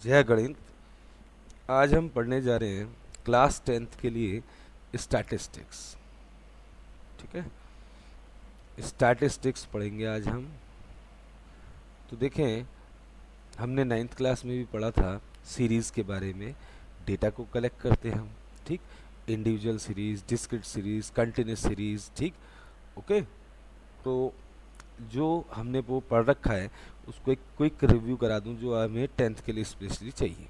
जय गणित। आज हम पढ़ने जा रहे हैं क्लास 10th के लिए स्टैटिस्टिक्स। ठीक है, स्टैटिस्टिक्स पढ़ेंगे आज हम। तो देखें, हमने 9th क्लास में भी पढ़ा था सीरीज़ के बारे में। डेटा को कलेक्ट करते हैं हम, ठीक। Individual series, discrete series, continuous series, ठीक। ओके, तो जो हमने वो पढ़ रखा है उसको एक क्विक रिव्यू करा दूं जो हमें 10th के लिए स्पेशली चाहिए।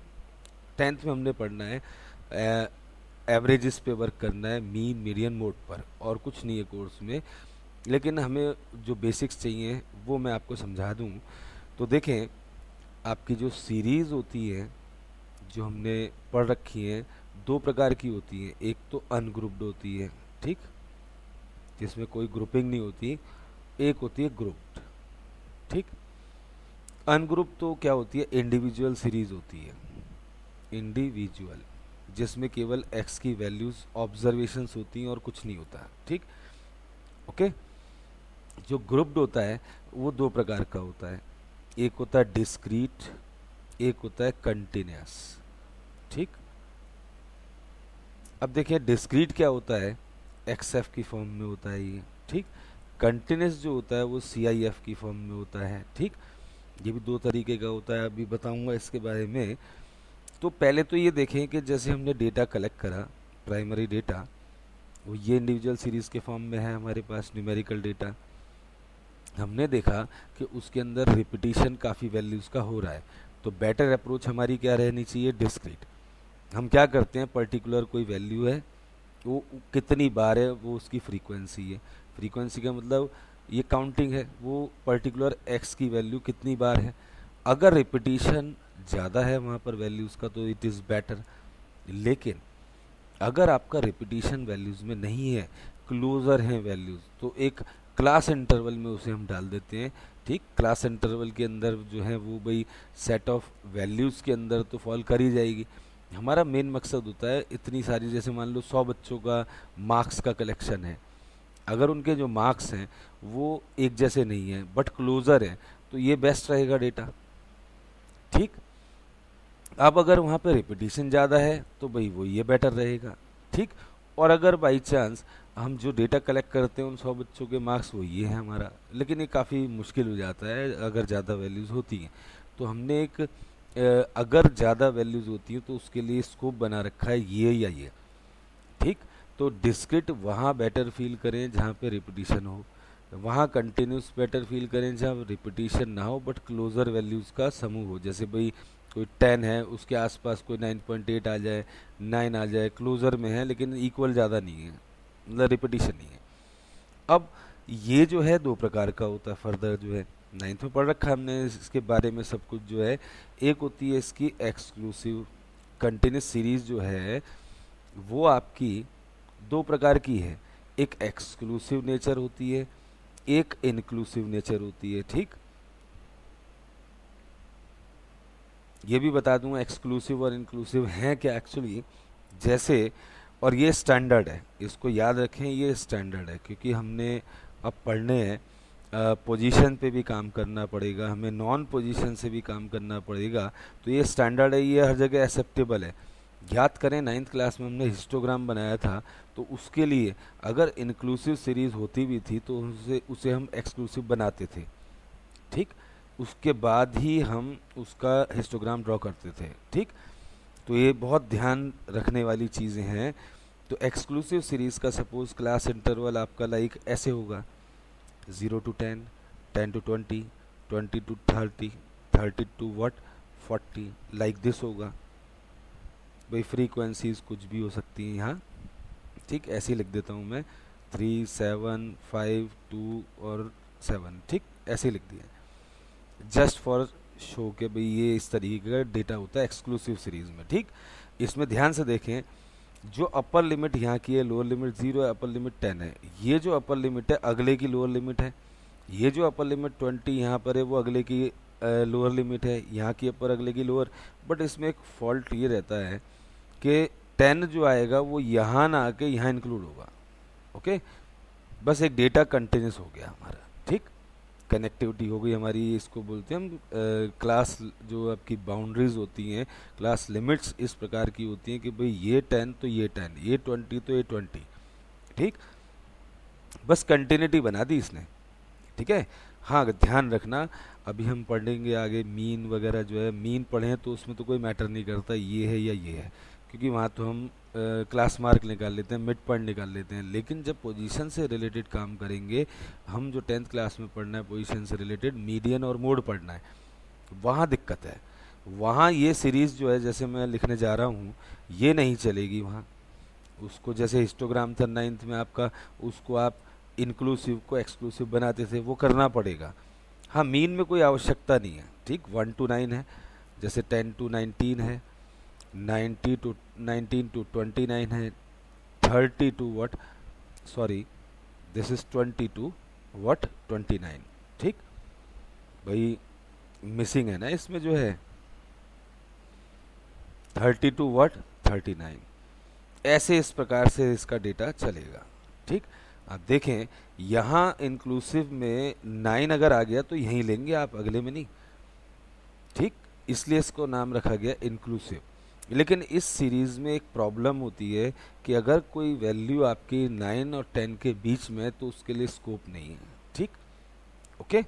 10th में हमने पढ़ना है एवरेजेस पे वर्क करना है, मीन मीडियन मोड पर, और कुछ नहीं है कोर्स में। लेकिन हमें जो बेसिक्स चाहिए वो मैं आपको समझा दूं। तो देखें, आपकी जो सीरीज़ होती है जो हमने पढ़ रखी है, दो प्रकार की होती है। एक तो अनग्रुप्ड होती है, ठीक, जिसमें कोई ग्रुपिंग नहीं होती। एक होती है ग्रुप्ड, ठीक। अनग्रुप तो क्या होती है, इंडिविजुअल सीरीज होती है, इंडिविजुअल, जिसमें केवल एक्स की वैल्यूज ऑब्जर्वेशंस होती हैं और कुछ नहीं होता, ठीक। ओके, जो ग्रुप्ड होता है वो दो प्रकार का होता है। एक होता है डिस्क्रीट, एक होता है कंटिन्यूस, ठीक। अब देखिए, डिस्क्रीट क्या होता है, एक्स एफ की फॉर्म में होता है ये, ठीक। कंटिन्यूस जो होता है वो सी आई एफ की फॉर्म में होता है, ठीक। ये भी दो तरीके का होता है, अभी बताऊंगा इसके बारे में। तो पहले तो ये देखें कि जैसे हमने डेटा कलेक्ट करा, प्राइमरी डेटा, वो ये इंडिविजुअल सीरीज़ के फॉर्म में है हमारे पास, न्यूमेरिकल डेटा। हमने देखा कि उसके अंदर रिपीटिशन काफ़ी वैल्यूज़ का हो रहा है। तो बेटर अप्रोच हमारी क्या रहनी चाहिए, डिस्क्रीट। हम क्या करते हैं, पर्टिकुलर कोई वैल्यू है, वो कितनी बार है, वो उसकी फ्रीक्वेंसी है। फ्रीक्वेंसी का मतलब ये काउंटिंग है, वो पर्टिकुलर एक्स की वैल्यू कितनी बार है। अगर रिपीटिशन ज़्यादा है वहाँ पर वैल्यूज़ का तो इट इज़ बेटर। लेकिन अगर आपका रिपीटिशन वैल्यूज़ में नहीं है, क्लोजर हैं वैल्यूज़, तो एक क्लास इंटरवल में उसे हम डाल देते हैं, ठीक। क्लास इंटरवल के अंदर जो है वो भाई सेट ऑफ वैल्यूज़ के अंदर तो फॉल कर ही जाएगी। हमारा मेन मकसद होता है इतनी सारी, जैसे मान लो 100 बच्चों का मार्क्स का कलेक्शन है, अगर उनके जो मार्क्स हैं वो एक जैसे नहीं हैं बट क्लोजर हैं, तो ये बेस्ट रहेगा डेटा, ठीक। अब अगर वहाँ पे रिपीटिशन ज़्यादा है तो भाई वो ये बेटर रहेगा, ठीक। और अगर बाई चांस हम जो डेटा कलेक्ट करते हैं उन 100 बच्चों के मार्क्स वो ये है हमारा, लेकिन ये काफ़ी मुश्किल हो जाता है अगर ज़्यादा वैल्यूज़ होती हैं। तो हमने एक अगर ज़्यादा वैल्यूज़ होती हैं तो उसके लिए स्कोप बना रखा है ये या ये, ठीक। तो डिस्क्रिट वहाँ बेटर फील करें जहाँ पे रिपीटिशन हो, वहाँ कंटिन्यूस बेटर फील करें जहाँ रिपीटिशन ना हो बट क्लोजर वैल्यूज़ का समूह हो। जैसे भाई कोई 10 है, उसके आसपास कोई 9.8 आ जाए, 9 आ जाए, क्लोजर में है लेकिन इक्वल ज़्यादा नहीं है, मतलब रिपीटिशन नहीं है। अब ये जो है दो प्रकार का होता है। फर्दर जो है 9th में पढ़ रखा है हमने इसके बारे में सब कुछ जो है। एक होती है इसकी एक्सक्लूसिव कंटिन्यूस सीरीज जो है, वो आपकी दो प्रकार की है। एक एक्सक्लूसिव नेचर होती है, एक इनक्लूसिव नेचर होती है, ठीक। ये भी बता दूंगा एक्सक्लूसिव और इंक्लूसिव हैं क्या एक्चुअली, जैसे, और ये स्टैंडर्ड है, इसको याद रखें, ये स्टैंडर्ड है क्योंकि हमने अब पढ़ने हैं पोजीशन पे भी काम करना पड़ेगा, हमें नॉन पोजीशन से भी काम करना पड़ेगा। तो ये स्टैंडर्ड है, ये हर जगह एक्सेप्टेबल है। याद करें 9th क्लास में हमने हिस्टोग्राम बनाया था, तो उसके लिए अगर इंक्लूसिव सीरीज होती भी थी तो उसे उसे हम एक्सक्लूसिव बनाते थे, ठीक। उसके बाद ही हम उसका हिस्टोग्राम ड्रॉ करते थे, ठीक। तो ये बहुत ध्यान रखने वाली चीज़ें हैं। तो एक्सक्लूसिव सीरीज़ का सपोज क्लास इंटरवल आपका लाइक ऐसे होगा, 0 to 10, 10 to 20, 20 to 30, 30 to 40, like this होगा। भाई फ्रीक्वेंसीज कुछ भी हो सकती हैं यहाँ, ठीक। ऐसे ही लिख देता हूँ मैं, 3, 7, 5, 2 और 7, ठीक। ऐसे ही लिख दिया जस्ट फॉर शो के भाई ये इस तरीके का डेटा होता है एक्सक्लूसिव सीरीज में, ठीक। इसमें ध्यान से देखें, जो अपर लिमिट यहाँ की है, लोअर लिमिट 0 है, अपर लिमिट 10 है। ये जो अपर लिमिट है अगले की लोअर लिमिट है। ये जो अपर लिमिट 20 यहाँ पर है वो अगले की लोअर लिमिट है, यहाँ की अपर अगले की लोअर। बट इसमें एक फॉल्ट ये रहता है कि 10 जो आएगा वो यहाँ ना आके यहाँ इंक्लूड होगा, ओके। बस एक डेटा कंटिन्यूस हो गया हमारा, ठीक। कनेक्टिविटी हो गई हमारी, इसको बोलते हैं हम क्लास, जो आपकी बाउंड्रीज होती हैं, क्लास लिमिट्स इस प्रकार की होती हैं कि भाई ये 10 तो ये 10, ये 20 तो ये 20, ठीक। बस कंटिन्यूटी बना दी इसने, ठीक है। हाँ, ध्यान रखना, अभी हम पढ़ेंगे आगे मीन वगैरह जो है, मीन पढ़ें तो उसमें तो कोई मैटर नहीं करता ये है या ये है, क्योंकि वहाँ तो हम क्लास मार्क निकाल लेते हैं, मिड पॉइंट निकाल लेते हैं। लेकिन जब पोजीशन से रिलेटेड काम करेंगे, हम जो 10th क्लास में पढ़ना है पोजीशन से रिलेटेड, मीडियन और मोड पढ़ना है, वहाँ दिक्कत है। वहाँ ये सीरीज़ जो है, जैसे मैं लिखने जा रहा हूँ, ये नहीं चलेगी वहाँ। उसको जैसे हिस्टोग्राम था 9th में आपका, उसको आप इंक्लूसिव को एक्सक्लूसिव बनाते थे, वो करना पड़ेगा। हाँ, मीन में कोई आवश्यकता नहीं है, ठीक। 1 to 9 है, जैसे 10 to 19 है, 19 to 29 है, 30 to what, sorry this is 20 to what 29, ठीक। भाई मिसिंग है ना इसमें जो है, 30 to what 39, ऐसे इस प्रकार से इसका डेटा चलेगा, ठीक। आप देखें यहाँ इंक्लूसिव में 9 अगर आ गया तो यहीं लेंगे आप, अगले में नहीं, ठीक। इसलिए इसको नाम रखा गया इंक्लूसिव। लेकिन इस सीरीज़ में एक प्रॉब्लम होती है कि अगर कोई वैल्यू आपकी 9 और 10 के बीच में है तो उसके लिए स्कोप नहीं है, ठीक। ओके,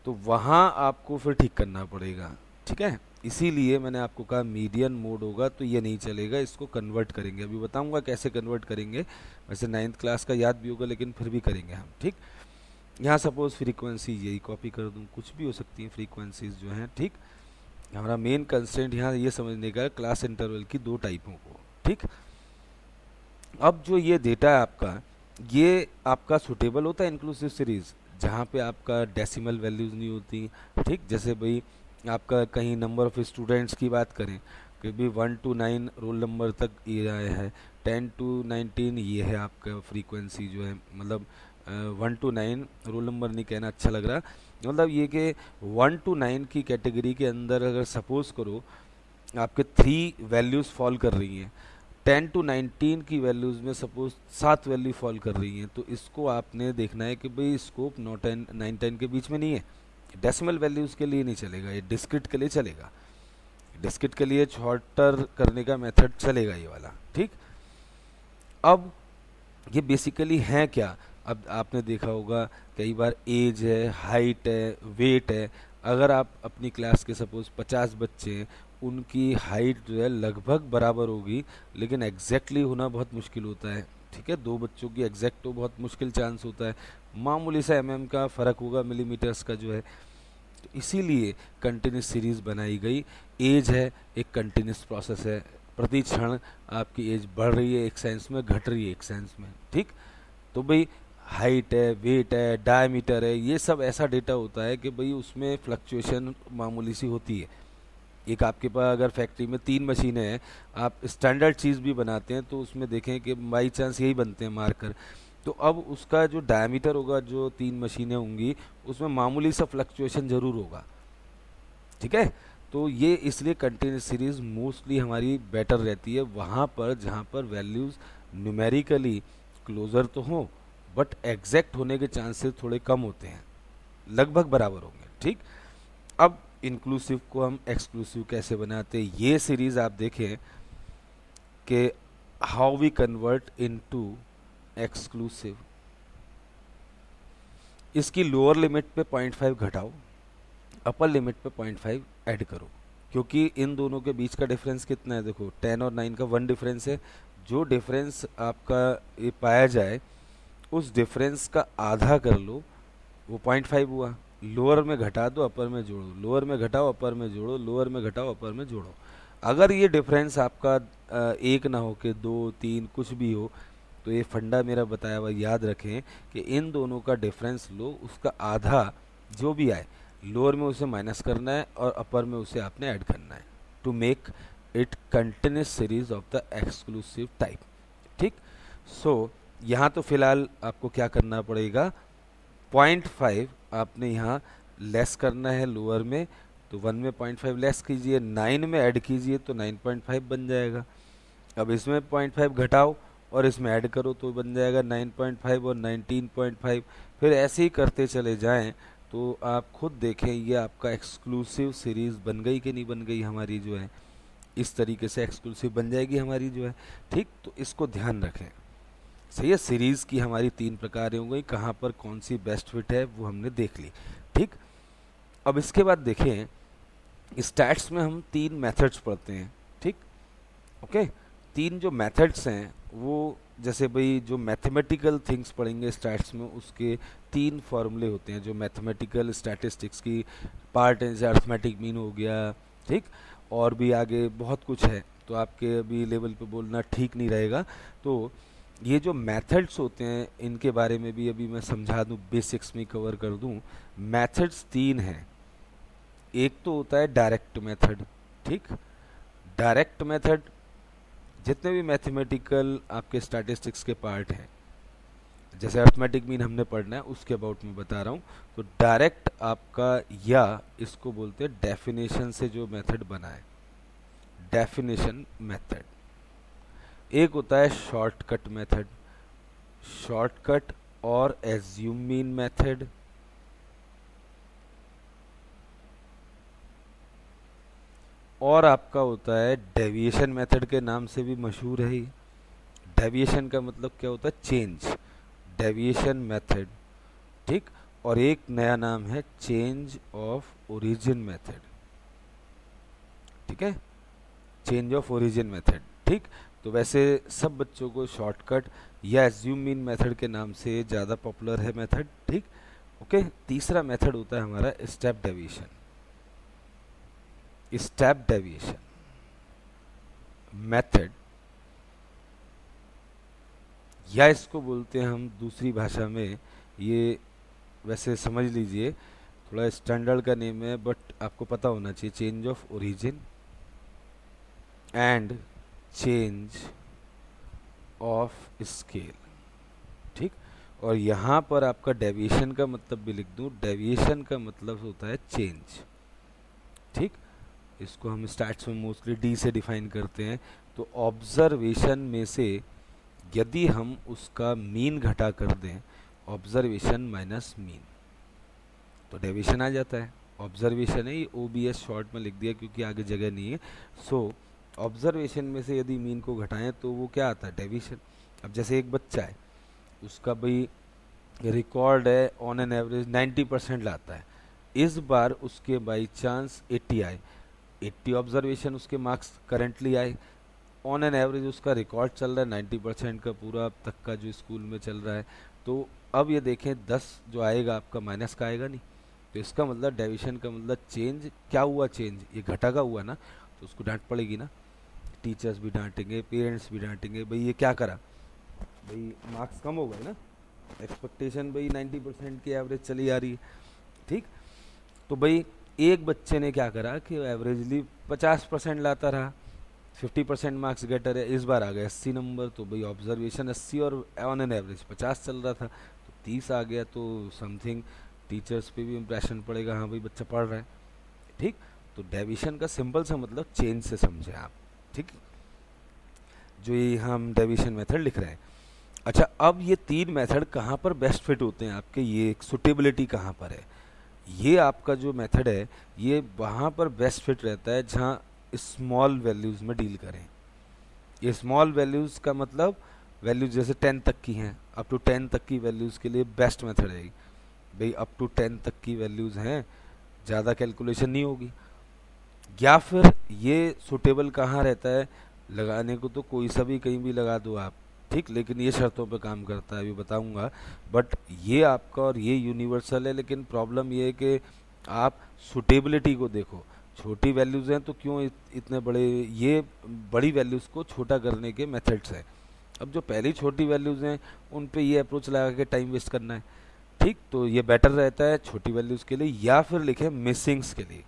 तो वहाँ आपको फिर ठीक करना पड़ेगा, ठीक है। इसीलिए मैंने आपको कहा मीडियन मोड होगा तो ये नहीं चलेगा, इसको कन्वर्ट करेंगे, अभी बताऊंगा कैसे कन्वर्ट करेंगे। वैसे 9th क्लास का याद भी होगा लेकिन फिर भी करेंगे हम, ठीक। यहाँ सपोज फ्रीक्वेंसी यही कॉपी कर दूँ, कुछ भी हो सकती हैं फ्रीक्वेंसीज जो हैं, ठीक। हमारा मेन कंस्ट्रेंट यहाँ ये समझने का क्लास इंटरवल की 2 टाइपों को, ठीक। अब जो ये डेटा है आपका, ये आपका सुटेबल होता है इंक्लूसिव सीरीज, जहाँ पे आपका डेसिमल वैल्यूज़ नहीं होती, ठीक। जैसे भाई आपका कहीं नंबर ऑफ स्टूडेंट्स की बात करें कि भाई 1 to 9 रोल नंबर तक ये आया है, 10 to 19 ये है आपका फ्रीक्वेंसी जो है, मतलब 1 to 9 रोल नंबर नहीं कहना अच्छा लग रहा, मतलब ये कि 1 to 9 की कैटेगरी के अंदर अगर सपोज करो आपके 3 वैल्यूज़ फॉल कर रही हैं, 10 to 19 की वैल्यूज़ में सपोज 7 वैल्यू फॉल कर रही हैं, तो इसको आपने देखना है कि भाई स्कोप 9-10 के बीच में नहीं है। डेसिमल वैल्यूज़ के लिए नहीं चलेगा, ये डिस्क्रिट के लिए चलेगा, डिस्क्रिट के लिए शॉर्टर करने का मेथड चलेगा ये वाला, ठीक। अब ये बेसिकली हैं क्या, अब आपने देखा होगा कई बार एज है, हाइट है, वेट है। अगर आप अपनी क्लास के सपोज 50 बच्चे हैं, उनकी हाइट जो है लगभग बराबर होगी, लेकिन एग्जैक्टली होना बहुत मुश्किल होता है, ठीक है। 2 बच्चों की एग्जैक्ट हो बहुत मुश्किल चांस होता है, मामूली सा का फ़र्क होगा, मिलीमीटर्स का जो है। तो इसीलिए कंटिन्यूस सीरीज़ बनाई गई। एज है एक कंटिन्यूस प्रोसेस है, प्रति क्षण आपकी एज बढ़ रही है एक सेंस में, घट रही है एक सेंस में, ठीक। तो भाई हाइट है, वेट है, डायमीटर है, ये सब ऐसा डेटा होता है कि भाई उसमें फ्लक्चुएशन मामूली सी होती है। एक आपके पास अगर फैक्ट्री में 3 मशीनें हैं, आप स्टैंडर्ड चीज़ भी बनाते हैं तो उसमें देखें कि बाई चांस यही बनते हैं मार्कर, तो अब उसका जो डायमीटर होगा, जो 3 मशीनें होंगी, उसमें मामूली सा फ्लक्चुएशन ज़रूर होगा, ठीक है। तो ये इसलिए कंटिन्यूस सीरीज मोस्टली हमारी बेटर रहती है वहाँ पर जहाँ पर वैल्यूज़ न्यूमेरिकली क्लोज़र तो हों, बट एग्जैक्ट होने के चांसेस थोड़े कम होते हैं, लगभग बराबर होंगे, ठीक। अब इंक्लूसिव को हम एक्सक्लूसिव कैसे बनाते हैं, ये सीरीज़ आप देखें कि how we convert into exclusive. इसकी लोअर लिमिट पे 0.5 घटाओ, अपर लिमिट पे 0.5 ऐड करो, क्योंकि इन दोनों के बीच का डिफरेंस कितना है, देखो 10 और 9 का 1 डिफरेंस है। जो डिफरेंस आपका ये पाया जाए उस डिफरेंस का आधा कर लो, वो 0.5 हुआ। लोअर में घटा दो, अपर में जोड़ो, लोअर में घटाओ, अपर में जोड़ो, लोअर में घटाओ, अपर में जोड़ो। अगर ये डिफरेंस आपका 1 ना हो के 2, 3 कुछ भी हो, तो ये फंडा मेरा बताया हुआ याद रखें कि इन दोनों का डिफरेंस लो, उसका आधा जो भी आए लोअर में उसे माइनस करना है और अपर में उसे आपने ऐड करना है, to make it continuous series of the exclusive type, ठीक। सो यहाँ तो फिलहाल आपको क्या करना पड़ेगा, 0.5 आपने यहाँ लेस करना है लोअर में, तो 1 में 0.5 लेस कीजिए, 9 में ऐड कीजिए तो 9.5 बन जाएगा। अब इसमें 0.5 घटाओ और इसमें ऐड करो तो बन जाएगा 9.5 और 19.5। फिर ऐसे ही करते चले जाएं तो आप खुद देखें ये आपका एक्सक्लूसिव सीरीज़ बन गई कि नहीं बन गई हमारी जो है, इस तरीके से एक्सक्लूसिव बन जाएगी हमारी जो है, ठीक। तो इसको ध्यान रखें, सही है। सीरीज़ की हमारी 3 प्रकार हो गई, कहाँ पर कौन सी बेस्ट फिट है वो हमने देख ली, ठीक। अब इसके बाद देखें स्टैट्स में हम 3 मेथड्स पढ़ते हैं, ठीक, ओके। 3 जो मेथड्स हैं वो, जैसे भाई जो मैथमेटिकल थिंग्स पढ़ेंगे स्टैट्स में उसके 3 फॉर्मूले होते हैं, जो मैथमेटिकल स्टैटिस्टिक्स की पार्ट है, जैसे अरिथमेटिक मीन हो गया, ठीक, और भी आगे बहुत कुछ है, तो आपके अभी लेवल पे बोलना ठीक नहीं रहेगा। तो ये जो मेथड्स होते हैं इनके बारे में भी अभी मैं समझा दूं, बेसिक्स में कवर कर दूं। मेथड्स 3 हैं। एक तो होता है डायरेक्ट मेथड, ठीक। डायरेक्ट मेथड जितने भी मैथमेटिकल आपके स्टैटिस्टिक्स के पार्ट हैं, जैसे अरिथमेटिक मीन हमने पढ़ना है उसके अबाउट में बता रहा हूँ। तो डायरेक्ट आपका, या इसको बोलते हैं डेफिनेशन से जो मेथड बना है, डेफिनेशन मेथड। एक होता है शॉर्टकट मेथड, शॉर्टकट और एज्यूम मीन मेथड। और आपका होता है डेविएशन मेथड के नाम से भी मशहूर है। डेविएशन का मतलब क्या होता है? चेंज, डेविएशन मेथड, ठीक। और एक नया नाम है चेंज ऑफ ओरिजिन मेथड, ठीक है, चेंज ऑफ ओरिजिन मेथड, ठीक। तो वैसे सब बच्चों को शॉर्टकट या एज्यूम मीन मेथड के नाम से ज़्यादा पॉपुलर है मेथड, ठीक, ओके। तीसरा मेथड होता है हमारा step deviation, step deviation method, या इसको बोलते हैं हम दूसरी भाषा में, ये वैसे समझ लीजिए थोड़ा स्टैंडर्ड का नेम है बट आपको पता होना चाहिए, change of origin and change of scale, ठीक। और यहाँ पर आपका डेविएशन का मतलब भी लिख दूँ, डेविएशन का मतलब होता है चेंज, ठीक। इसको हम स्टैट्स में मोस्टली डी से डिफाइन करते हैं। तो ऑब्जर्वेशन में से यदि हम उसका मीन घटा कर दें, ऑब्जर्वेशन माइनस मीन, तो डेविएशन आ जाता है। ऑब्जर्वेशन है, ये OBS शॉर्ट में लिख दिया क्योंकि आगे जगह नहीं है। सो ऑब्जर्वेशन में से यदि मीन को घटाएं तो वो क्या आता है? डेविएशन। अब जैसे एक बच्चा है, उसका भाई रिकॉर्ड है ऑन एन एवरेज 90% लाता है, इस बार उसके बाई चांस 80 आए, 80 ऑब्जर्वेशन उसके मार्क्स करंटली आए, ऑन एन एवरेज उसका रिकॉर्ड चल रहा है 90% का पूरा अब तक का जो स्कूल में चल रहा है। तो अब ये देखें 10 जो आएगा आपका माइनस का आएगा नहीं, तो इसका मतलब डेविएशन का मतलब चेंज क्या हुआ? चेंज, ये घटा का हुआ ना, तो उसको डांट पड़ेगी ना, टीचर्स भी डांटेंगे, पेरेंट्स भी डांटेंगे, भाई ये क्या करा, भाई मार्क्स कम हो गए ना, एक्सपेक्टेशन भाई 90% की एवरेज चली आ रही है, ठीक। तो भाई एक बच्चे ने क्या करा कि एवरेजली 50% लाता रहा, 50% मार्क्स गेटर है, इस बार आ गया 80 नंबर, तो भाई ऑब्जर्वेशन 80 और ऑन एन एवरेज 50 चल रहा था, तो 30 आ गया, तो समथिंग टीचर्स पे भी इम्प्रेशन पड़ेगा, हाँ भाई बच्चा पढ़ रहा है, ठीक। तो डेविएशन का सिंपल सा मतलब चेंज से समझे आप, ठीक, जो ये हम डेविएशन मेथड लिख रहे हैं। अच्छा, अब ये 3 मेथड कहाँ पर बेस्ट फिट होते हैं आपके, ये सुटेबिलिटी कहाँ पर है? ये आपका जो मेथड है ये वहाँ पर बेस्ट फिट रहता है जहाँ स्मॉल वैल्यूज़ में डील करें। ये स्मॉल वैल्यूज़ का मतलब वैल्यूज जैसे 10 तक की हैं, अप टू 10 तक की वैल्यूज़ के लिए बेस्ट मेथड है भाई, अप टू 10 तक की वैल्यूज़ हैं, ज़्यादा कैलकुलेशन नहीं होगी। या फिर ये सुटेबल कहाँ रहता है? लगाने को तो कोई सा भी कहीं भी लगा दो आप, ठीक, लेकिन ये शर्तों पे काम करता है, अभी बताऊंगा। बट ये आपका और ये यूनिवर्सल है, लेकिन प्रॉब्लम ये है कि आप सुटेबिलिटी को देखो, छोटी वैल्यूज़ हैं तो क्यों इतने बड़े, ये बड़ी वैल्यूज़ को छोटा करने के मेथड्स हैं। अब जो पहली छोटी वैल्यूज़ हैं उन पे ये अप्रोच लगा के टाइम वेस्ट करना है, ठीक, तो ये बेटर रहता है छोटी वैल्यूज़ के लिए। या फिर लिखें मिसिंग्स के लिए,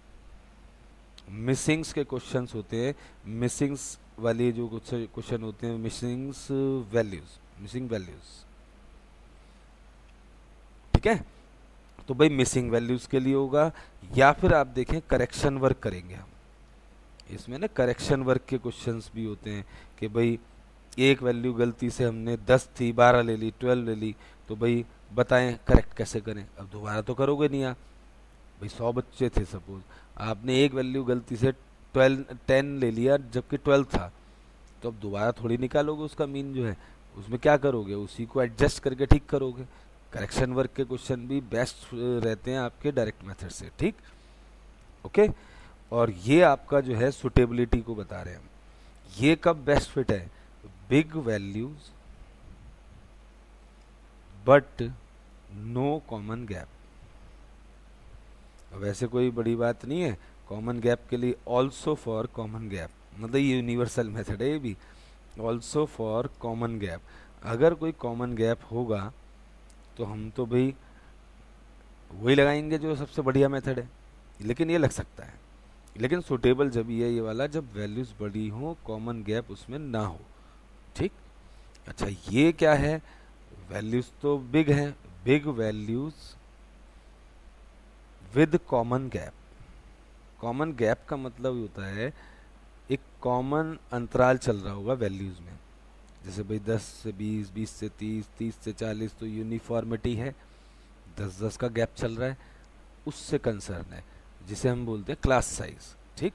मिसिंग्स के क्वेश्चंस होते हैं, मिसिंग्स वाले जो क्वेश्चन होते हैं, मिसिंग्स वैल्यूज, मिसिंग वैल्यूज, ठीक है। तो भाई मिसिंग वैल्यूज के लिए होगा। या फिर आप देखें करेक्शन वर्क करेंगे हम, इसमें ना करेक्शन वर्क के क्वेश्चंस भी होते हैं कि भाई एक वैल्यू गलती से हमने 10 थी 12 ले ली, 12 ले ली, तो भाई बताएं करेक्ट कैसे करें। अब दोबारा तो करोगे नहीं आप, भाई 100 बच्चे थे सपोज, आपने एक वैल्यू गलती से 10 ले लिया जबकि 12 था, तो अब दोबारा थोड़ी निकालोगे उसका मीन जो है, उसमें क्या करोगे, उसी को एडजस्ट करके ठीक करोगे। करेक्शन वर्क के क्वेश्चन भी बेस्ट रहते हैं आपके डायरेक्ट मेथड से, ठीक। ओके, और ये आपका जो है सुटेबिलिटी को बता रहे हैं हम। ये कब बेस्ट फिट है, big values but no common gap. वैसे कोई बड़ी बात नहीं है, कॉमन गैप के लिए ऑल्सो फॉर कॉमन गैप, मतलब ये यूनिवर्सल मेथड है ये भी, ऑल्सो फॉर कॉमन गैप। अगर कोई कॉमन गैप होगा तो हम तो भाई वही लगाएंगे जो सबसे बढ़िया मेथड है, लेकिन ये लग सकता है। लेकिन सुटेबल जब ये वाला जब वैल्यूज बड़ी हो, कॉमन गैप उसमें ना हो, ठीक। अच्छा ये क्या है, वैल्यूज तो बिग है, big values with common gap. Common gap का मतलब होता है एक कॉमन अंतराल चल रहा होगा वैल्यूज में, जैसे भाई 10 से 20, 20 से 30, 30 से 40 तो यूनिफॉर्मिटी है, 10-10 का गैप चल रहा है, उससे कंसर्न है, जिसे हम बोलते हैं क्लास साइज, ठीक।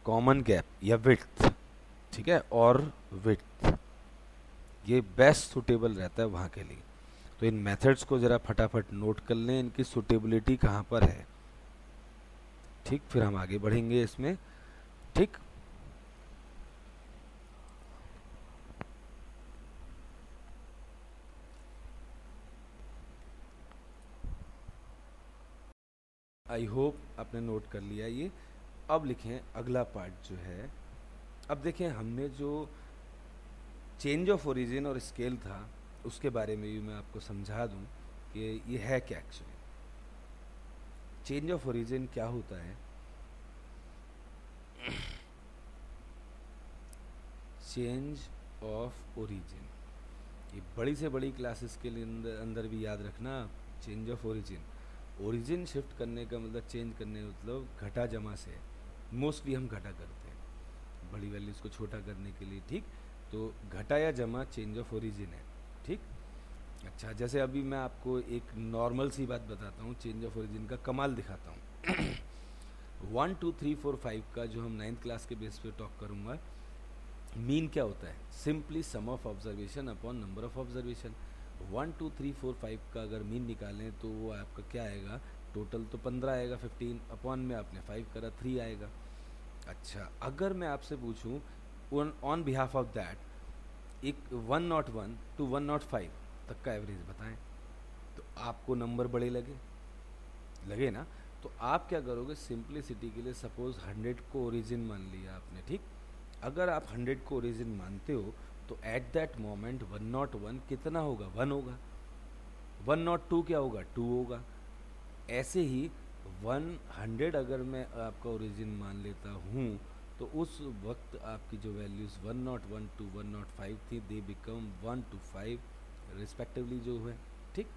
कॉमन गैप या विड्थ, ठीक है, और विड्थ ये बेस्ट सुटेबल रहता है वहाँ के लिए। तो इन मेथड्स को ज़रा फटाफट नोट कर लें, इनकी सुटेबिलिटी कहाँ पर है, ठीक। फिर हम आगे बढ़ेंगे इसमें, ठीक। आई होप आपने नोट कर लिया ये। अब लिखें अगला पार्ट जो है, अब देखें हमने जो चेंज ऑफ ओरिजिन और स्केल था उसके बारे में भी मैं आपको समझा दूं कि ये है क्या एक्चुअली। चेंज ऑफ ओरिजिन क्या होता है, चेंज ऑफ ओरिजिन, ये बड़ी से बड़ी क्लासेस के लिए अंदर भी याद रखना। Change of origin, origin shift करने का मतलब चेंज करने मतलब घटा जमा से, मोस्टली हम घटा करते हैं बड़ी वैल्यूज को छोटा करने के लिए, ठीक। तो घटा या जमा चेंज ऑफ ओरिजिन है, ठीक। अच्छा जैसे अभी मैं आपको एक नॉर्मल सी बात बताता हूँ, चेंज ऑफ ओरिजिन का कमाल दिखाता हूँ। 1 2 3 4 5 का जो हम 9th क्लास के बेस पे टॉक करूँगा, मीन क्या होता है, simply some of observation upon number of observation. 1 2 3 4 5 का अगर मीन निकालें तो वो आपका क्या आएगा, टोटल तो 15 आएगा, 15 अपॉन में आपने 5 करा 3 आएगा। अच्छा अगर मैं आपसे पूछूं ऑन बिहाफ ऑफ दैट एक 101 to 105 तक का एवरेज बताएं, तो आपको नंबर बड़े लगे ना, तो आप क्या करोगे, सिंपलिसिटी के लिए सपोज 100 को ओरिजिन मान लिया आपने, ठीक। अगर आप 100 को ओरिजिन मानते हो तो एट दैट मोमेंट 101 कितना होगा, 1 होगा। 102 क्या होगा, 2 होगा। ऐसे ही 100 अगर मैं आपका ओरिजिन मान लेता हूँ तो उस वक्त आपकी जो वैल्यूज़ 101 to 105 थी, दे बिकम 1 to 5 रिस्पेक्टिवली जो है, ठीक।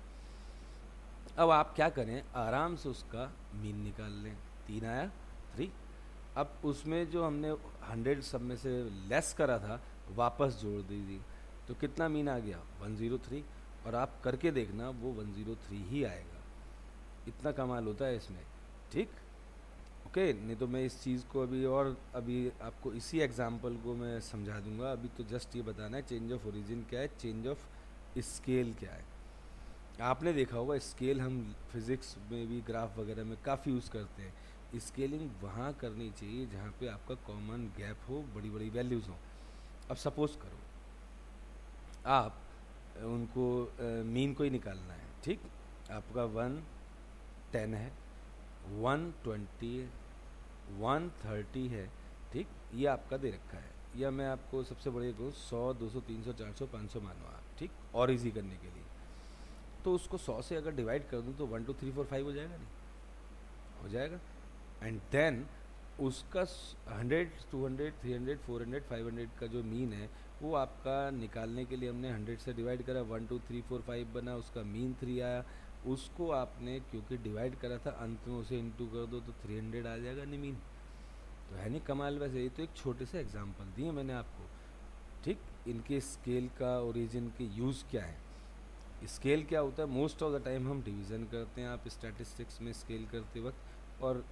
अब आप क्या करें, आराम से उसका मीन निकाल लें, 3 आया 3। अब उसमें जो हमने 100 सब में से लेस करा था वापस जोड़ दीजिए, तो कितना मीन आ गया, 103। और आप करके देखना वो 103 ही आएगा, इतना कमाल होता है इसमें, ठीक। ओके, नहीं तो मैं इस चीज़ को अभी आपको इसी एग्जांपल को मैं समझा दूंगा। अभी तो जस्ट ये बताना है चेंज ऑफ ओरिजिन क्या है, चेंज ऑफ स्केल क्या है। आपने देखा होगा स्केल हम फिज़िक्स में भी ग्राफ वगैरह में काफ़ी यूज़ करते हैं। स्केलिंग वहाँ करनी चाहिए जहाँ पे आपका कॉमन गैप हो, बड़ी बड़ी वैल्यूज़ हों। अब सपोज़ करो आप उनको मीन को ही निकालना है, ठीक। आपका 110 है, 120 है, 130 है, ठीक। ये आपका दे रखा है, या मैं आपको सबसे बड़े को 100 200 300 400 500 मानो आप, ठीक, और इजी करने के लिए। तो उसको 100 से अगर डिवाइड कर दूँ तो 1 2 3 4 5 हो जाएगा, नहीं हो जाएगा। एंड देन उसका 100 200 300 400 500 का जो मीन है वो आपका निकालने के लिए हमने 100 से डिवाइड करा, 1 2 3 4 5 बना, उसका मीन 3 आया। उसको आपने क्योंकि डिवाइड करा था, अंत में उसे इंटू कर दो तो 300 आ जाएगा, नहीं मीन। तो है नहीं कमाल। वैसे ये तो एक छोटे से एग्जांपल दिए मैंने आपको, ठीक। इनके स्केल का ओरिजिन के यूज़ क्या है, स्केल क्या होता है, मोस्ट ऑफ द टाइम हम डिवीज़न करते हैं आप स्टैटिस्टिक्स में स्केल करते वक्त, और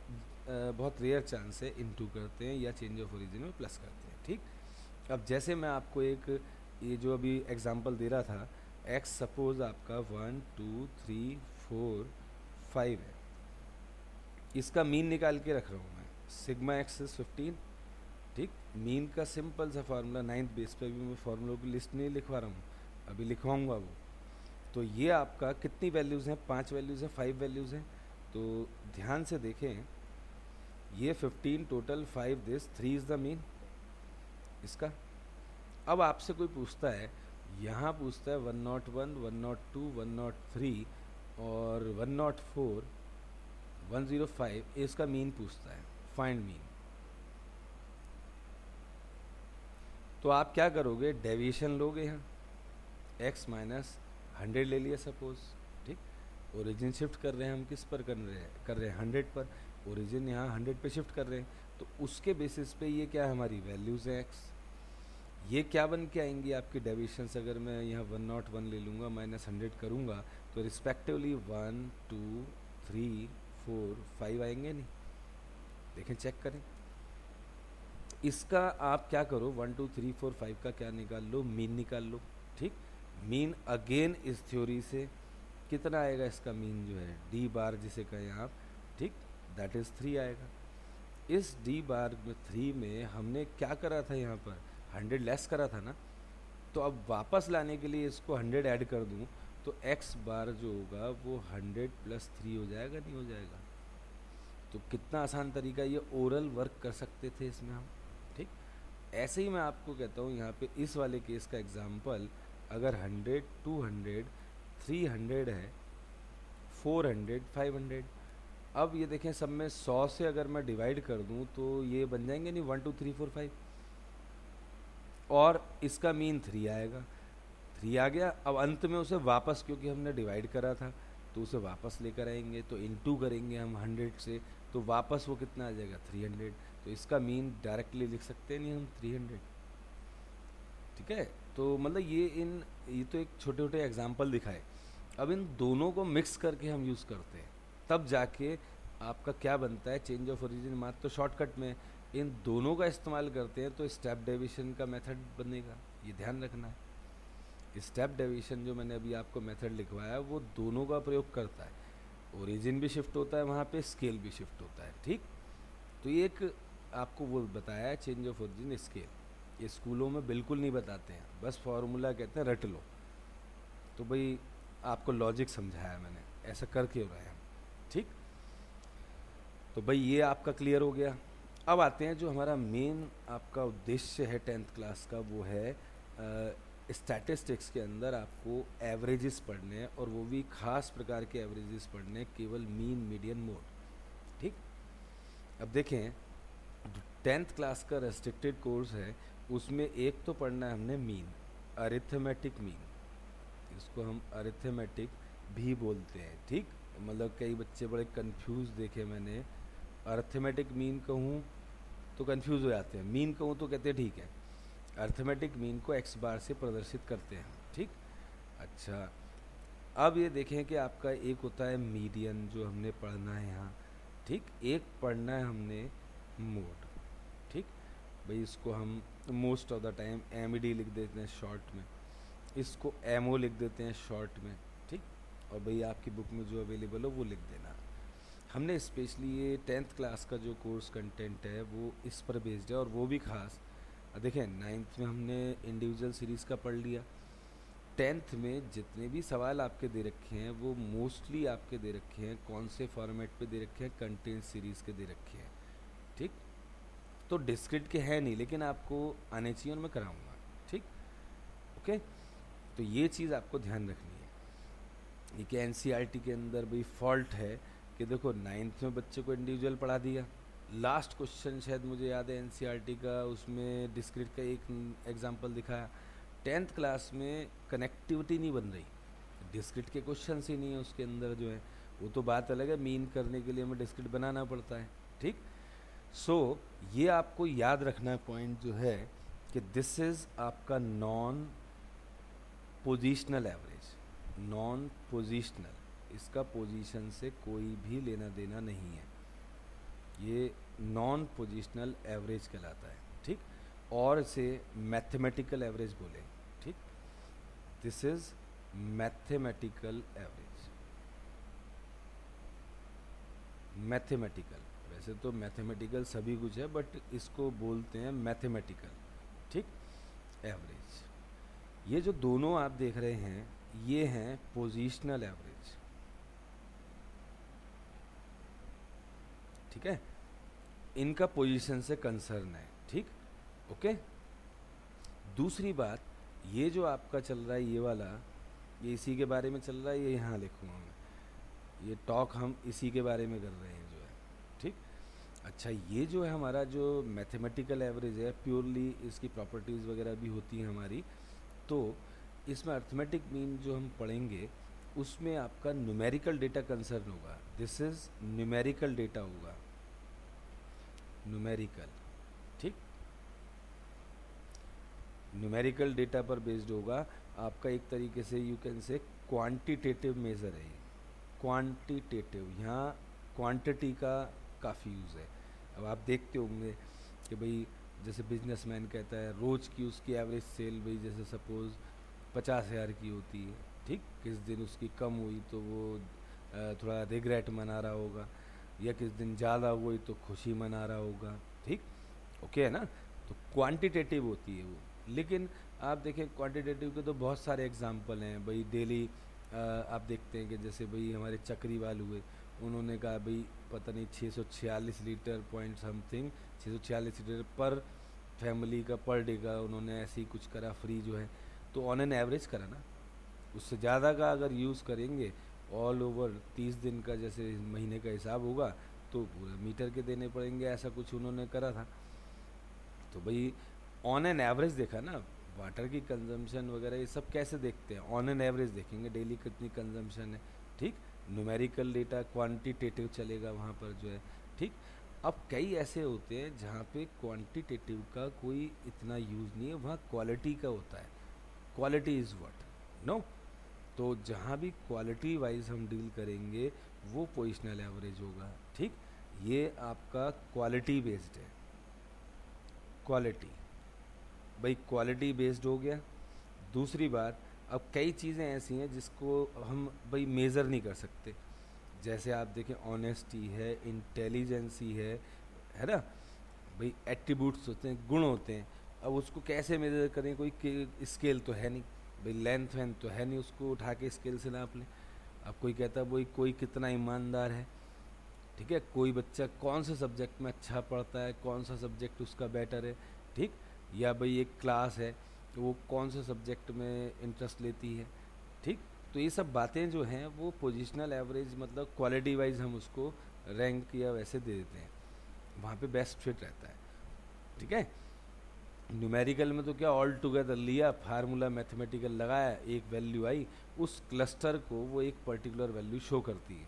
बहुत रेयर चांस है इनटू करते हैं या चेंज ऑफ ओरिजिन में प्लस करते हैं, ठीक। अब जैसे मैं आपको एक ये जो अभी एग्जांपल दे रहा था, एक्स सपोज आपका 1 2 3 4 5 है, इसका मीन निकाल के रख रहा हूँ मैं, सिग्मा एक्स इज 15, ठीक। मीन का सिंपल सा फार्मूला 9th बेस पे भी मैं फार्मूलों की लिस्ट नहीं लिखवा रहा हूँ, अभी लिखवाऊँगा वो। तो ये आपका कितनी वैल्यूज़ हैं, 5 वैल्यूज़ हैं, 5 वैल्यूज़ हैं। तो ध्यान से देखें, ये 15 total, 5 this, 3 is the mean इसका। अब आपसे कोई पूछता है, यहाँ पूछता है 101, 102, 103 और 104, 105, इसका मीन पूछता है, फाइंड मीन। तो आप क्या करोगे, डेविएशन लोगे, यहाँ x माइनस 100 ले लिया सपोज, ठीक। ओरिजिन शिफ्ट कर रहे हैं हम, किस पर कर रहे हैं 100 पर, ओरिजिन यहाँ 100 पे शिफ्ट कर रहे हैं, तो उसके बेसिस पे ये क्या हमारी वैल्यूज़ हैं x, ये क्या बन के आएंगी आपकी डेविएशंस। अगर मैं यहाँ 101 ले लूँगा, माइनस 100 करूँगा, तो रिस्पेक्टिवली 1 2 3 4 5 आएंगे नहीं, देखें चेक करें। इसका आप क्या करो, 1 2 3 4 5 का क्या निकाल लो, मीन निकाल लो, ठीक। मीन अगेन इस थ्योरी से कितना आएगा, इसका मीन जो है डी बार जिसे कहें आप, ठीक, दैट इज़ 3 आएगा। इस डी बार में 3 में हमने क्या करा था, यहाँ पर 100 लेस करा था ना, तो अब वापस लाने के लिए इसको 100 ऐड कर दूँ, तो एक्स बार जो होगा वो 100 प्लस 3 हो जाएगा, नहीं हो जाएगा। तो कितना आसान तरीका, ये ओरल वर्क कर सकते थे इसमें हम, ठीक। ऐसे ही मैं आपको कहता हूँ यहाँ पे इस वाले केस का एग्जांपल, अगर 100 200 300 है, 400 500, अब ये देखें सब में 100 से अगर मैं डिवाइड कर दूँ तो ये बन जाएंगे नहीं 1 2 3 4 5, और इसका मीन 3 आएगा, 3 आ गया। अब अंत में उसे वापस, क्योंकि हमने डिवाइड करा था तो उसे वापस लेकर आएंगे, तो इनटू करेंगे हम 100 से, तो वापस वो कितना आ जाएगा 300, तो इसका मीन डायरेक्टली लिख सकते हैं नहीं हम 300, ठीक है। तो मतलब ये तो एक छोटे छोटे एग्जाम्पल दिखाए। अब इन दोनों को मिक्स करके हम यूज़ करते हैं, तब जाके आपका क्या बनता है, चेंज ऑफ ओरिजिन। मात्र तो शॉर्टकट में इन दोनों का इस्तेमाल करते हैं तो स्टेप डेविएशन का मेथड बनेगा, ये ध्यान रखना है। स्टेप डेविएशन जो मैंने अभी आपको मेथड लिखवाया वो दोनों का प्रयोग करता है, ओरिजिन भी शिफ्ट होता है वहाँ पे, स्केल भी शिफ्ट होता है, ठीक। तो ये एक आपको वो बताया है चेंज ऑफ ओरिजिन स्केल, ये स्कूलों में बिल्कुल नहीं बताते हैं, बस फॉर्मूला कहते हैं रट लो। तो भाई आपको लॉजिक समझाया मैंने, ऐसा करके हो रहा है, ठीक। तो भाई ये आपका क्लियर हो गया। अब आते हैं जो हमारा मेन आपका उद्देश्य है 10th क्लास का, वो है स्टैटिस्टिक्स के अंदर आपको एवरेजेस पढ़ने हैं, और वो भी खास प्रकार के एवरेजेस पढ़ने हैं, केवल मीन मीडियन मोड, ठीक। अब देखें 10th क्लास का रेस्ट्रिक्टेड कोर्स है, उसमें एक तो पढ़ना है हमने मीन, अरिथमेटिक मीन, इसको हम अरिथमेटिक भी बोलते हैं, ठीक। मतलब कई बच्चे बड़े कंफ्यूज देखे मैंने, अरिथमेटिक मीन कहूँ तो कंफ्यूज हो जाते हैं, मीन कहूँ तो कहते हैं ठीक है। अरिथमेटिक मीन को एक्स बार से प्रदर्शित करते हैं, ठीक। अच्छा, अब ये देखें कि आपका एक होता है मीडियन जो हमने पढ़ना है यहाँ, ठीक, एक पढ़ना है हमने मोड, ठीक। भाई इसको हम most of the time MD लिख देते हैं शॉर्ट में, इसको एमओ लिख देते हैं शॉर्ट में, ठीक। और भाई आपकी बुक में जो अवेलेबल हो वो लिख देना। हमने स्पेशली ये 10th क्लास का जो कोर्स कंटेंट है वो इस पर बेस्ड है, और वो भी खास देखें 9th में हमने इंडिविजुअल सीरीज़ का पढ़ लिया, 10th में जितने भी सवाल आपके दे रखे हैं वो मोस्टली आपके दे रखे हैं कौन से फॉर्मेट पे दे रखे हैं, कंटेंट सीरीज़ के दे रखे हैं, ठीक। तो डिस्क्रिट के हैं नहीं, लेकिन आपको आने चाहिए और मैं कराऊंगा, ठीक, ओके। तो ये चीज़ आपको ध्यान रखनी है। ये कि एनसीईआरटी के अंदर भाई फॉल्ट है कि देखो 9th में बच्चे को इंडिविजुअल पढ़ा दिया, लास्ट क्वेश्चन शायद मुझे याद है एनसीईआरटी का, उसमें डिस्क्रिट का एक एग्जांपल दिखाया, 10th क्लास में कनेक्टिविटी नहीं बन रही, डिस्क्रिट के क्वेश्चन ही नहीं है उसके अंदर जो है, वो तो बात अलग है, मीन करने के लिए हमें डिस्क्रिट बनाना पड़ता है, ठीक। सो ये आपको याद रखना है पॉइंट जो है कि दिस इज़ आपका non positional average, non positional, इसका पोजीशन से कोई भी लेना देना नहीं है, ये नॉन पोजिशनल एवरेज कहलाता है, ठीक। और इसे मैथमेटिकल एवरेज बोले, ठीक। This is mathematical average. Mathematical, वैसे तो मैथमेटिकल सभी कुछ है, बट इसको बोलते हैं मैथमेटिकल, ठीक, एवरेज। ये जो दोनों आप देख रहे हैं ये हैं पोजीशनल एवरेज, ठीक है, इनका पोजीशन से कंसर्न है, ठीक, ओके। दूसरी बात, ये जो आपका चल रहा है ये वाला, ये इसी के बारे में चल रहा है, ये यहाँ लिखूँगा मैं, ये टॉक हम इसी के बारे में कर रहे हैं जो है, ठीक। अच्छा, ये जो है हमारा जो मैथमेटिकल एवरेज है, प्योरली इसकी प्रॉपर्टीज़ वगैरह भी होती हैं हमारी, तो इसमें अर्थमेटिक मीन जो हम पढ़ेंगे उसमें आपका न्यूमेरिकल डेटा कंसर्न होगा। दिस इज न्यूमेरिकल डेटा होगा, न्यूमेरिकल, ठीक, न्यूमेरिकल डेटा पर बेस्ड होगा आपका। एक तरीके से you can say quantitative measure है ये, क्वांटिटेटिव, यहाँ क्वांटिटी का काफ़ी यूज़ है। अब आप देखते होंगे कि भाई जैसे बिजनेसमैन कहता है रोज़ की उसकी एवरेज सेल, भाई जैसे सपोज़ 50,000 की होती है, ठीक, किस दिन उसकी कम हुई तो वो थोड़ा रिग्रेट मना रहा होगा, या किस दिन ज़्यादा हुई तो खुशी मना रहा होगा, ठीक, ओके है ना। तो क्वांटिटेटिव होती है वो। लेकिन आप देखें क्वांटिटेटिव के तो बहुत सारे एग्जांपल हैं भाई। डेली आप देखते हैं कि जैसे भाई हमारे चक्रीवाल हुए, उन्होंने कहा भाई पता नहीं 646 लीटर पॉइंट समथिंग, 646 लीटर पर फैमिली का पर डे का उन्होंने ऐसे ही कुछ करा फ्री जो है, तो ऑन एन एवरेज करा ना। उससे ज़्यादा का अगर यूज़ करेंगे ऑल ओवर 30 दिन का जैसे महीने का हिसाब होगा तो पूरा मीटर के देने पड़ेंगे, ऐसा कुछ उन्होंने करा था। तो भाई ऑन एन एवरेज देखा ना, वाटर की कंजम्पशन वगैरह ये सब कैसे देखते हैं, ऑन एन एवरेज देखेंगे डेली कितनी कंजम्पशन है, ठीक। न्यूमेरिकल डेटा क्वांटिटेटिव चलेगा वहाँ पर जो है, ठीक। अब कई ऐसे होते हैं जहाँ पे क्वांटिटेटिव का कोई इतना यूज़ नहीं है, वहाँ क्वालिटी का होता है। Quality is what, know. तो जहाँ भी क्वालिटी वाइज हम डील करेंगे वो पोजिशनल एवरेज होगा, ठीक। ये आपका क्वालिटी बेस्ड है, क्वालिटी, भाई क्वालिटी बेस्ड हो गया। दूसरी बात, अब कई चीज़ें ऐसी हैं जिसको हम भाई मेज़र नहीं कर सकते, जैसे आप देखें ऑनेस्टी है, इंटेलिजेंसी है ना भाई, एट्रीब्यूट्स होते हैं, गुण होते हैं। अब उसको कैसे मेज़र करें, कोई स्केल तो है नहीं भाई, लेंथ वैंथ तो है नहीं उसको उठा के स्केल से नाप लें। अब कोई कहता है भाई कोई कितना ईमानदार है, ठीक है, कोई बच्चा कौन से सब्जेक्ट में अच्छा पढ़ता है, कौन सा सब्जेक्ट उसका बेटर है, ठीक, या भाई एक क्लास है तो वो कौन से सब्जेक्ट में इंटरेस्ट लेती है, ठीक। तो ये सब बातें जो हैं वो पोजिशनल एवरेज मतलब क्वालिटी वाइज हम उसको रैंक या वैसे दे देते हैं, वहाँ पे बेस्ट फिट रहता है, ठीक है। न्यूमेरिकल में तो क्या ऑल टुगेदर लिया, फार्मूला मैथमेटिकल लगाया, एक वैल्यू आई, उस क्लस्टर को वो एक पर्टिकुलर वैल्यू शो करती है।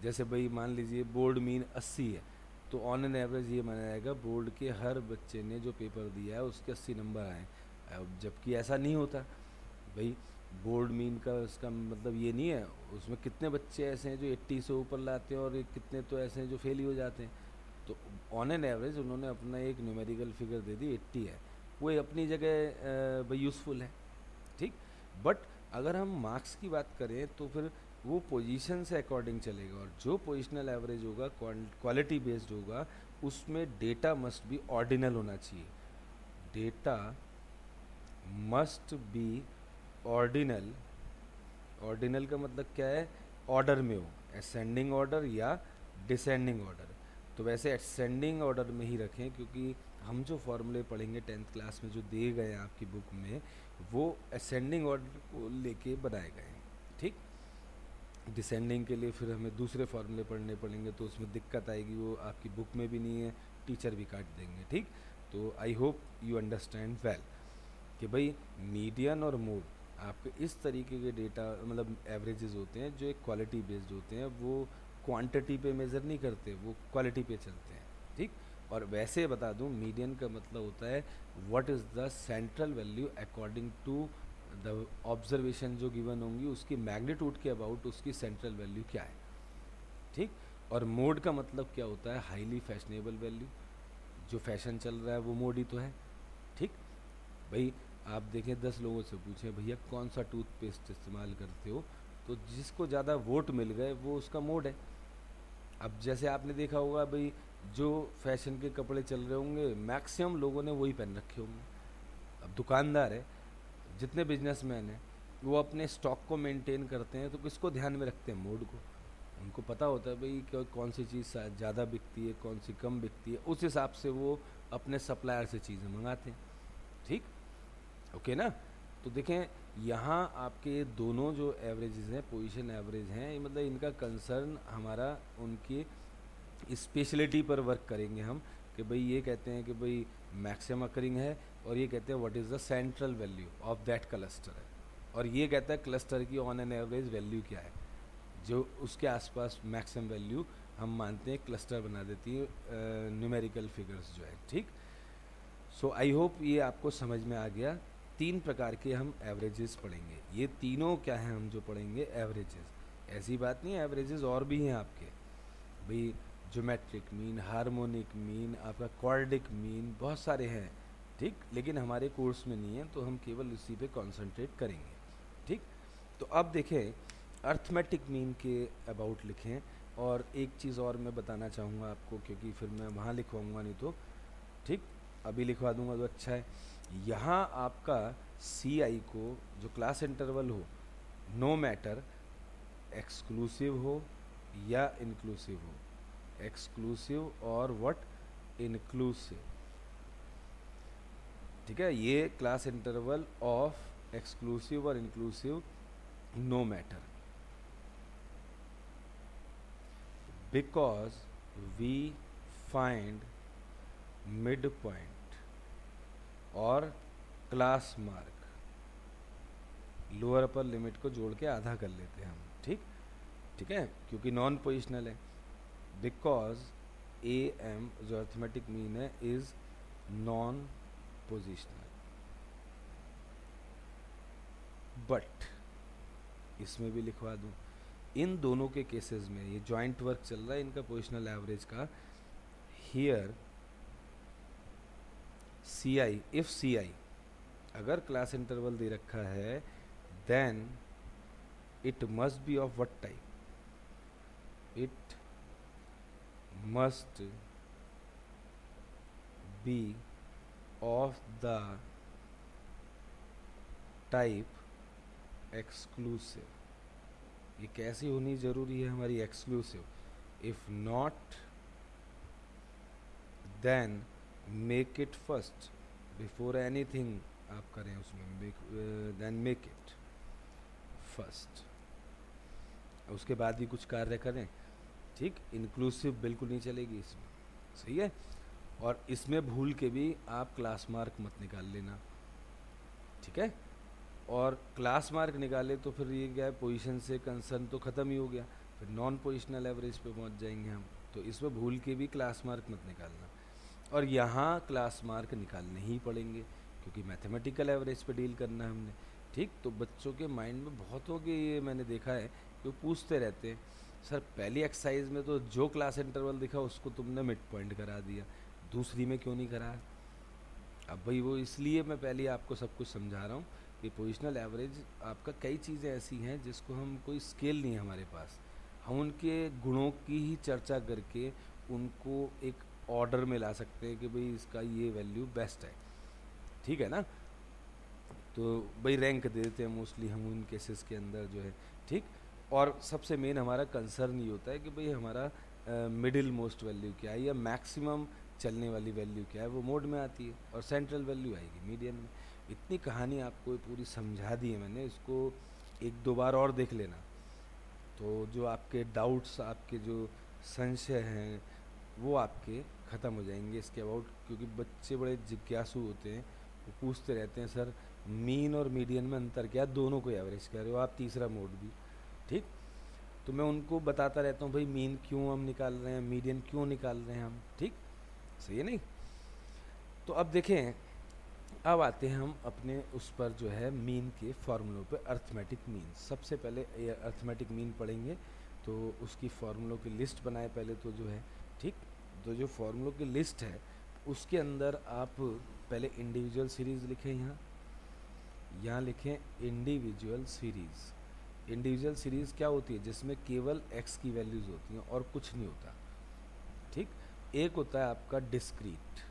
जैसे भाई मान लीजिए बोर्ड मीन 80 है, तो ऑन एन एवरेज ये माना जाएगा बोर्ड के हर बच्चे ने जो पेपर दिया है उसके 80 नंबर आए। अब जबकि ऐसा नहीं होता भाई, बोर्ड मीन का उसका मतलब ये नहीं है, उसमें कितने बच्चे ऐसे हैं जो 80 से ऊपर लाते हैं और कितने तो ऐसे हैं जो फेल ही हो जाते हैं। तो ऑन एन एवरेज उन्होंने अपना एक न्यूमेरिकल फिगर दे दी 80 है, वो अपनी जगह भाई यूज़फुल है, ठीक। बट अगर हम मार्क्स की बात करें तो फिर वो पोजीशन से अकॉर्डिंग चलेगा, और जो पोजिशनल एवरेज होगा क्वालिटी बेस्ड होगा, उसमें डेटा मस्ट बी ऑर्डिनल होना चाहिए। Data must be ordinal, ordinal का मतलब क्या है, ऑर्डर में हो, असेंडिंग ऑर्डर या डिसेंडिंग ऑर्डर। तो वैसे असेंडिंग ऑर्डर में ही रखें, क्योंकि हम जो फॉर्मूले पढ़ेंगे 10th क्लास में जो दिए गए हैं आपकी बुक में, वो असेंडिंग ऑर्डर को लेके बनाए गए हैं, ठीक। डिसेंडिंग के लिए फिर हमें दूसरे फॉर्मूले पढ़ने पड़ेंगे, तो उसमें दिक्कत आएगी, वो आपकी बुक में भी नहीं है, टीचर भी काट देंगे, ठीक। तो आई होप यू अंडरस्टैंड वेल कि भाई मीडियन और मोड आपके इस तरीके के डेटा मतलब एवरेजेस होते हैं जो एक क्वालिटी बेस्ड होते हैं, वो क्वांटिटी पे मेज़र नहीं करते, वो क्वालिटी पे चलते हैं, ठीक। और वैसे बता दूं, मीडियन का मतलब होता है what is the central value according to the observation जो गिवन होंगी उसकी मैग्नीट्यूड के अबाउट उसकी सेंट्रल वैल्यू क्या है, ठीक। और मोड का मतलब क्या होता है, हाईली फैशनेबल वैल्यू, जो फैशन चल रहा है वो मोड ही तो है, ठीक। भाई आप देखें 10 लोगों से पूछें भैया कौन सा टूथपेस्ट इस्तेमाल करते हो, तो जिसको ज़्यादा वोट मिल गए वो उसका मोड है। अब जैसे आपने देखा होगा भाई, जो फैशन के कपड़े चल रहे होंगे मैक्सिमम लोगों ने वही पहन रखे होंगे। अब दुकानदार है, जितने बिजनेसमैन हैं वो अपने स्टॉक को मेंटेन करते हैं, तो किसको ध्यान में रखते हैं, मोड को। उनको पता होता है भाई कौन सी चीज़ ज़्यादा बिकती है, कौन सी कम बिकती है, उस हिसाब से वो अपने सप्लायर से चीज़ें मंगाते हैं, ठीक। ओके ना। तो देखें यहाँ आपके दोनों जो एवरेजेस हैं, पोजीशन एवरेज हैं, मतलब इनका कंसर्न हमारा उनकी स्पेशलिटी पर वर्क करेंगे हम, कि भाई ये कहते हैं कि भाई मैक्सिमम अकरिंग है, और ये कहते हैं what is the central value of that cluster है, और ये कहता है क्लस्टर की ऑन एन एवरेज वैल्यू क्या है, जो उसके आसपास मैक्सिमम वैल्यू हम मानते हैं क्लस्टर बना देती है न्यूमेरिकल फिगर्स जो है, ठीक। सो आई होप ये आपको समझ में आ गया। 3 प्रकार के हम एवरेजेस पढ़ेंगे, ये तीनों क्या हैं हम जो पढ़ेंगे, एवरेजेस। ऐसी बात नहीं है, एवरेजेस और भी हैं आपके भाई, ज्योमेट्रिक मीन, हार्मोनिक मीन, आपका क्वाड्रिक मीन, बहुत सारे हैं, ठीक। लेकिन हमारे कोर्स में नहीं है, तो हम केवल इसी पे कंसंट्रेट करेंगे, ठीक। तो अब देखें अर्थमेटिक मीन के अबाउट लिखें, और एक चीज़ और मैं बताना चाहूँगा आपको, क्योंकि फिर मैं वहाँ लिखवाऊँगा नहीं तो, ठीक। अभी लिखवा दूंगा तो अच्छा है। यहाँ आपका सी आई को जो क्लास इंटरवल हो, नो मैटर एक्सक्लूसिव हो या इंक्लूसिव हो, एक्सक्लूसिव और व्हाट इंक्लूसिव, ठीक है। ये क्लास इंटरवल ऑफ एक्सक्लूसिव और inclusive no matter, because we find mid point और class mark, lower upper limit को जोड़ के आधा कर लेते हैं हम, ठीक, ठीक है, क्योंकि नॉन पोजिशनल है। बिकॉज ए एम जो अर्थमेटिक मीन है इज नॉन पोजिशनल, बट इसमें भी लिखवा दूं, इन दोनों के केसेस में ये जॉइंट वर्क चल रहा है इनका पोजिशनल एवरेज का, here C I, if C I अगर क्लास इंटरवल दे रखा है, then it must be of what type, it must be of the type exclusive. ये कैसी होनी जरूरी है हमारी, exclusive. If not then make it first, before anything आप करें उसमें, देन मेक इट फर्स्ट, उसके बाद ही कुछ कार्य करें, ठीक। इंक्लूसिव बिल्कुल नहीं चलेगी इसमें, सही है। और इसमें भूल के भी आप क्लास मार्क मत निकाल लेना, ठीक है। और क्लास मार्क निकाले तो फिर ये क्या है, पोजीशन से कंसर्न तो ख़त्म ही हो गया, फिर नॉन पोजिशनल एवरेज पे पहुंच जाएंगे हम, तो इसमें भूल के भी क्लास मार्क मत निकालना। और यहाँ क्लास मार्क निकालने ही पड़ेंगे, क्योंकि मैथमेटिकल एवरेज पे डील करना है हमने, ठीक। तो बच्चों के माइंड में बहुतों के ये मैंने देखा है कि वो पूछते रहते हैं, सर पहली एक्सरसाइज में तो जो क्लास इंटरवल दिखा उसको तुमने मिड पॉइंट करा दिया, दूसरी में क्यों नहीं कराया। अब भाई वो इसलिए मैं पहले आपको सब कुछ समझा रहा हूँ कि पोजिशनल एवरेज आपका कई चीज़ें ऐसी हैं जिसको हम, कोई स्केल नहीं है हमारे पास, हम उनके गुणों की ही चर्चा करके उनको एक ऑर्डर में ला सकते हैं कि भाई इसका ये वैल्यू बेस्ट है, ठीक है ना। तो भाई रैंक दे देते हैं मोस्टली हम उन केसेस के अंदर जो है, ठीक। और सबसे मेन हमारा कंसर्न ये होता है कि भाई हमारा मिडिल मोस्ट वैल्यू क्या है, या मैक्सिमम चलने वाली वैल्यू क्या है, वो मोड में आती है, और सेंट्रल वैल्यू आएगी मीडियन में। इतनी कहानी आपको पूरी समझा दी है मैंने, इसको एक दो बार और देख लेना, तो जो आपके डाउट्स, आपके जो संशय हैं वो आपके ख़त्म हो जाएंगे इसके अबाउट। क्योंकि बच्चे बड़े जिज्ञासु होते हैं, वो पूछते रहते हैं सर मीन और मीडियन में अंतर क्या, दोनों को एवरेज कह रहे हो आप, तीसरा मोड भी, ठीक। तो मैं उनको बताता रहता हूँ भाई मीन क्यों हम निकाल रहे हैं, मीडियन क्यों निकाल रहे हैं हम, ठीक, सही है नहीं। तो अब देखें अब आते हैं हम अपने उस पर जो है मीन के फॉर्मूलों पे, अर्थमेटिक मीन। सबसे पहले अर्थमेटिक मीन पढ़ेंगे, तो उसकी फॉर्मूलों की लिस्ट बनाए पहले तो जो है, ठीक। तो जो फॉर्मूलों की लिस्ट है उसके अंदर आप पहले इंडिविजुअल सीरीज़ लिखें, यहाँ लिखें इंडिविजुअल सीरीज़। इंडिविजुअल सीरीज़ क्या होती है? जिसमें केवल x की वैल्यूज़ होती हैं और कुछ नहीं होता, ठीक। एक होता है आपका डिस्क्रीट।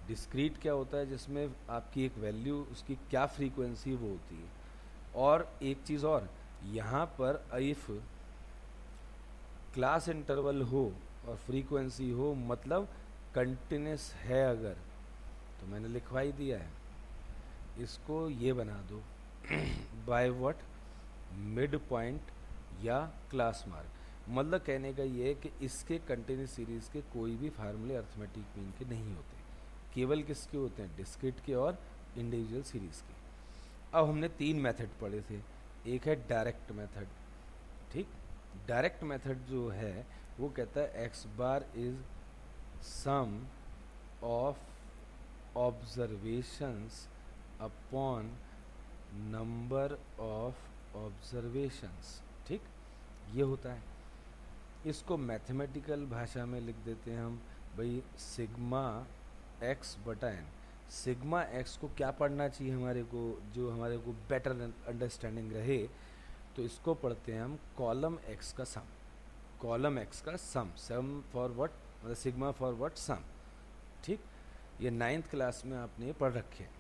डिस्क्रीट क्या होता है? जिसमें आपकी एक वैल्यू, उसकी क्या फ्रीक्वेंसी वो होती है। और एक चीज़ और, यहाँ पर इफ क्लास इंटरवल हो और फ्रीक्वेंसी हो, मतलब कंटिन्यूस है अगर, तो मैंने लिखवा ही दिया है, इसको ये बना दो बाय व्हाट, मिड पॉइंट या क्लास मार्क। मतलब कहने का ये है कि इसके कंटिन्यूस सीरीज़ के कोई भी फार्मूले अर्थमेटिक मीन के नहीं होते, केवल किसके होते हैं? डिस्क्रीट के और इंडिविजुअल सीरीज़ के। अब हमने 3 मेथड पढ़े थे। एक है डायरेक्ट मेथड, ठीक। डायरेक्ट मेथड जो है वो कहता है x bar is sum of observations upon number of observations, ठीक। ये होता है। इसको मैथमेटिकल भाषा में लिख देते हैं हम भाई सिग्मा एक्स बटा एन। सिग्मा एक्स को क्या पढ़ना चाहिए हमारे को, जो हमारे को बेटर अंडरस्टैंडिंग रहे, तो इसको पढ़ते हैं हम कॉलम एक्स का सम। कॉलम एक्स का सम फॉर व्हाट, मतलब सिग्मा फॉर व्हाट, सम, ठीक। ये 9th क्लास में आपने ये पढ़ रखे हैं,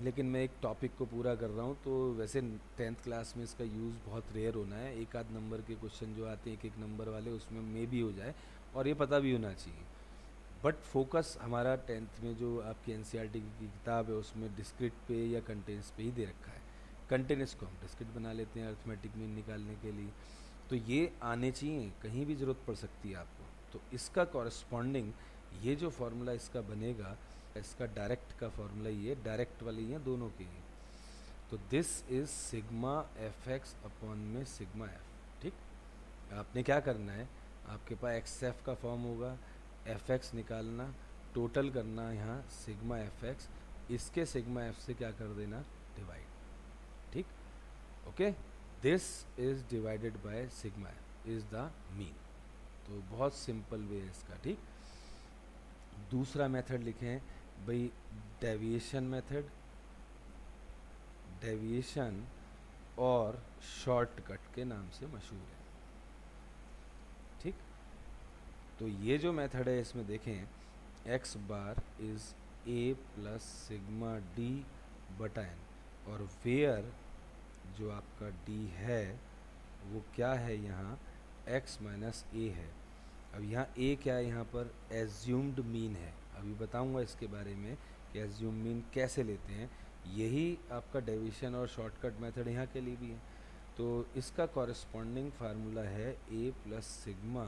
लेकिन मैं एक टॉपिक को पूरा कर रहा हूँ, तो वैसे 10th क्लास में इसका यूज़ बहुत रेयर होना है। एक आध नंबर के क्वेश्चन जो आते हैं, एक एक नंबर वाले, उसमें मे भी हो जाए और ये पता भी होना चाहिए। बट फोकस हमारा 10th में जो आपकी एनसीईआरटी की किताब है उसमें डिस्क्रीट पे या कंटेंस पे ही दे रखा है। कंटेंस को हम डिस्क्रीट बना लेते हैं अर्थमेटिक मीन निकालने के लिए, तो ये आने चाहिए, कहीं भी ज़रूरत पड़ सकती है आपको। तो इसका कॉरस्पॉन्डिंग ये जो फार्मूला इसका बनेगा, इसका डायरेक्ट का फार्मूला, ये डायरेक्ट वाली है दोनों के ही। तो this is sigma F x upon में सिग्मा एफ, ठीक। आपने क्या करना है, आपके पास एक्स एफ का फॉर्म होगा, एफ एक्स निकालना, टोटल करना यहाँ सिग्मा एफ एक्स, इसके सिग्मा एफ से क्या कर देना, डिवाइड, ठीक। Okay, this is divided by sigma F is the mean. तो बहुत सिंपल वे है इसका, ठीक। दूसरा मेथड लिखें भाई डेविएशन मेथड, डेविएशन और शॉर्टकट के नाम से मशहूर है, ठीक। तो ये जो मेथड है इसमें देखें, x bar is a plus sigma d बटा n, और वेयर जो आपका d है वो क्या है, यहाँ x माइनस a है। अब यहाँ a क्या है, यहाँ पर एज्यूम्ड मीन है। अभी बताऊंगा इसके बारे में कि एज्यूम मीन कैसे लेते हैं। यही आपका डेविएशन और शॉर्टकट मेथड यहाँ के लिए भी है। तो इसका कॉरस्पॉन्डिंग फार्मूला है a plus sigma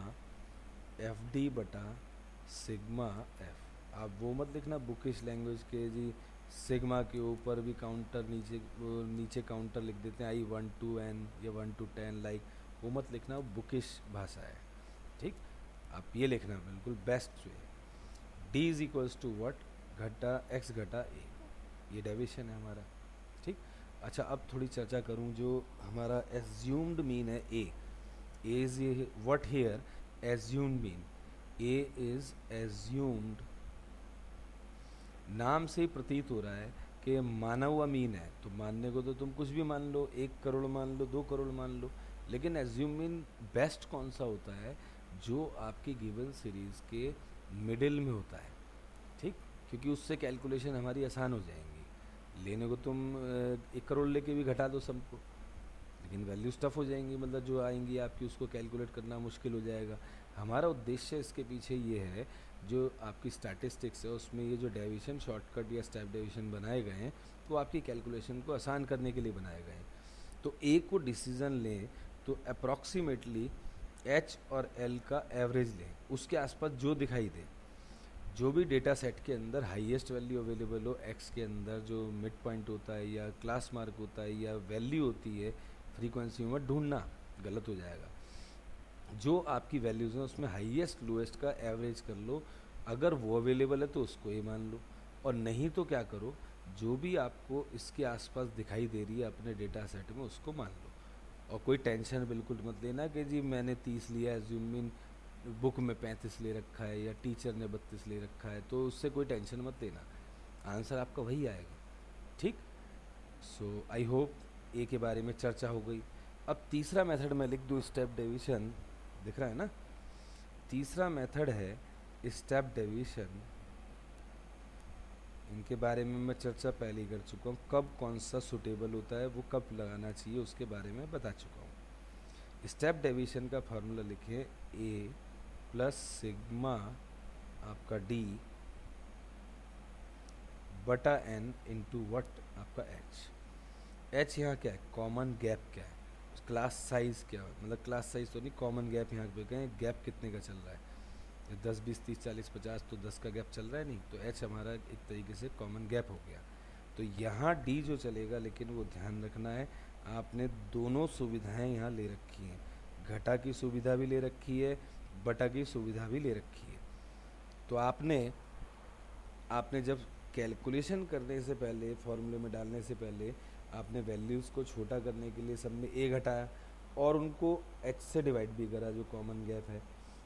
F D बटा सिग्मा एफ। आप वो मत लिखना बुकिश लैंग्वेज के जी, सिग्मा के ऊपर भी काउंटर, नीचे काउंटर लिख देते हैं i1 to n या 1 to 10, लाइक वो मत लिखना, बुकिश भाषा है, ठीक। आप ये लिखना बिल्कुल best way, d is equals to what, घटा x घटा a, ये डेविएशन है हमारा, ठीक। अच्छा, अब थोड़ी चर्चा करूं, जो हमारा एज्यूम्ड मीन है a is what here, assumed mean, a is assumed, नाम से ही प्रतीत हो रहा है कि माना हुआ मीन है। तो मानने को तो तुम कुछ भी मान लो, 1 करोड़ मान लो, 2 करोड़ मान लो, लेकिन एज्यूम मीन बेस्ट कौन सा होता है, जो आपकी गिवन सीरीज के मिडिल में होता है, ठीक। क्योंकि उससे कैलकुलेशन हमारी आसान हो जाएंगी। लेने को तुम 1 करोड़ लेके भी घटा दो सबको, लेकिन वैल्यूज टफ हो जाएंगी, मतलब जो आएंगी आपकी उसको कैलकुलेट करना मुश्किल हो जाएगा। हमारा उद्देश्य इसके पीछे ये है, जो आपकी स्टैटिस्टिक्स है उसमें ये जो डेविएशन, शॉर्टकट या स्टेप डेविएशन बनाए गए हैं, वो आपकी कैलकुलेशन को आसान करने के लिए बनाए गए हैं। तो एक को डिसीजन लें तो अप्रॉक्सीमेटली एच और एल का एवरेज लें, उसके आसपास जो दिखाई दे, जो भी डेटा सेट के अंदर हाईएस्ट वैल्यू अवेलेबल हो, एक्स के अंदर जो मिड पॉइंट होता है या क्लास मार्क होता है या वैल्यू होती है, फ्रीक्वेंसी में ढूंढना गलत हो जाएगा। जो आपकी वैल्यूज़ हैं उसमें हाईएस्ट लोएस्ट का एवरेज कर लो, अगर वो अवेलेबल है तो उसको ही मान लो, और नहीं तो क्या करो, जो भी आपको इसके आसपास दिखाई दे रही है अपने डेटा सेट में उसको मान लो, और कोई टेंशन बिल्कुल मत लेना कि जी मैंने 30 लिया है, ज़ूमिन बुक में 35 ले रखा है या टीचर ने 32 ले रखा है, तो उससे कोई टेंशन मत लेना, आंसर आपका वही आएगा। ठीक। सो आई होप ए के बारे में चर्चा हो गई। अब तीसरा मेथड मैं लिख दूँ, स्टेप डेविएशन, दिख रहा है ना। तीसरा मेथड है स्टेप डेविएशन। इनके बारे में मैं चर्चा पहले ही कर चुका हूँ, कब कौन सा सुटेबल होता है, वो कब लगाना चाहिए उसके बारे में बता चुका हूँ। स्टेप डेविएशन का फार्मूला लिखे, ए प्लस सिग्मा आपका डी बटा एन इंटू वट आपका एच। एच यहाँ क्या है, कॉमन गैप क्या है, क्लास साइज क्या है, मतलब क्लास साइज तो नहीं, कॉमन गैप यहाँ पे कहें, गैप कितने का चल रहा है, 10 20 30 40 50, तो 10 का गैप चल रहा है नहीं, तो एच हमारा एक तरीके से कॉमन गैप हो गया। तो यहाँ डी जो चलेगा, लेकिन वो ध्यान रखना है आपने दोनों सुविधाएं यहाँ ले रखी हैं, घटा की सुविधा भी ले रखी है, बटा की सुविधा भी ले रखी है। तो आपने जब कैलकुलेशन करने से पहले, फॉर्मूले में डालने से पहले, आपने वैल्यूज़ को छोटा करने के लिए सब में ए घटाया और उनको एच से डिवाइड भी करा जो कॉमन गैप है,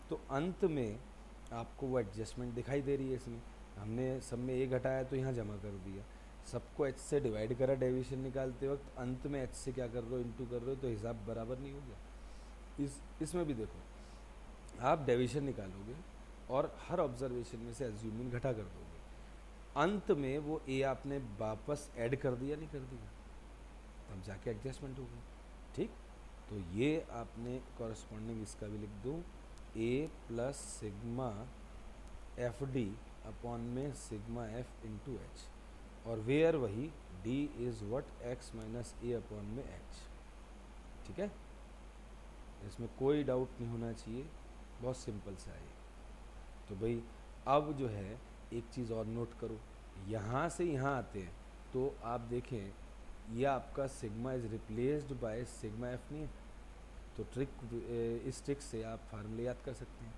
तो अंत में आपको वो एडजस्टमेंट दिखाई दे रही है। इसमें हमने सब में ए घटाया तो यहाँ जमा कर दिया, सबको एच से डिवाइड करा डेविएशन निकालते वक्त, अंत में एच से क्या कर रहे हो, इंटू कर रहे हो, तो हिसाब बराबर नहीं हो गया। इसमें भी देखो, आप डेविएशन निकालोगे और हर ऑब्जर्वेशन में से एज्यूमिंग घटा कर दोगे, अंत में वो ए आपने वापस ऐड कर दिया, नहीं कर दिया, तब जाके एडजस्टमेंट होगी। ठीक। तो ये आपने कॉरस्पॉन्डिंग इसका भी लिख दो, A plus sigma F D upon में सिग्मा एफ इंटू एच, और वेयर वही D is what X minus A upon में एच। ठीक है, इसमें कोई डाउट नहीं होना चाहिए, बहुत सिंपल सा है। तो भाई अब जो है एक चीज़ और नोट करो, यहाँ से यहाँ आते हैं तो आप देखें ये आपका sigma is replaced by sigma F नहीं है, तो इस ट्रिक से आप फार्मूले याद कर सकते हैं।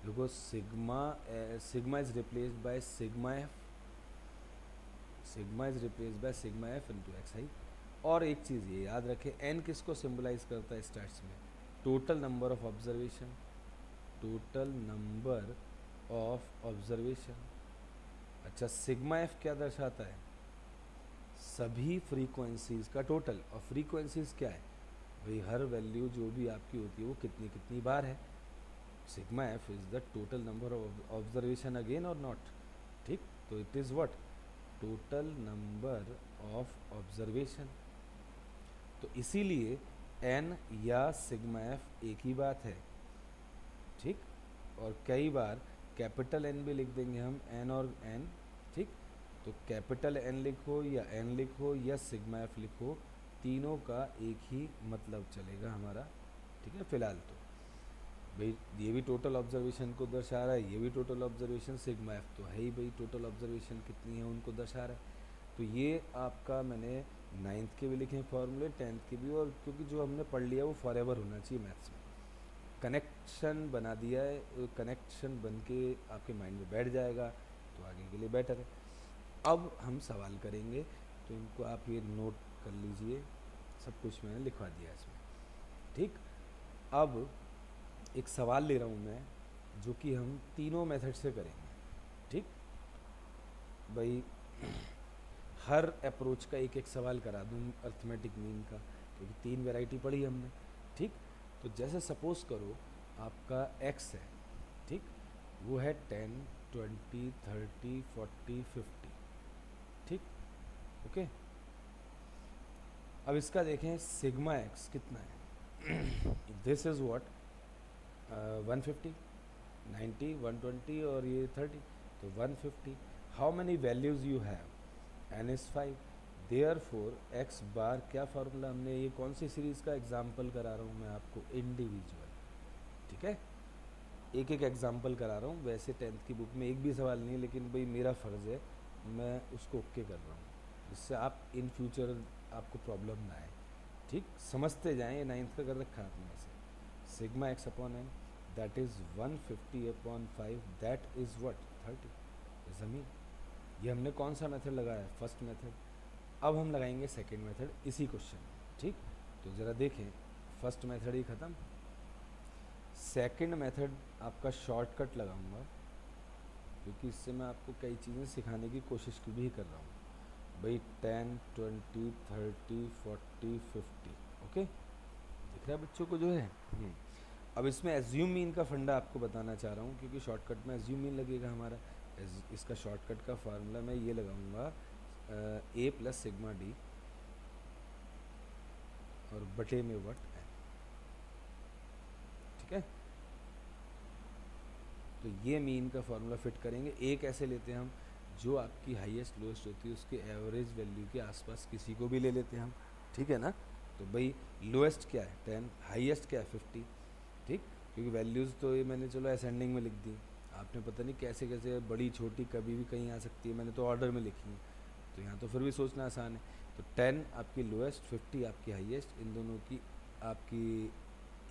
देखो sigma is replaced by sigma F, sigma is replaced by sigma F into X I. और एक चीज़ ये याद रखें, एन किसको सिम्बलाइज करता है स्टैट्स में, total number of observation, total number of observation. अच्छा, सिग्मा एफ क्या दर्शाता है, सभी फ्रीक्वेंसीज का टोटल, और फ्रीक्वेंसीज क्या है भाई, हर वैल्यू जो भी आपकी होती है वो कितनी कितनी बार है। Sigma F is the total number of observation again और नॉट। ठीक, तो it is what, total number of observation. तो इसीलिए एन या सिग्मा एफ एक ही बात है। ठीक, और कई बार कैपिटल एन भी लिख देंगे हम, एन और एन। ठीक, तो कैपिटल एन लिखो या एन लिखो या सिग्मा एफ लिखो, तीनों का एक ही मतलब चलेगा हमारा। ठीक है, फिलहाल तो भाई ये भी टोटल ऑब्जर्वेशन को दर्शा रहा है, ये भी टोटल ऑब्जर्वेशन, सिग्मा एफ तो है ही भाई, टोटल ऑब्जर्वेशन कितनी है उनको दर्शा रहा है। तो ये आपका मैंने 9th के भी लिखे फॉर्मूले, 10th के भी, और क्योंकि जो हमने पढ़ लिया वो फॉरएवर होना चाहिए मैथ्स में, कनेक्शन बना दिया है, कनेक्शन बन के आपके माइंड में बैठ जाएगा तो आगे के लिए बेटर है। अब हम सवाल करेंगे, तो इनको आप ये नोट कर लीजिए, सब कुछ मैंने लिखवा दिया इसमें। ठीक, अब एक सवाल ले रहा हूँ मैं, जो कि हम तीनों मेथड से करेंगे। ठीक भाई, हर अप्रोच का एक एक सवाल करा दूँ अर्थमेटिक मीन का, क्योंकि 3 वैरायटी पढ़ी हमने। ठीक, तो जैसे सपोज करो आपका x है, ठीक, वो है 10 20 30 40 50। ठीक, ओके। अब इसका देखें सिग्मा एक्स कितना है, दिस इज़ व्हाट 150 90 120 और ये 30, तो 150। How many values you have, N is 5, therefore X bar, क्या फार्मूला हमने, ये कौन सी सीरीज़ का एग्जाम्पल करा रहा हूँ मैं आपको, इंडिविजुअल। ठीक है, एक एक एग्जाम्पल करा रहा हूँ, वैसे 10th की बुक में एक भी सवाल नहीं है, लेकिन भाई मेरा फ़र्ज़ है मैं उसको ओके कर रहा हूँ, जिससे आप इन फ्यूचर आपको प्रॉब्लम ना आए। ठीक, समझते जाएं, ये 9th का कर रखा है आपने से, sigma X upon N that is 150 upon 5, that is what 30 ज़मीन। ये हमने कौन सा मेथड लगाया है, फर्स्ट मेथड। अब हम लगाएंगे सेकंड मेथड इसी क्वेश्चन में, ठीक। तो ज़रा देखें, फर्स्ट मेथड ही ख़त्म, सेकंड मेथड आपका शॉर्टकट लगाऊंगा, क्योंकि इससे मैं आपको कई चीज़ें सिखाने की कोशिश भी कर रहा हूँ भाई। 10, 20, 30, 40, 50, ओके, दिख रहा है बच्चों को जो है। अब इसमें एज्यूम मीन का फंडा आपको बताना चाह रहा हूँ, क्योंकि शॉर्टकट में एज्यूम मीन लगेगा हमारा। इसका शॉर्टकट का फार्मूला मैं ये लगाऊंगा, ए प्लस सिग्मा डी और बटे में वट एन, ठीक है। तो ये मीन का फार्मूला फिट करेंगे। ए कैसे लेते हैं हम, जो आपकी हाईएस्ट लोएस्ट होती है उसके एवरेज वैल्यू के आसपास किसी को भी ले लेते हैं हम, ठीक है ना। तो भाई लोएस्ट क्या है 10, हाईएस्ट क्या है 50, ठीक। क्योंकि वैल्यूज़ तो ये मैंने चलो असेंडिंग में लिख दी, आपने पता नहीं कैसे कैसे बड़ी छोटी कभी भी कहीं आ सकती है, मैंने तो ऑर्डर में लिखी है, तो यहाँ तो फिर भी सोचना आसान है। तो 10 आपकी लोएस्ट, 50 आपकी हाईएस्ट, इन दोनों की आपकी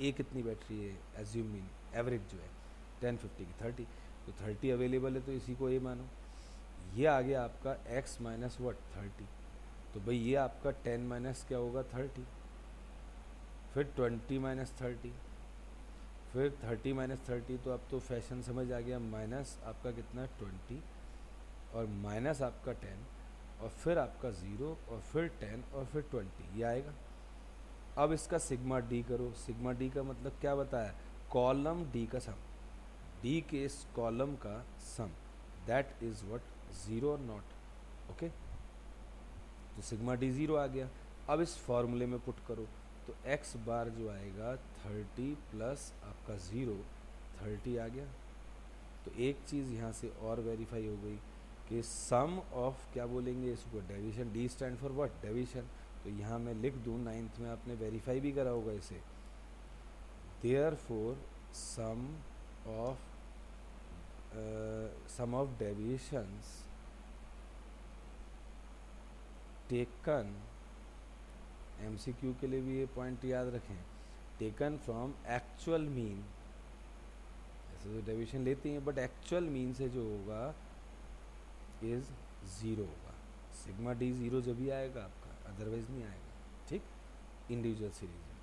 ए कितनी बैठ रही है, एज्यूम मीन एवरेज जो है 10, 50 की 30, तो 30 अवेलेबल है तो इसी को ए मानो। ये आ गया आपका x माइनस वट 30, तो भाई ये आपका 10 माइनस क्या होगा 30, फिर 20 माइनस 30, फिर 30 माइनस 30, तो अब तो फैशन समझ आ गया, माइनस आपका कितना 20 और माइनस आपका 10 और फिर आपका 0 और फिर 10 और फिर 20, ये आएगा। अब इसका सिग्मा डी करो, सिग्मा डी का मतलब क्या बताया, कॉलम डी का सम, डी के इस कॉलम का सम, दैट इज व्हाट 0 और नॉट, ओके। तो सिग्मा डी 0 आ गया। अब इस फॉर्मूले में पुट करो, तो x बार जो आएगा 30 प्लस आपका 0, 30 आ गया। तो एक चीज़ यहाँ से और वेरीफाई हो गई कि सम ऑफ क्या बोलेंगे इसको, deviation, D stand for what, deviation. तो यहाँ मैं लिख दूँ, 9th में आपने वेरीफाई भी करा होगा इसे, therefore sum of deviations taken, MCQ के लिए भी ये पॉइंट याद रखें, टेकन फ्रॉम एक्चुअल मीन, ऐसे तो डेविएशन लेते हैं बट एक्चुअल मीन से जो होगा इज 0 होगा। सिग्मा डी 0 जब भी आएगा आपका, अदरवाइज नहीं आएगा, ठीक, इंडिविजुअल सीरीज में।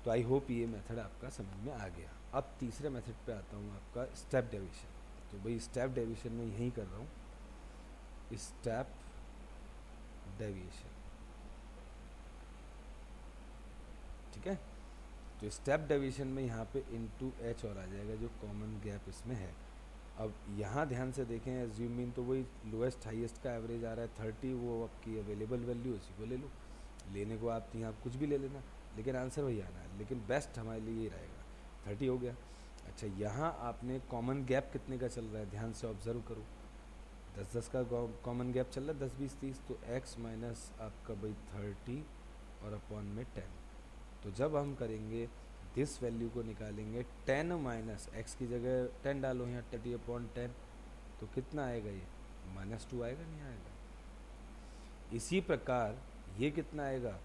तो आई होप ये मेथड आपका समझ में आ गया। अब तीसरे मेथड पे आता हूँ, आपका स्टेप डेविएशन। तो भाई स्टेप डेविएशन में यही कर रहा हूँ, स्टेप डेविएशन, ठीक है। तो स्टेप डेविएशन में यहाँ पे इनटू एच और आ जाएगा, जो कॉमन गैप इसमें है। अब यहाँ ध्यान से देखें, एज्यूम मीन तो वही लोएस्ट हाईएस्ट का एवरेज आ रहा है 30, वो आपकी अवेलेबल वैल्यू, उसी को ले लो, लेने को आप यहाँ कुछ भी ले लेना, लेकिन आंसर वही आना है। लेकिन बेस्ट हमारे लिए ये रहेगा, 30 हो गया। अच्छा, यहाँ आपने कॉमन गैप कितने का चल रहा है, ध्यान से ऑब्जर्व करो, 10-10 का कॉमन गैप चल रहा है, 10, 20, 30, तो x माइनस आपका भाई 30 और अपॉन में 10। तो जब हम करेंगे दिस वैल्यू को निकालेंगे, 10 माइनस एक्स की जगह 10 डालो यहाँ, 30 अपॉन 10, तो कितना आएगा, ये -2 आएगा, नहीं आएगा। इसी प्रकार ये कितना आएगा,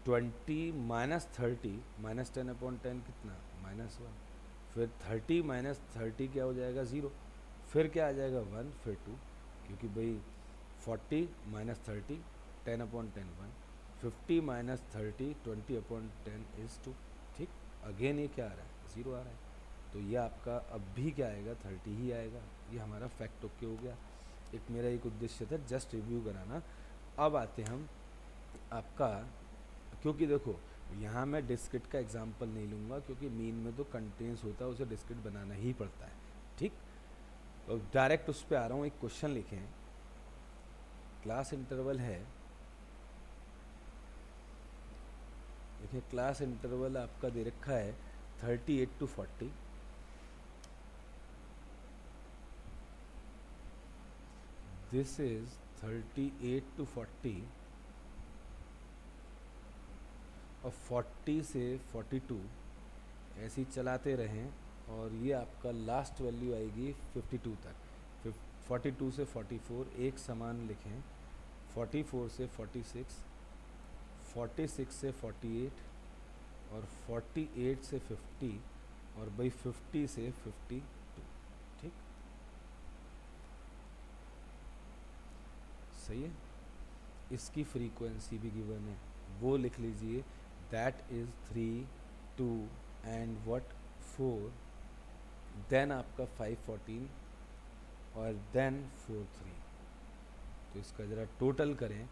20 माइनस 30 माइनस 10 अपॉन 10 कितना, -1, फिर 30 माइनस 30 क्या हो जाएगा 0, फिर क्या आ जाएगा 1, फिर 2, क्योंकि भाई 40 minus 30 10 upon 10 1, 50 minus 30 20 upon 10 is 2, ठीक। अगेन ये क्या आ रहा है, 0 आ रहा है, तो ये आपका अब भी क्या आएगा 30 ही आएगा। ये हमारा फैक्ट ओके हो गया। एक मेरा एक उद्देश्य था जस्ट रिव्यू कराना। अब आते हम आपका, क्योंकि देखो यहाँ मैं डिस्क्रिट का एग्जाम्पल नहीं लूँगा, क्योंकि मीन में तो कंटेंस होता है, उसे डिस्क्रिट बनाना ही पड़ता है, ठीक। तो डायरेक्ट उस पर आ रहा हूँ, एक क्वेश्चन लिखें, क्लास इंटरवल है, देखिए क्लास इंटरवल आपका दे रखा है 38 to 40, दिस इज 38 to 40 और 40 से 42 ऐसे ही चलाते रहें, और ये आपका लास्ट वैल्यू आएगी 52 तक। 42 से 44 एक समान लिखें, 44 से 46, 46 से 48 और 48 से 50 और भाई 50 से 52, ठीक। सही है। इसकी फ्रीक्वेंसी भी गिवन है, वो लिख लीजिए, that is 3, 2 and what 4, then आपका 5, 14 और देन 4, 3। तो इसका ज़रा टोटल करें,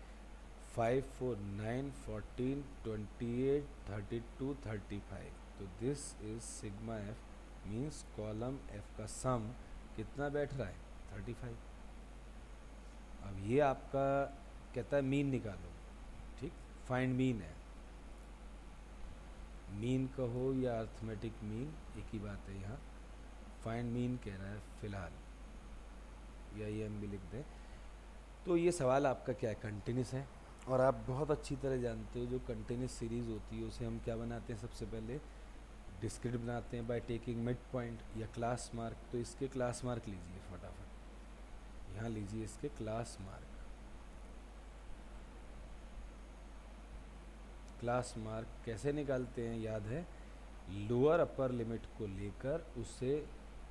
5, 4, 9, 14, 28, 32, 35। तो this is sigma F, means column F का सम कितना बैठ रहा है, 35। अब ये आपका कहता है मीन निकालो, ठीक, फाइंड मीन है, मीन कहो या अर्थमेटिक मीन एक ही बात है यहाँ। फाइंड मीन कह रहा है फिलहाल, या ये हम भी लिख दें। तो ये सवाल आपका क्या है, कंटिन्यूस है, और आप बहुत अच्छी तरह जानते हो जो कंटिन्यूस सीरीज़ होती है उसे हम क्या बनाते हैं, सबसे पहले डिस्क्रीट बनाते हैं बाय टेकिंग मिड पॉइंट या क्लास मार्क। तो इसके क्लास मार्क लीजिए फटाफट, यहाँ लीजिए इसके क्लास मार्क। क्लास मार्क कैसे निकालते हैं, याद है, लोअर अपर लिमिट को लेकर उसे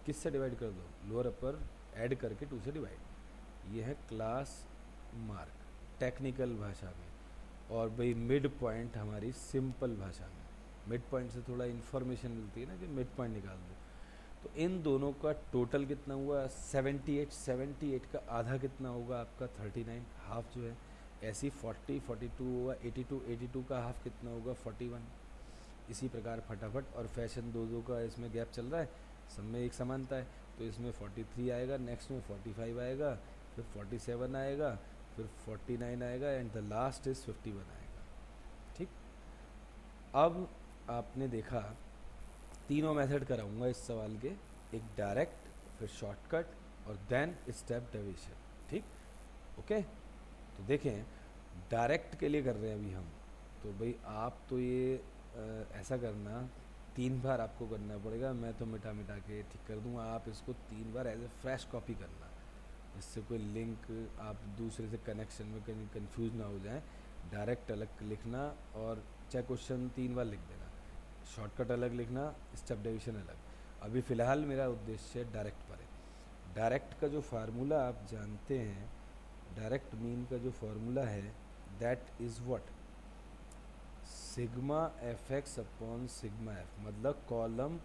किससे डिवाइड कर दो, लोअर अपर ऐड करके 2 से डिवाइड। ये है क्लास मार्क टेक्निकल भाषा में, और भाई मिड पॉइंट हमारी सिंपल भाषा में। मिड पॉइंट से थोड़ा इन्फॉर्मेशन मिलती है ना कि मिड पॉइंट निकाल दो। तो इन दोनों का टोटल कितना हुआ, 78। 78 का आधा कितना होगा आपका 39, हाफ जो है। ऐसी 40, 42 होगा 82। 82 का हाफ कितना होगा 41। इसी प्रकार फटाफट, और फैशन दो का इसमें गैप चल रहा है, सब में एक समानता है। तो इसमें 43 आएगा, नेक्स्ट में 45 आएगा, फिर 47 आएगा, फिर 49 आएगा, एंड द लास्ट इज 51 आएगा। ठीक, अब आपने देखा तीनों मेथड कराऊंगा इस सवाल के, एक डायरेक्ट, फिर शॉर्टकट, और देन स्टेप डेविएशन। ठीक, ओके। तो देखें, डायरेक्ट के लिए कर रहे हैं अभी हम। तो भाई आप तो ये ऐसा करना, 3 बार आपको करना पड़ेगा, मैं तो मिटा मिटा के ठीक कर दूंगा, आप इसको 3 बार एज ए फ्रेश कॉपी करना, इससे कोई लिंक आप दूसरे से कनेक्शन में कहीं कंफ्यूज ना हो जाए। डायरेक्ट अलग लिखना, और चाहे क्वेश्चन 3 बार लिख देना, शॉर्टकट अलग लिखना, स्टेप डेविएशन अलग। अभी फ़िलहाल मेरा उद्देश्य डायरेक्ट पर है। डायरेक्ट का जो फार्मूला आप जानते हैं, डायरेक्ट मीन का जो फार्मूला है, that is what, sigma F x upon sigma F. मतलब कॉलम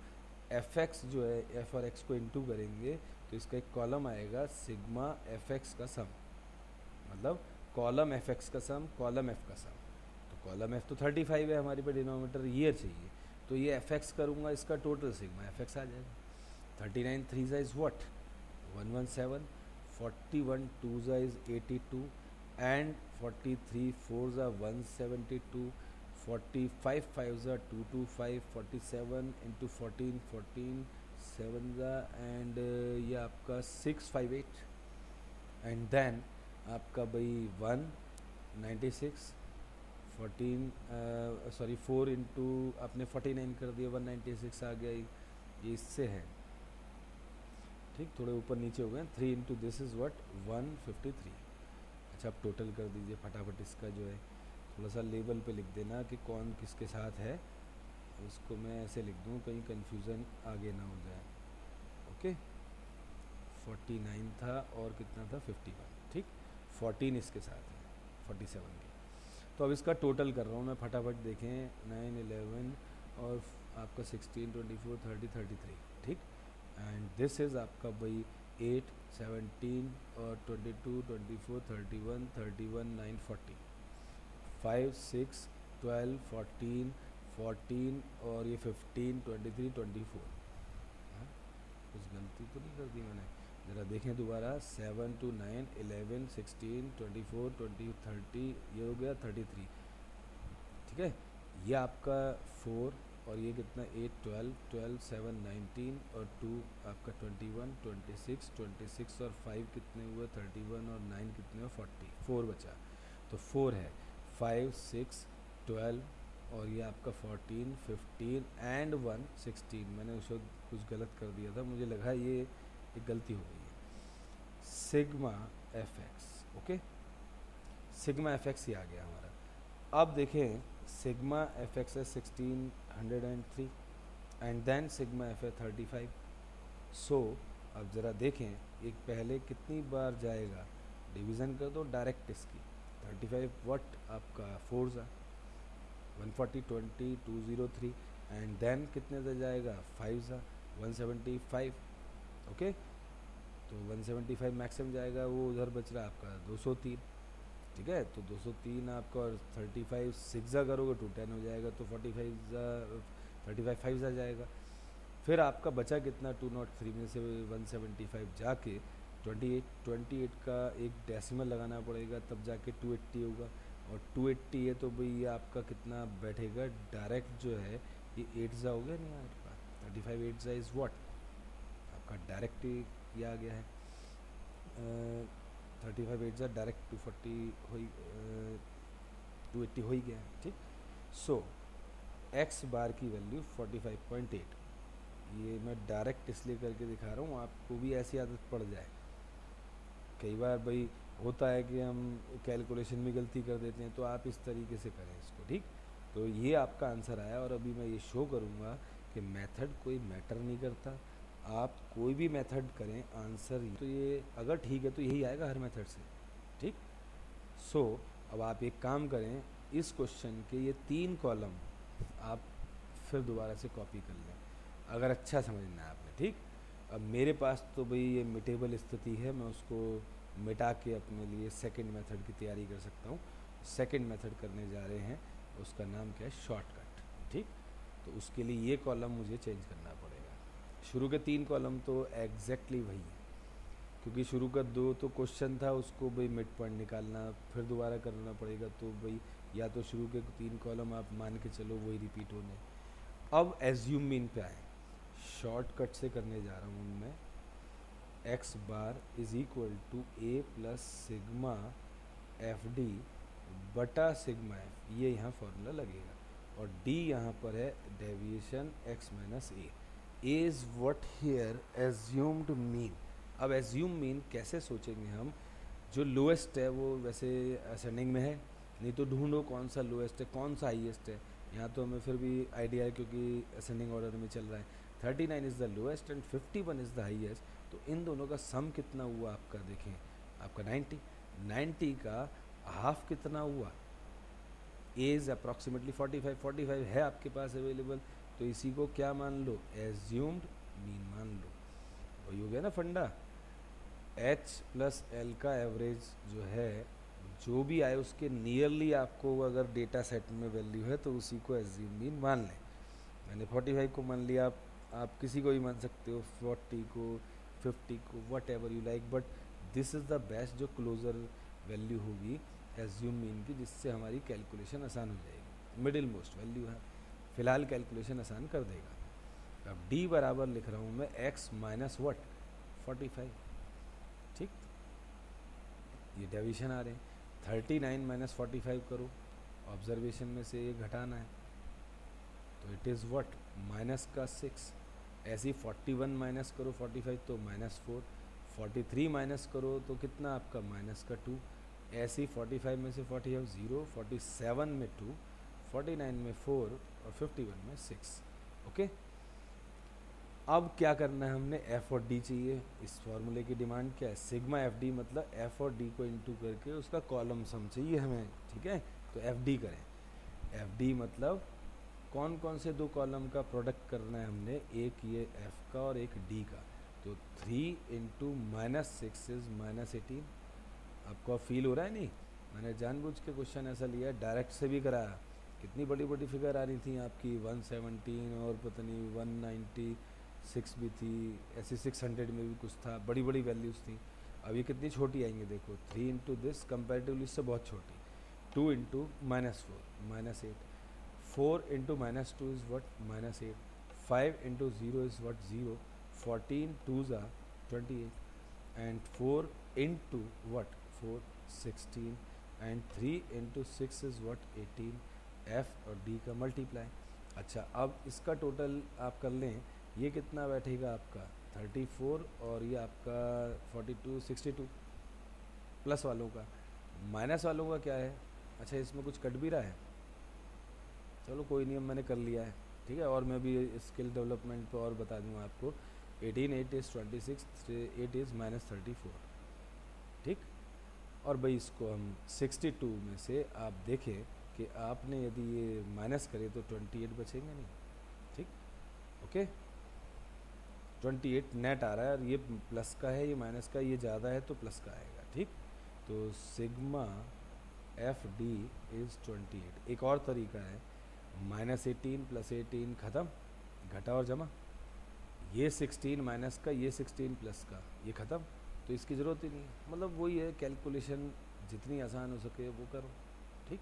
एफ एक्स जो है, एफ और एक्स को इंटू करेंगे तो इसका एक कॉलम आएगा सिग्मा एफ एक्स का सम, मतलब कॉलम एफ एक्स का सम, कॉलम एफ का सम। तो कॉलम एफ तो 35 है हमारे पे, डिनोमिनेटर ईयर चाहिए, तो ये एफ एक्स करूँगा, इसका टोटल सिग्मा एफ एक्स आ जाएगा। 39 3 ज़ा इज़ व्हाट 117, 41 2 ज़ा इज़ 82, एंड 43 4 ज़ा 172, 45 5 ज़ा 225, 47 इंटू 14 14 7 ज़ा, एंड ये आपका 658, एंड देन आपका भाई 196, 14 सॉरी 4 इंटू आपने 49 कर दिया, 196 आ गया, ये इससे है। ठीक, थोड़े ऊपर नीचे हो गए। 3 इंटू दिस इज़ व्हाट 153। अच्छा, आप टोटल कर दीजिए फटाफट। इसका जो है थोड़ा सा लेवल पे लिख देना कि कौन किसके साथ है, उसको मैं ऐसे लिख दूँ कहीं कन्फ्यूज़न आगे ना हो जाए। ओके, 49 था और कितना था 51। ठीक, 14 इसके साथ है 47 के। तो अब इसका टोटल कर रहा हूँ मैं फटाफट, देखें 9 11 और आपका 16 24 30 33। ठीक, एंड दिस इज़ आपका भाई 8 17 और 22 24 31 31 9 40, 5 6 12 14 14 और ये 15 23 24। हाँ, कुछ गलती तो नहीं कर दी मैंने, ज़रा देखें दोबारा। 7 to 9 11 16 24 20 30, ये हो गया 33। ठीक है, ये आपका 4 और ये कितना 8 12 12 7 19 और 2 आपका 21 26 26 और 5 कितने हुए 31 और 9 कितने हुए 40, 4 बचा। तो 4 है, 5 6 12 और ये आपका 14 15 एंड 1 16। मैंने उस वक्त कुछ गलत कर दिया था, मुझे लगा ये एक गलती हो गई है। Sigma F X, okay, sigma F X ही आ गया हमारा। अब देखें, सिग्मा एफ एक्स है 1603 एंड देन सिग्मा एफ है 35। सो अब ज़रा देखें, एक पहले कितनी बार जाएगा, डिवीज़न कर दो डायरेक्ट इसकी। 35 वाट आपका 4 ज़ा 140 20 203 एंड देन कितने से जाएगा 5 ज़ा 175। ओके, तो 175 मैक्सिमम जाएगा, वो उधर बच रहा है आपका 203। ठीक है, तो 203 आपका और 35 6 ज़ा करोगे तो 10 हो जाएगा, तो 45 ज़ा 35 5 ज़ा जाएगा। फिर आपका बचा कितना 203 में से 175 जाके 28 का एक डेसिमल लगाना पड़ेगा, तब जाके 280 होगा। और 280 है तो भाई ये आपका कितना बैठेगा डायरेक्ट जो है ये 8 ज़ा हो गया नहीं आपका 35 8 ज़ा इज़ व्हाट आपका डायरेक्ट ये आ गया है 35 8 ज़ा डायरेक्ट 240 हो 280 हो ही गया है। ठीक, सो एक्स बार की वैल्यू 45.8। ये मैं डायरेक्ट इसलिए करके दिखा रहा हूँ, आपको भी ऐसी आदत पड़ जाए। कई बार भाई होता है कि हम कैलकुलेशन में गलती कर देते हैं, तो आप इस तरीके से करें इसको। ठीक, तो ये आपका आंसर आया। और अभी मैं ये शो करूँगा कि मेथड कोई मैटर नहीं करता, आप कोई भी मेथड करें आंसर तो ये अगर ठीक है तो यही आएगा हर मेथड से। ठीक, सो अब आप एक काम करें, इस क्वेश्चन के ये 3 कॉलम आप फिर दोबारा से कॉपी कर लें अगर अच्छा समझना है आपने। ठीक, अब मेरे पास तो भाई ये मिटेबल स्थिति है, मैं उसको मिटा के अपने लिए सेकंड मेथड की तैयारी कर सकता हूँ। सेकंड मेथड करने जा रहे हैं, उसका नाम क्या है शॉर्टकट। ठीक, तो उसके लिए ये कॉलम मुझे चेंज करना पड़ेगा। शुरू के 3 कॉलम तो एग्जैक्टली वही है, क्योंकि शुरू का 2 तो क्वेश्चन था, उसको भाई मिड पॉइंट निकालना फिर दोबारा करना पड़ेगा, तो भाई या तो शुरू के 3 कॉलम आप मान के चलो वही रिपीट होने। अब एज्यूम मीन पे आए, शॉर्टकट से करने जा रहा हूँ मैं। X bar is equal to A plus sigma F D बटा सिग्मा एफ, ये यहाँ फॉर्मूला लगेगा। और डी यहाँ पर है deviation X minus A is what here assumed mean. अब एज्यूम मीन कैसे सोचेंगे हम, जो लोएस्ट है वो वैसे असेंडिंग में है, नहीं तो ढूंढो कौन सा लोएस्ट है कौन सा हाईएस्ट है। यहाँ तो हमें फिर भी आइडिया है क्योंकि असेंडिंग ऑर्डर में चल रहा है। 39 is the lowest and 51 is the highest, तो इन दोनों का सम कितना हुआ आपका, देखें आपका 90 का हाफ कितना हुआ, एज अप्रॉक्सीमेटली 45 है आपके पास अवेलेबल, तो इसी को क्या मान लो एज्यूम्ड मीन मान लो। वही हो गया ना फंडा, एच प्लस एल का एवरेज जो है जो भी आए उसके नियरली आपको अगर डेटा सेट में वैल्यू है तो उसी को एज्यूम मीन मान लें। मैंने 45 को मान लिया, आप किसी को भी मान सकते हो, 40 को 50 को what ever you like, but this is the best जो क्लोजर वैल्यू होगी एज्यूम मीन की, जिससे हमारी कैलकुलेशन आसान हो जाएगी। मिडिल मोस्ट वैल्यू है, फिलहाल कैलकुलेशन आसान कर देगा। अब डी बराबर लिख रहा हूँ मैं एक्स माइनस वट 45। ठीक, ये डेविएशन आ रहे हैं। 39 माइनस 45 करो, ऑब्जर्वेशन में से ये घटाना है, तो इट इज़ व्हाट माइनस का 6। ऐसे ही 41 माइनस करो 45 तो माइनस 4, 43 माइनस करो तो कितना आपका माइनस का 2। ऐसे ही 45 में से 45 0, 47 में 2, 49 में 4 और 51 में 6। ओके, अब क्या करना है, हमने एफ और डी चाहिए। इस फॉर्मूले की डिमांड क्या है, सिग्मा एफ डी, मतलब एफ और डी को इंटू करके उसका कॉलम सम चाहिए हमें। ठीक है, तो एफ डी करें। एफ डी मतलब कौन कौन से 2 कॉलम का प्रोडक्ट करना है हमने, एक ये एफ का और एक डी का। तो 3 इंटू माइनस 6 इज माइनस 18। आपको फील हो रहा है नहीं, मैंने जानबूझ के क्वेश्चन ऐसा लिया, डायरेक्ट से भी कराया। कितनी बड़ी बड़ी फिगर आ रही थी आपकी 117 और पता नहीं 196 भी थी, ऐसे 600 में भी कुछ था, बड़ी बड़ी वैल्यूज़ थी। अब ये कितनी छोटी आएंगी देखो, 3 इंटू दिस कंपेरेटिवली इससे बहुत छोटी, 2 into minus 4 minus 8, 4 into minus 2 is what minus 8, 5 into 0 is what 0, 14 2s are 28 and 4 into what 4 16 and 3 into 6 is what 18। F और डी का मल्टीप्लाई। अच्छा, अब इसका टोटल आप कर लें, ये कितना बैठेगा आपका 34 और ये आपका 42 62 प्लस वालों का। माइनस वालों का क्या है, अच्छा इसमें कुछ कट भी रहा है, चलो कोई नहीं, मैंने कर लिया है। ठीक है, और मैं भी स्किल डेवलपमेंट पे और बता दूँगा आपको। 18 8 इज़ 26, 8 इज़ माइनस 34। ठीक, और भाई इसको हम 62 में से आप देखें कि आपने यदि ये माइनस करे तो 28 बचेंगे नहीं, ठीक, ओके। 28 नेट आ रहा है और ये प्लस का है, ये माइनस का, ये ज़्यादा है तो प्लस का आएगा, ठीक। तो सिग्मा एफ डी इज़ 28। एक और तरीका है, -18 + 18 ख़त्म, घटा और जमा, ये 16 माइनस का, ये 16 प्लस का, ये ख़त्म, तो इसकी ज़रूरत ही नहीं है। मतलब वही है, कैलकुलेशन जितनी आसान हो सके वो करो, ठीक,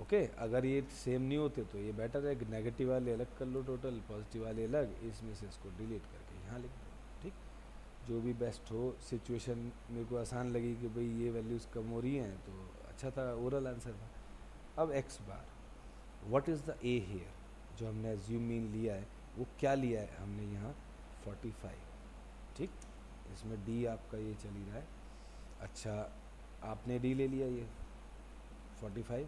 ओके। अगर ये सेम नहीं होते तो ये बेटर है, नेगेटिव वाले अलग कर लो टोटल, पॉजिटिव वाले अलग, इसमें से इसको डिलीट करके यहाँ लिख दो, ठीक। जो भी बेस्ट हो, सिचुएशन मेरे को आसान लगी कि भाई ये वैल्यूज़ कम हो रही हैं तो अच्छा था, ओरल आंसर था। अब X bar, what is the A here, जो हमने एज्यूम मीन लिया है वो क्या लिया है हमने यहाँ 45, ठीक। इसमें डी आपका ये चल ही रहा है, अच्छा आपने डी ले लिया ये 45,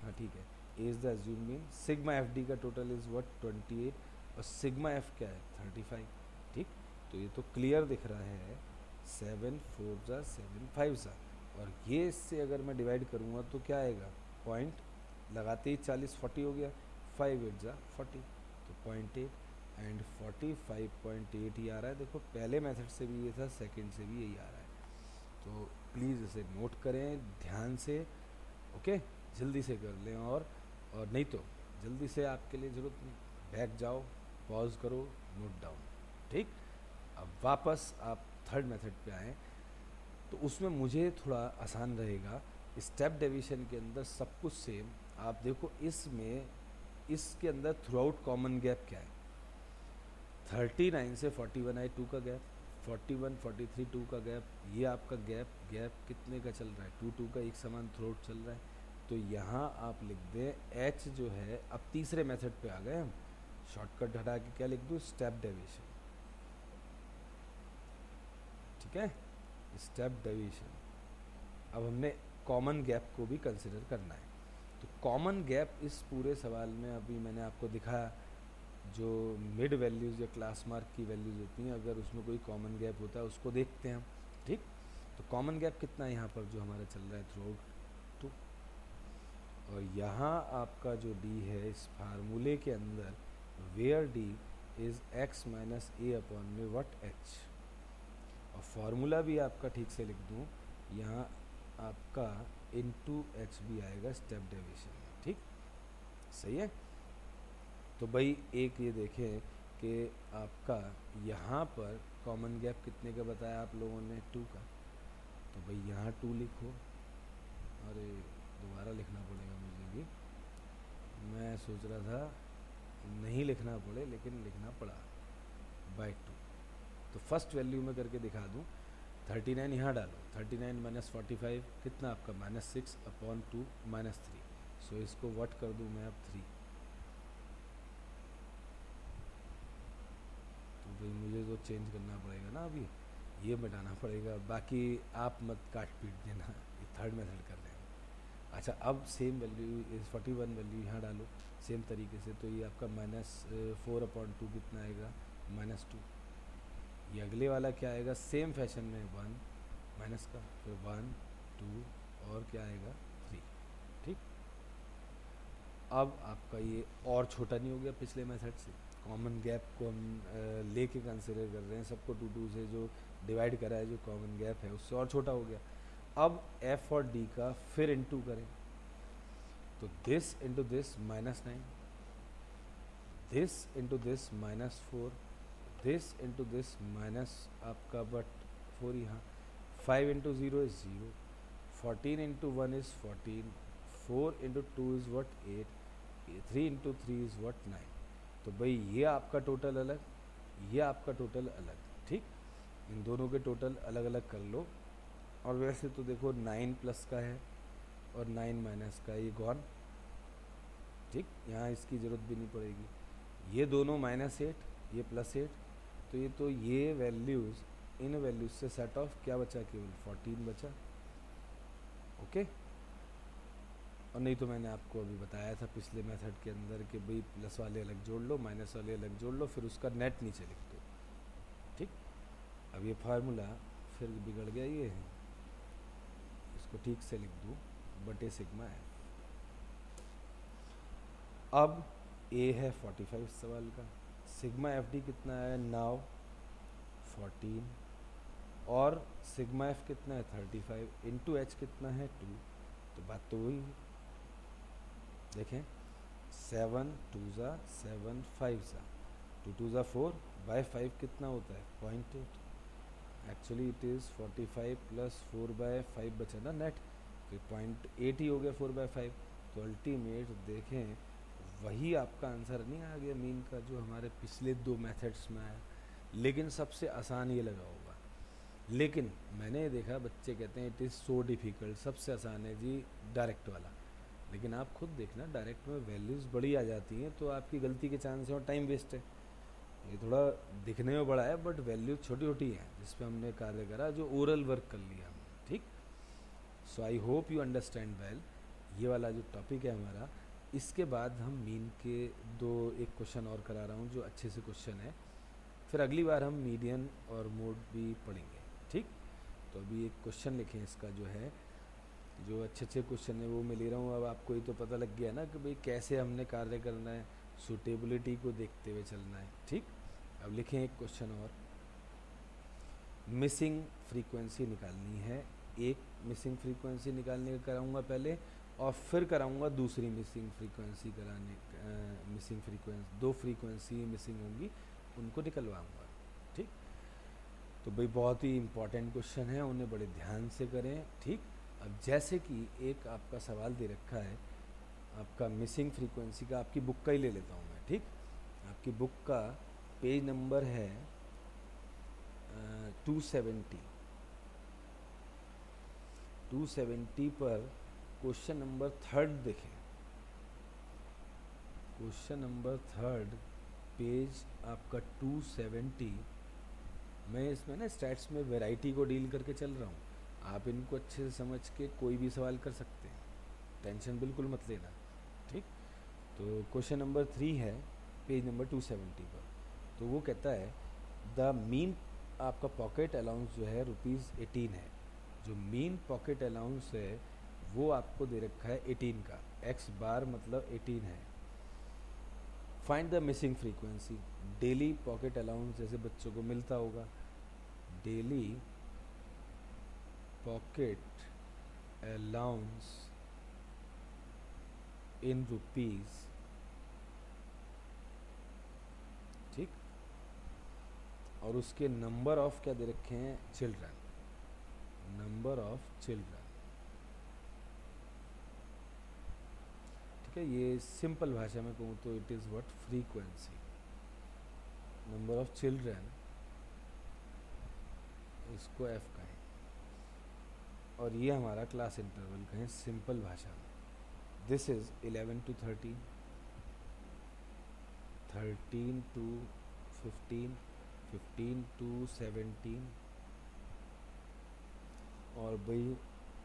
हाँ ठीक है। A is the assume mean, sigma F D का टोटल इज़ व्हाट 28 और सिग्मा एफ क्या है 35, ठीक। तो ये तो क्लियर दिख रहा है, 7 4 ज़ा 7 5 ज़ा, और ये इससे अगर मैं डिवाइड करूँगा तो क्या आएगा, पॉइंट लगाते ही 40 40 हो गया, 5 8 ज़ा 40, तो 0.8 एंड 45.8 ही आ रहा है। देखो पहले मेथड से भी ये था, सेकंड से भी यही आ रहा है, तो प्लीज़ इसे नोट करें ध्यान से, ओके। जल्दी से कर लें, और नहीं तो जल्दी से आपके लिए ज़रूरत नहीं, बैक जाओ, पॉज करो, नोट डाउन, ठीक। अब वापस आप थर्ड मेथड पे आएँ तो उसमें मुझे थोड़ा आसान रहेगा। स्टेप डेविएशन के अंदर सब कुछ सेम, आप देखो इसमें इसके अंदर थ्रू आउट कॉमन गैप क्या है, 39 से 41 आए 2 का गैप, 41 43 2 का गैप, ये आपका गैप कितने का चल रहा है, 2 2 का एक समान थ्रू आउट चल रहा है। तो यहाँ आप लिख दें एच जो है, अब तीसरे मेथड पे आ गए हम, शॉर्टकट हटा के क्या लिख दूँ, स्टेप डेविएशन, ठीक है, स्टेप डेविएशन। अब हमने कॉमन गैप को भी कंसिडर करना है, तो कॉमन गैप इस पूरे सवाल में अभी मैंने आपको दिखाया, जो मिड वैल्यूज़ या क्लास मार्क की वैल्यूज़ होती हैं, अगर उसमें कोई कॉमन गैप होता है उसको देखते हैं हम, ठीक। तो कॉमन गैप कितना है यहाँ पर जो हमारा चल रहा है, थ्रू आउट 2, और यहाँ आपका जो डी है इस फार्मूले के अंदर, where d is x minus A upon में वट h, और फार्मूला भी आपका ठीक से लिख दूँ, यहाँ आपका इनटू एच भी आएगा स्टेप डेविएशन में, ठीक, सही है। तो भाई एक ये देखें कि आपका यहाँ पर कॉमन गैप कितने का बताया आप लोगों ने, 2 का, तो भाई यहाँ 2 लिखो, अरे दोबारा लिखना पड़ेगा मुझे भी, मैं सोच रहा था नहीं लिखना पड़े लेकिन लिखना पड़ा, बाय 2। तो फर्स्ट वैल्यू में करके दिखा दूँ, 39 यहाँ डालो, 39 माइनस 45 कितना आपका -6 अपॉन 2 -3, सो इसको व्हाट कर दूँ मैं अब 3, तो भाई मुझे तो चेंज करना पड़ेगा ना, अभी ये मिटाना पड़ेगा, बाकी आप मत काट पीट देना, ये थर्ड मेथड कर लेंगे। अच्छा अब सेम वैल्यू इस 41 वैल्यू यहाँ डालो सेम तरीके से, तो ये आपका -4 अपॉन 2 कितना आएगा, -2, ये अगले वाला क्या आएगा सेम फैशन में, 1 माइनस का, फिर 1 2 और क्या आएगा 3, ठीक। अब आपका ये और छोटा नहीं हो गया पिछले मेथड से, कॉमन गैप को हम लेके कंसिडर कर रहे हैं, सबको 2 2 से जो डिवाइड करा है, जो कॉमन गैप है उससे और छोटा हो गया। अब f और d का फिर इनटू करें, तो this into this -9, this into this -4, this into this minus आपका बट 4 यहाँ, 5 into 0 is 0, 14 into 1 is 14, 4 into 2 is what 8, 3 into 3 is what 9। तो भाई ये आपका टोटल अलग, ये आपका टोटल अलग, ठीक। इन दोनों के टोटल अलग अलग कर लो, और वैसे तो देखो 9 प्लस का है और 9 माइनस का, ये गॉन, ठीक, यहाँ इसकी ज़रूरत भी नहीं पड़ेगी। ये दोनों -8, ये +8, तो ये वैल्यूज़ इन वैल्यूज़ से सेट ऑफ क्या बचा, केवल 14 बचा, ओके। और नहीं तो मैंने आपको अभी बताया था पिछले मेथड के अंदर कि भाई प्लस वाले अलग जोड़ लो, माइनस वाले अलग जोड़ लो, फिर उसका नेट नीचे लिख दो, ठीक। अब ये फार्मूला फिर बिगड़ गया, ये है इसको ठीक से लिख दूँ, बटे सिग्मा एफ। अब ए है 45 सवाल का, सिग्मा एफ डी कितना है नाउ 14, और सिग्मा एफ कितना है 35, इंटू एच कितना है 2। तो बात तो वही है, देखें 7 2 ज़ा 7 5 ज़ा 2 2 ज़ा 4 बाय 5 कितना होता है 0.8। Actually it is 45 plus 4 by 5 बचा ना नेट, तो 0.8 ही हो गया 4 बाय 5। तो अल्टीमेट देखें वही आपका आंसर नहीं आ गया मीन का जो हमारे पिछले 2 मेथड्स में आया, लेकिन सबसे आसान ये लगा होगा। लेकिन मैंने देखा बच्चे कहते हैं इट इज़ सो डिफ़िकल्ट, सबसे आसान है जी डायरेक्ट वाला। लेकिन आप खुद देखना डायरेक्ट में वैल्यूज़ बड़ी आ जाती हैं तो आपकी गलती के चांस हैं और टाइम वेस्ट है। ये थोड़ा दिखने में बड़ा है बट वैल्यू छोटी छोटी है जिस पे हमने कार्य करा, जो ओरल वर्क कर लिया हमने, ठीक। So I hope you understand well ये वाला जो टॉपिक है हमारा। इसके बाद हम मीन के एक क्वेश्चन और करा रहा हूँ जो अच्छे से क्वेश्चन है, फिर अगली बार हम मीडियन और मोड भी पढ़ेंगे, ठीक। तो अभी एक क्वेश्चन लिखें इसका जो है, जो अच्छे क्वेश्चन है वो मैं ले रहा हूँ। अब आपको ये तो पता लग गया ना कि भाई कैसे हमने कार्य करना है, सूटेबिलिटी को देखते हुए चलना है, ठीक। अब लिखें एक क्वेश्चन और, मिसिंग फ्रीक्वेंसी निकालनी है। एक मिसिंग फ्रीक्वेंसी निकालने का कराऊंगा पहले, और फिर कराऊंगा दूसरी missing frequency missing frequency 2 frequency missing होंगी उनको निकलवाऊंगा, ठीक। तो भाई बहुत ही इम्पॉर्टेंट क्वेश्चन है, उन्हें बड़े ध्यान से करें, ठीक। अब जैसे कि एक आपका सवाल दे रखा है आपका मिसिंग फ्रीक्वेंसी का, आपकी बुक का ही ले लेता हूँ मैं, ठीक। आपकी बुक का पेज नंबर है 270 पर क्वेश्चन नंबर 3 देखें। क्वेश्चन नंबर 3 पेज आपका 270। मैं इसमें ना स्टैट्स में वैरायटी को डील करके चल रहा हूँ, आप इनको अच्छे से समझ के कोई भी सवाल कर सकते हैं, टेंशन बिल्कुल मत लेना, ठीक। तो क्वेश्चन नंबर 3 है पेज नंबर 270 पर। तो वो कहता है द मीन, आपका पॉकेट अलाउंस जो है ₹18 है। जो मीन पॉकेट अलाउंस है वो आपको दे रखा है 18 का, x बार मतलब 18 है। Find the missing frequency, daily pocket allowance जैसे बच्चों को मिलता होगा, daily pocket allowance in rupees, ठीक। और उसके नंबर ऑफ क्या दे रखे हैं चिल्ड्रन, नंबर ऑफ चिल्ड्रन, ठीक है। ये सिंपल भाषा में कहूँ तो it is what frequency, number of children, इसको एफ कहें, और ये हमारा क्लास इंटरवल कहें सिंपल भाषा में। This is 11 to 13, 13 to 15, 15 to 17, और भाई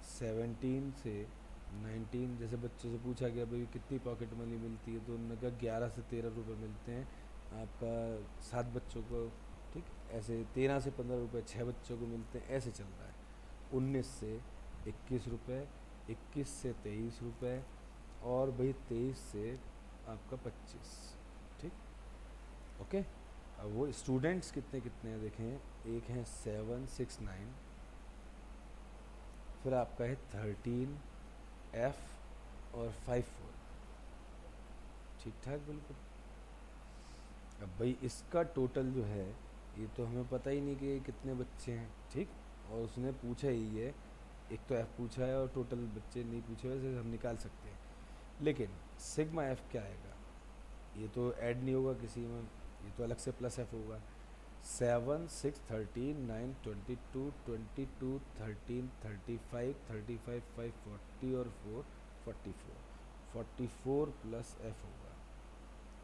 17 से 19। जैसे बच्चों से पूछा गया भाई कितनी पॉकेट मनी मिलती है, तो उन्होंने कहा 11 से 13 रुपये मिलते हैं आपका 7 बच्चों को, ठीक। ऐसे 13 से 15 रुपये 6 बच्चों को मिलते हैं, ऐसे चल रहा है। 19 से 21 रुपये, 21 से 23 रुपये, और भाई 23 से आपका 25, ठीक, ओके। अब वो स्टूडेंट्स कितने कितने हैं देखें, एक हैं 7 6 9, फिर आपका है 13 F और 5 4, ठीक ठाक बिल्कुल। अब भाई इसका टोटल जो है ये तो हमें पता ही नहीं कि कितने बच्चे हैं, ठीक। और उसने पूछा ही है, एक तो F पूछा है और टोटल बच्चे नहीं पूछे, वैसे हम निकाल सकते हैं। लेकिन सिग्मा F क्या आएगा, ये तो ऐड नहीं होगा किसी में, ये तो अलग से प्लस F होगा। 7 6 13 9 22 22 13 35 35 5 40 और 4 44, 44 प्लस F होगा,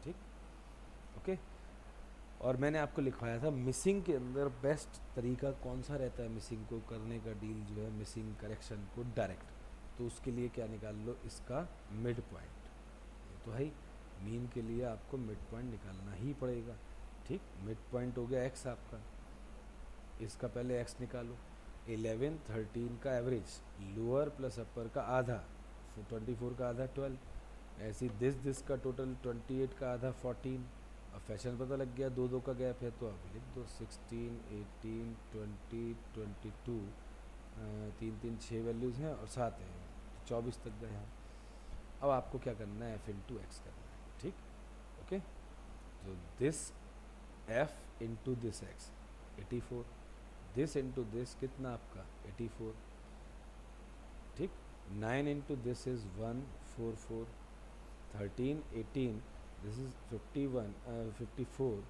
ठीक, ओके। और मैंने आपको लिखवाया था मिसिंग के अंदर बेस्ट तरीका कौन सा रहता है मिसिंग को करने का, डील जो है मिसिंग करेक्शन को डायरेक्ट। तो उसके लिए क्या निकाल लो, इसका मिड पॉइंट। ये तो है ही, मीन के लिए आपको मिड पॉइंट निकालना ही पड़ेगा, ठीक। मिड पॉइंट हो गया x आपका, इसका पहले x निकालो, 11 13 का एवरेज, लोअर प्लस अपर का आधा, 24 का आधा 12, ऐसी दिस का टोटल 28 का आधा 14। अब फैशन पता लग गया, दो दो का गैप है तो आप लिख दो 16 18 20 22, तीन तीन 6 वैल्यूज़ हैं और 7 हैं, तो 24 तक गए हम। अब आपको क्या करना है, f/x करना है, ठीक, ओके। तो this f into this x 84, this into this कितना आपका 84, ठीक। 9 into this is 144, 13 18 this is 51 54,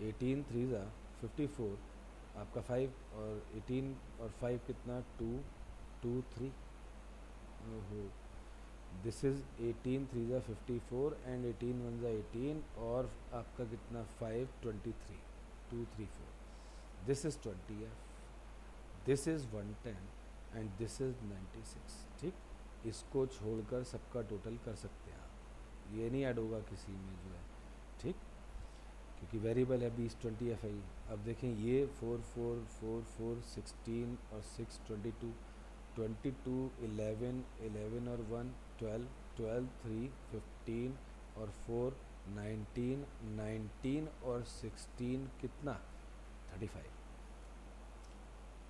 18 3 ज़ा 54 आपका 5, और 18 और 5 कितना 2 2 3, ओहो, दिस इज़ 18 3 ज़ा 54 एंड 18 1 ज़ा 18, और आपका कितना 5 23 2 3 4, this is 20f, this is 110 and this is 96, ठीक। इसको छोड़कर सबका टोटल कर सकते हैं आप, ये नहीं ऐड होगा किसी में जो है, ठीक, क्योंकि वेरिएबल है 20 20f है। अब देखें ये 4 4 4 4 16 और 6 22 22 11 11 और 1 12 12 3 15 और 4 19 19 और 16 कितना 35,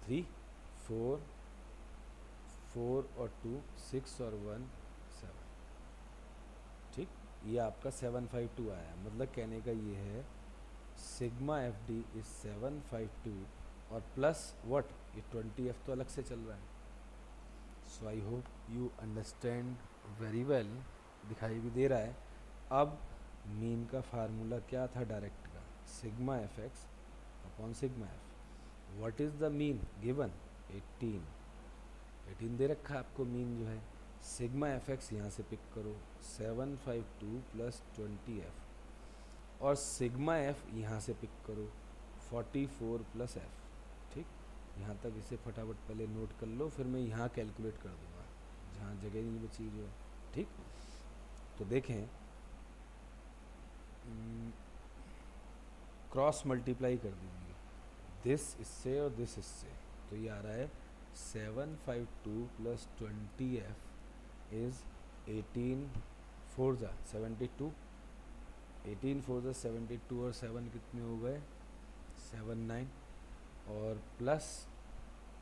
3 4 4 और 2 6 और 1 7, ठीक। ये आपका 752 आया, मतलब कहने का ये है सिग्मा एफ डी इज 752 और प्लस व्हाट, ये 20f तो अलग से चल रहा है। So I hope you understand very well, दिखाई भी दे रहा है। अब मीन का फार्मूला क्या था डायरेक्ट का, sigma F x upon sigma F. What is the mean given 18 दे रखा है आपको मीन जो है। सिग्मा एफ एक्स यहाँ से पिक करो 752 प्लस 20f, और सिग्मा एफ यहाँ से पिक करो 44 प्लस एफ, ठीक। यहाँ तक इसे फटाफट पहले नोट कर लो, फिर मैं यहाँ कैलकुलेट कर दूँगा जहाँ जगह नहीं बची जो है, ठीक। तो देखें क्रॉस मल्टीप्लाई कर दीजिए, दिस इससे और दिस इससे, तो ये आ रहा है 752 प्लस 20f इज़ 18 4 ज़ा 72, 18 4 ज़ा 72 और 7 कितने हो गए 79, और प्लस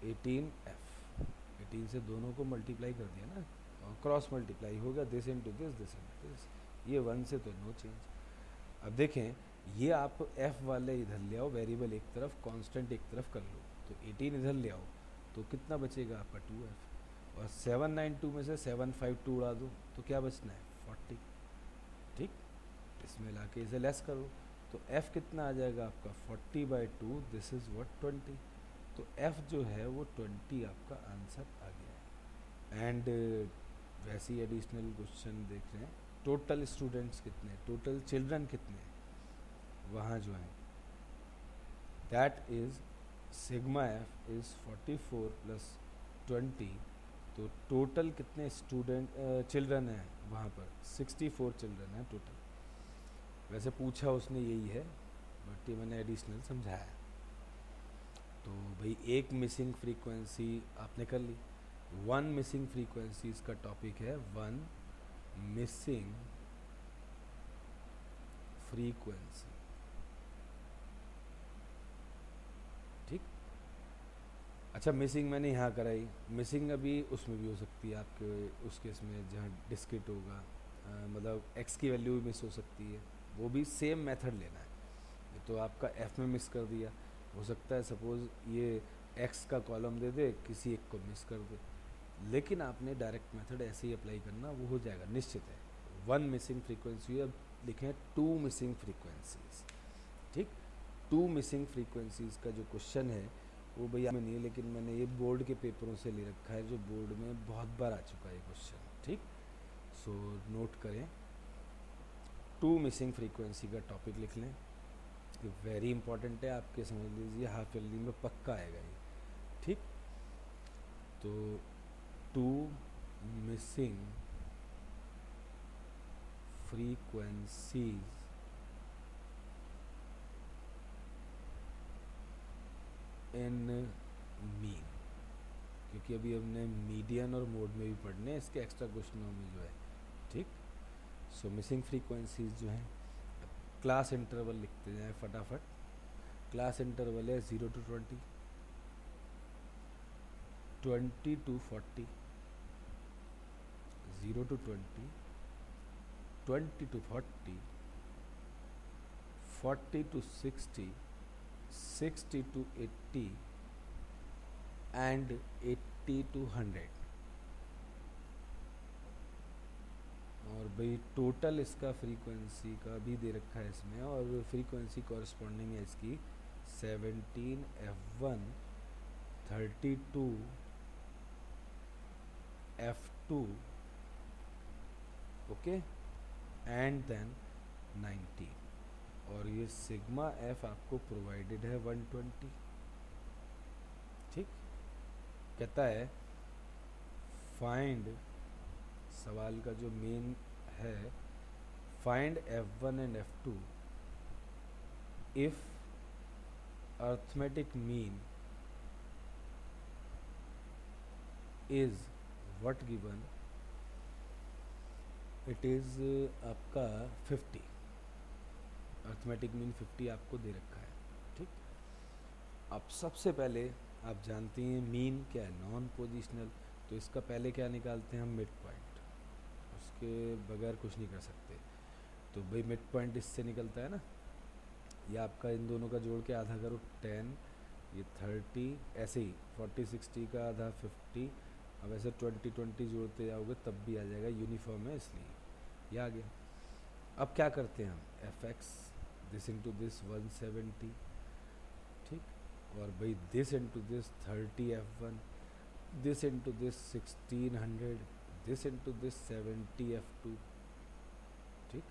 18f, 18 से दोनों को मल्टीप्लाई कर दिया ना, और क्रॉस मल्टीप्लाई हो गया, this into this this into this, ये 1 से तो नो चेंज। अब देखें ये आप f वाले इधर ले आओ, वेरिएबल एक तरफ, कांस्टेंट एक तरफ कर लो, तो 18 इधर ले आओ तो कितना बचेगा आपका 2f, और 792 में से 752 उड़ा दो तो क्या बचना है 40, ठीक। इसमें लाके इसे लेस करो तो f कितना आ जाएगा आपका 40/2, दिस इज़ व्हाट 20, तो f जो है वो 20 आपका आंसर आ गया है। एंड वैसे ही एडिशनल क्वेश्चन देख रहे हैं, टोटल स्टूडेंट्स कितने, टोटल चिल्ड्रन कितने वहाँ जो है, that is sigma F is 44 plus 20, तो टोटल कितने स्टूडेंट चिल्ड्रन हैं वहाँ पर 64 चिल्ड्रन हैं टोटल। वैसे पूछा उसने यही है, बट ये मैंने एडिशनल समझाया। तो भाई एक मिसिंग फ्रीक्वेंसी आपने कर ली, 1 मिसिंग फ्रीक्वेंसी इसका टॉपिक है, 1 मिसिंग फ्रीक्वेंसी, ठीक। अच्छा मिसिंग मैंने यहाँ कराई, मिसिंग अभी उसमें भी हो सकती है आपके उस केस में जहाँ डिस्क्रीट होगा, मतलब x की वैल्यू भी मिस हो सकती है, वो भी सेम मेथड लेना है। ये तो आपका f में मिस कर दिया, हो सकता है सपोज़ ये x का कॉलम दे दे, किसी एक को मिस कर दे, लेकिन आपने डायरेक्ट मेथड ऐसे ही अप्लाई करना, वो हो जाएगा निश्चित है। 1 मिसिंग फ्रीक्वेंसी, अब लिखें 2 मिसिंग फ्रीक्वेंसीज, ठीक। 2 मिसिंग फ्रीक्वेंसीज का जो क्वेश्चन है वो भैया में नहीं है, लेकिन मैंने ये बोर्ड के पेपरों से ले रखा है, जो बोर्ड में बहुत बार आ चुका है ये क्वेश्चन, ठीक। सो नोट करें, 2 मिसिंग फ्रीक्वेंसी का टॉपिक लिख लें, ये वेरी इंपॉर्टेंट है आपके, समझ लीजिए हाफ ईयरली में पक्का आएगा ये, ठीक। तो 2 मिसिंग फ्रीक्वेंसीज in मीन, क्योंकि अभी हमने मीडियन और मोड में भी पढ़ने इसके एक्स्ट्रा क्वेश्चनों में जो है, ठीक। सो मिसिंग फ्रीक्वेंसीज जो हैं, क्लास इंटरवल लिखते जाएं फटाफट। क्लास इंटरवल है 0 to 20, 20 to 40, 0 to 20, 20 to 40, 40 to 60, 60 to 80 and 80 to 100। और भाई टोटल इसका फ्रीक्वेंसी का भी दे रखा है इसमें, और फ्रीक्वेंसी कॉरस्पॉन्डिंग है इसकी 17 F1, 32 F2, okay, and then 90। और ये सिग्मा एफ आपको प्रोवाइडेड है 120, ठीक। कहता है फाइंड, सवाल का जो मेन है, find F1 and F2 if arithmetic mean is what given, it is आपका 50, अर्थमेटिक मीन 50 आपको दे रखा है, ठीक। अब सबसे पहले आप जानते हैं मीन क्या है, नॉन पोजिशनल, तो इसका पहले क्या निकालते हैं हम, मिड पॉइंट, उसके बगैर कुछ नहीं कर सकते। तो भाई मिड पॉइंट इससे निकलता है ना, ये आपका इन दोनों का जोड़ के आधा करो 10, ये 30, ऐसे ही 40 60 का आधा 50, अब ऐसे 20 20 जोड़ते जाओगे तब भी आ जाएगा, यूनिफॉर्म है इसलिए ये आ गया। अब क्या करते हैं हम, F x this into this 170, ठीक, और भाई this into this 30 F1, this into this 1600, this into this 70 F2, ठीक।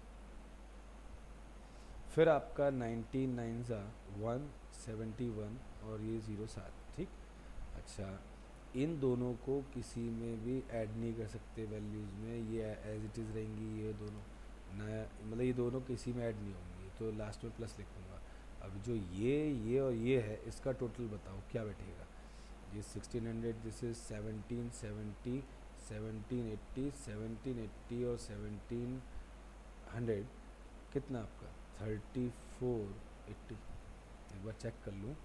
फिर आपका 19 9 171 और ये 07, ठीक। अच्छा, इन दोनों को किसी में भी ऐड नहीं कर सकते वैल्यूज़ में, ये एज इट इज़ रहेंगी, ये दोनों नया, मतलब ये दोनों किसी में ऐड नहीं होंगी, तो लास्ट में प्लस लिखूँगा। अब जो ये और ये है, इसका टोटल बताओ क्या बैठेगा। ये 1600, दिस इज 1770, 1780, 1780 और 1700, कितना आपका 3480, एक बार चेक कर लूँ,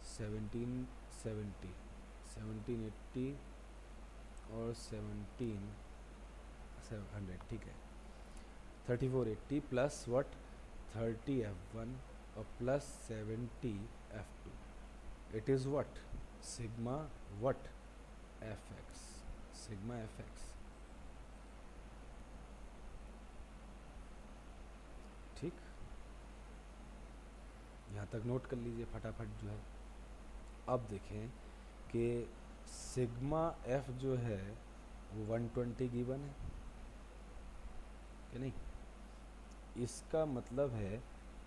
1770, 1780 और 1700, ठीक है। 3480 प्लस व्हाट 30 F1 और plus 70 F2, it is what sigma what Fx, sigma Fx, ठीक। यहाँ तक नोट कर लीजिए फटाफट जो है। अब देखें कि सिग्मा F जो है वो 120 गिवन है कि नहीं, इसका मतलब है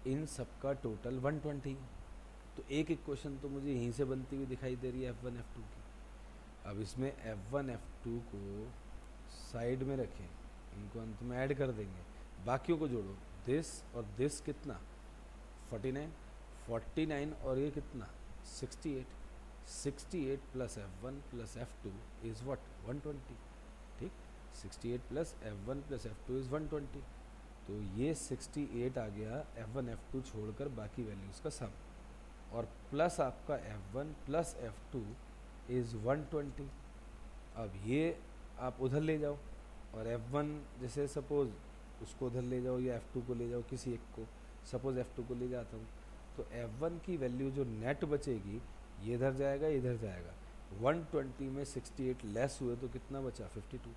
इन सबका टोटल 120। तो एक इक्वेशन तो मुझे यहीं से बनती हुई दिखाई दे रही है F1 F2 की। अब इसमें F1 F2 को साइड में रखें, इनको अंत में ऐड कर देंगे, बाकियों को जोड़ो, दिस और दिस कितना 49, 49 और ये कितना 68, 68 plus F1 plus F2 is what 120, ठीक। 68 plus F1 plus F2 is 120, तो ये 68 आ गया F1 F2 छोड़कर बाकी वैल्यूज़ का सम, और प्लस आपका F1 प्लस F2 इज़ 120। अब ये आप उधर ले जाओ, और F1 जैसे सपोज़ उसको उधर ले जाओ या F2 को ले जाओ, किसी एक को, सपोज़ F2 को ले जाता हूँ, तो F1 की वैल्यू जो नेट बचेगी, ये इधर जाएगा, इधर जाएगा, 120 में 68 लेस हुए तो कितना बचा 52,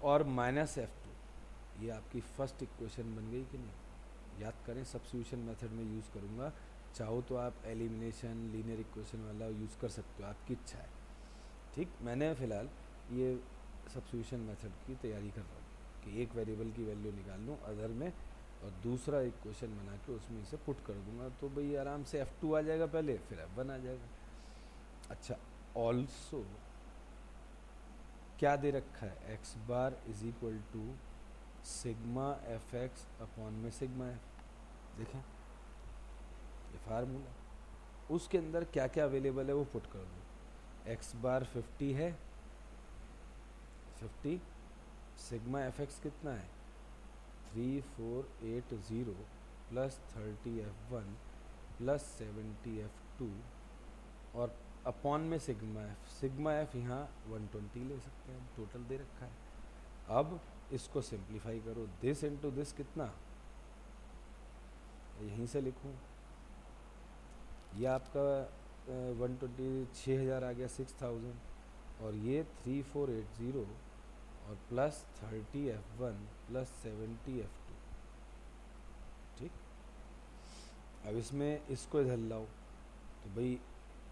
और माइनस F2, ये आपकी फर्स्ट इक्वेशन बन गई कि नहीं। याद करें, सब्स्टिट्यूशन मेथड में यूज़ करूँगा, चाहो तो आप एलिमिनेशन लीनियर इक्वेशन वाला यूज़ कर सकते हो, आपकी इच्छा है, ठीक। मैंने फ़िलहाल ये सब्स्टिट्यूशन मेथड की तैयारी कर रहा हूँ कि एक वेरिएबल की वैल्यू निकाल लूँ अदर में, और दूसरा इक्वेशन बना के उसमें इसे पुट कर दूँगा, तो भाई आराम से F2 आ जाएगा पहले, फिर F1 आ जाएगा। अच्छा, ऑल्सो क्या दे रखा है, x bar is equal to sigma F x upon में सिग्मा एफ, देखें ये फार्मूला, उसके अंदर क्या क्या अवेलेबल है वो पुट कर दो। एक्स बार 50 है, 50 सिग्मा एफ एक्स कितना है 3480 प्लस 30f1 प्लस 70f2 और अपॉन में सिग्मा एफ यहाँ 120 ले सकते हैं, टोटल दे रखा है। अब इसको सिंप्लीफाई करो, दिस इंटू दिस कितना, यहीं से लिखूँ, ये आपका 120 6000 आ गया 6000, और ये 3480 और प्लस 30f1 प्लस 70f2। ठीक, अब इसमें इसको इधर लाओ तो भाई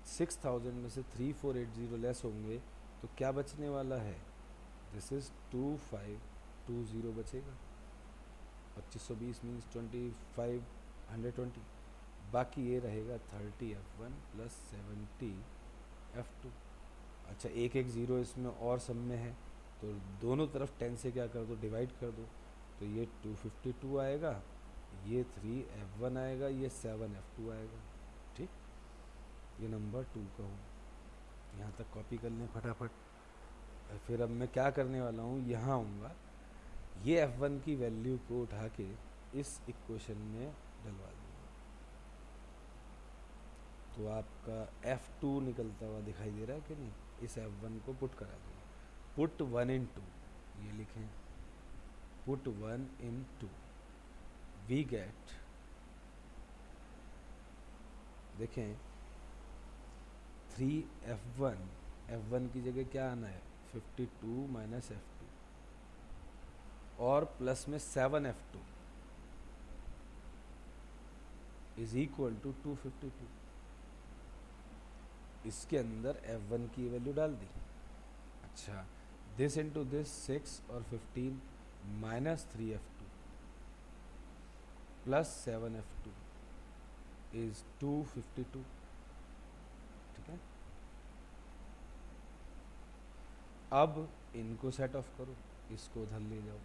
6000 में से 3480 लेस होंगे तो क्या बचने वाला है, दिस इज 2520 बचेगा। 2520 मीन्स 25 120, बाकी ये रहेगा 30f1 प्लस 70f2। अच्छा एक एक ज़ीरो इसमें और सब में है तो दोनों तरफ 10 से क्या कर दो, डिवाइड कर दो, तो ये 252 आएगा, ये 3f1 आएगा, ये 7f2 आएगा। ठीक, ये नंबर 2 का हूँ, यहाँ तक कॉपी कर लें फटाफट। फिर अब मैं क्या करने वाला हूँ, यहाँ आऊँगा, ये f1 की वैल्यू को उठा के इस इक्वेशन में डलवा दूँगा, तो आपका f2 निकलता हुआ दिखाई दे रहा है कि नहीं, इस f1 को पुट करा दूँगा। पुट 1 in 2, ये लिखें, पुट 1 in 2, वी गेट, देखें 3f1, f1 की जगह क्या आना है 52 माइनस f2 और प्लस में 7f2 इज इक्वल टू 252। इसके अंदर f1 की वैल्यू डाल दी। अच्छा, दिस इंटू दिस 6 और 15 minus 3f2 plus 7f2 is 252। ठीक है, अब इनको सेट ऑफ करो, इसको उधर ले जाओ,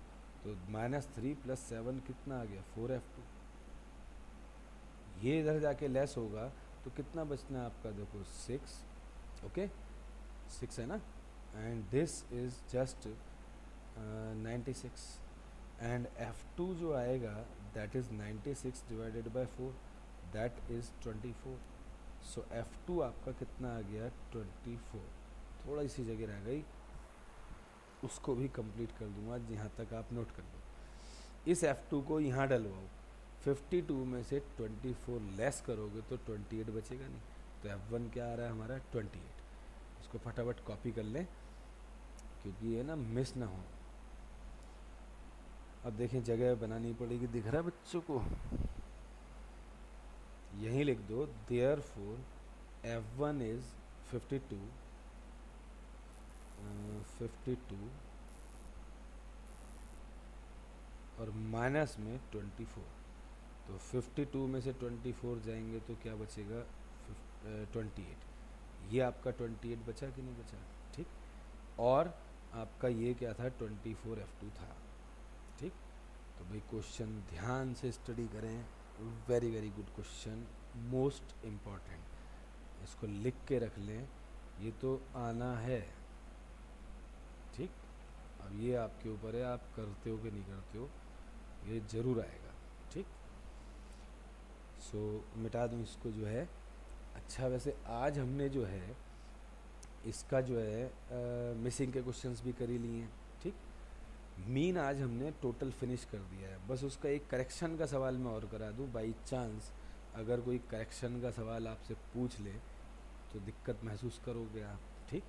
तो -3 + 7 कितना आ गया 4f2। ये इधर जाके लेस होगा तो कितना बचना है आपका, देखो 6, ओके 6 है ना, and this is just 96, and f2 जो आएगा that is 96 divided by 4, that is 24। So f2 आपका कितना आ गया 24। थोड़ा सी जगह रह गई, उसको भी कंप्लीट कर दूंगा, जहाँ तक आप नोट कर लो। इस f2 को यहाँ डलवाओ, 52 में से 24 लेस करोगे तो 28 बचेगा नहीं, तो f1 क्या आ रहा है हमारा 28। इसको फटाफट कॉपी कर लें क्योंकि ये ना मिस ना हो। अब देखें जगह बनानी पड़ेगी, दिख रहा है बच्चों को, यहीं लिख दो, देयरफॉर f1 इज 52 और माइनस में 24, तो 52 में से 24 जाएंगे तो क्या बचेगा 28। ये आपका 28 बचा कि नहीं बचा, ठीक, और आपका ये क्या था 24f2 था। ठीक, तो भाई क्वेश्चन ध्यान से स्टडी करें, very very good question, most important, इसको लिख के रख लें, ये तो आना है। ठीक, अब ये आपके ऊपर है, आप करते हो कि नहीं करते हो, ये ज़रूर आएगा। ठीक, सो मिटा दूँ इसको जो है। अच्छा वैसे आज हमने जो है इसका जो है मिसिंग के क्वेश्चंस भी कर ही लिए हैं। ठीक, मीन आज हमने टोटल फिनिश कर दिया है, बस उसका एक करेक्शन का सवाल मैं और करा दूँ, बाई चांस अगर कोई करेक्शन का सवाल आपसे पूछ ले तो दिक्कत महसूस करोगे आप। ठीक,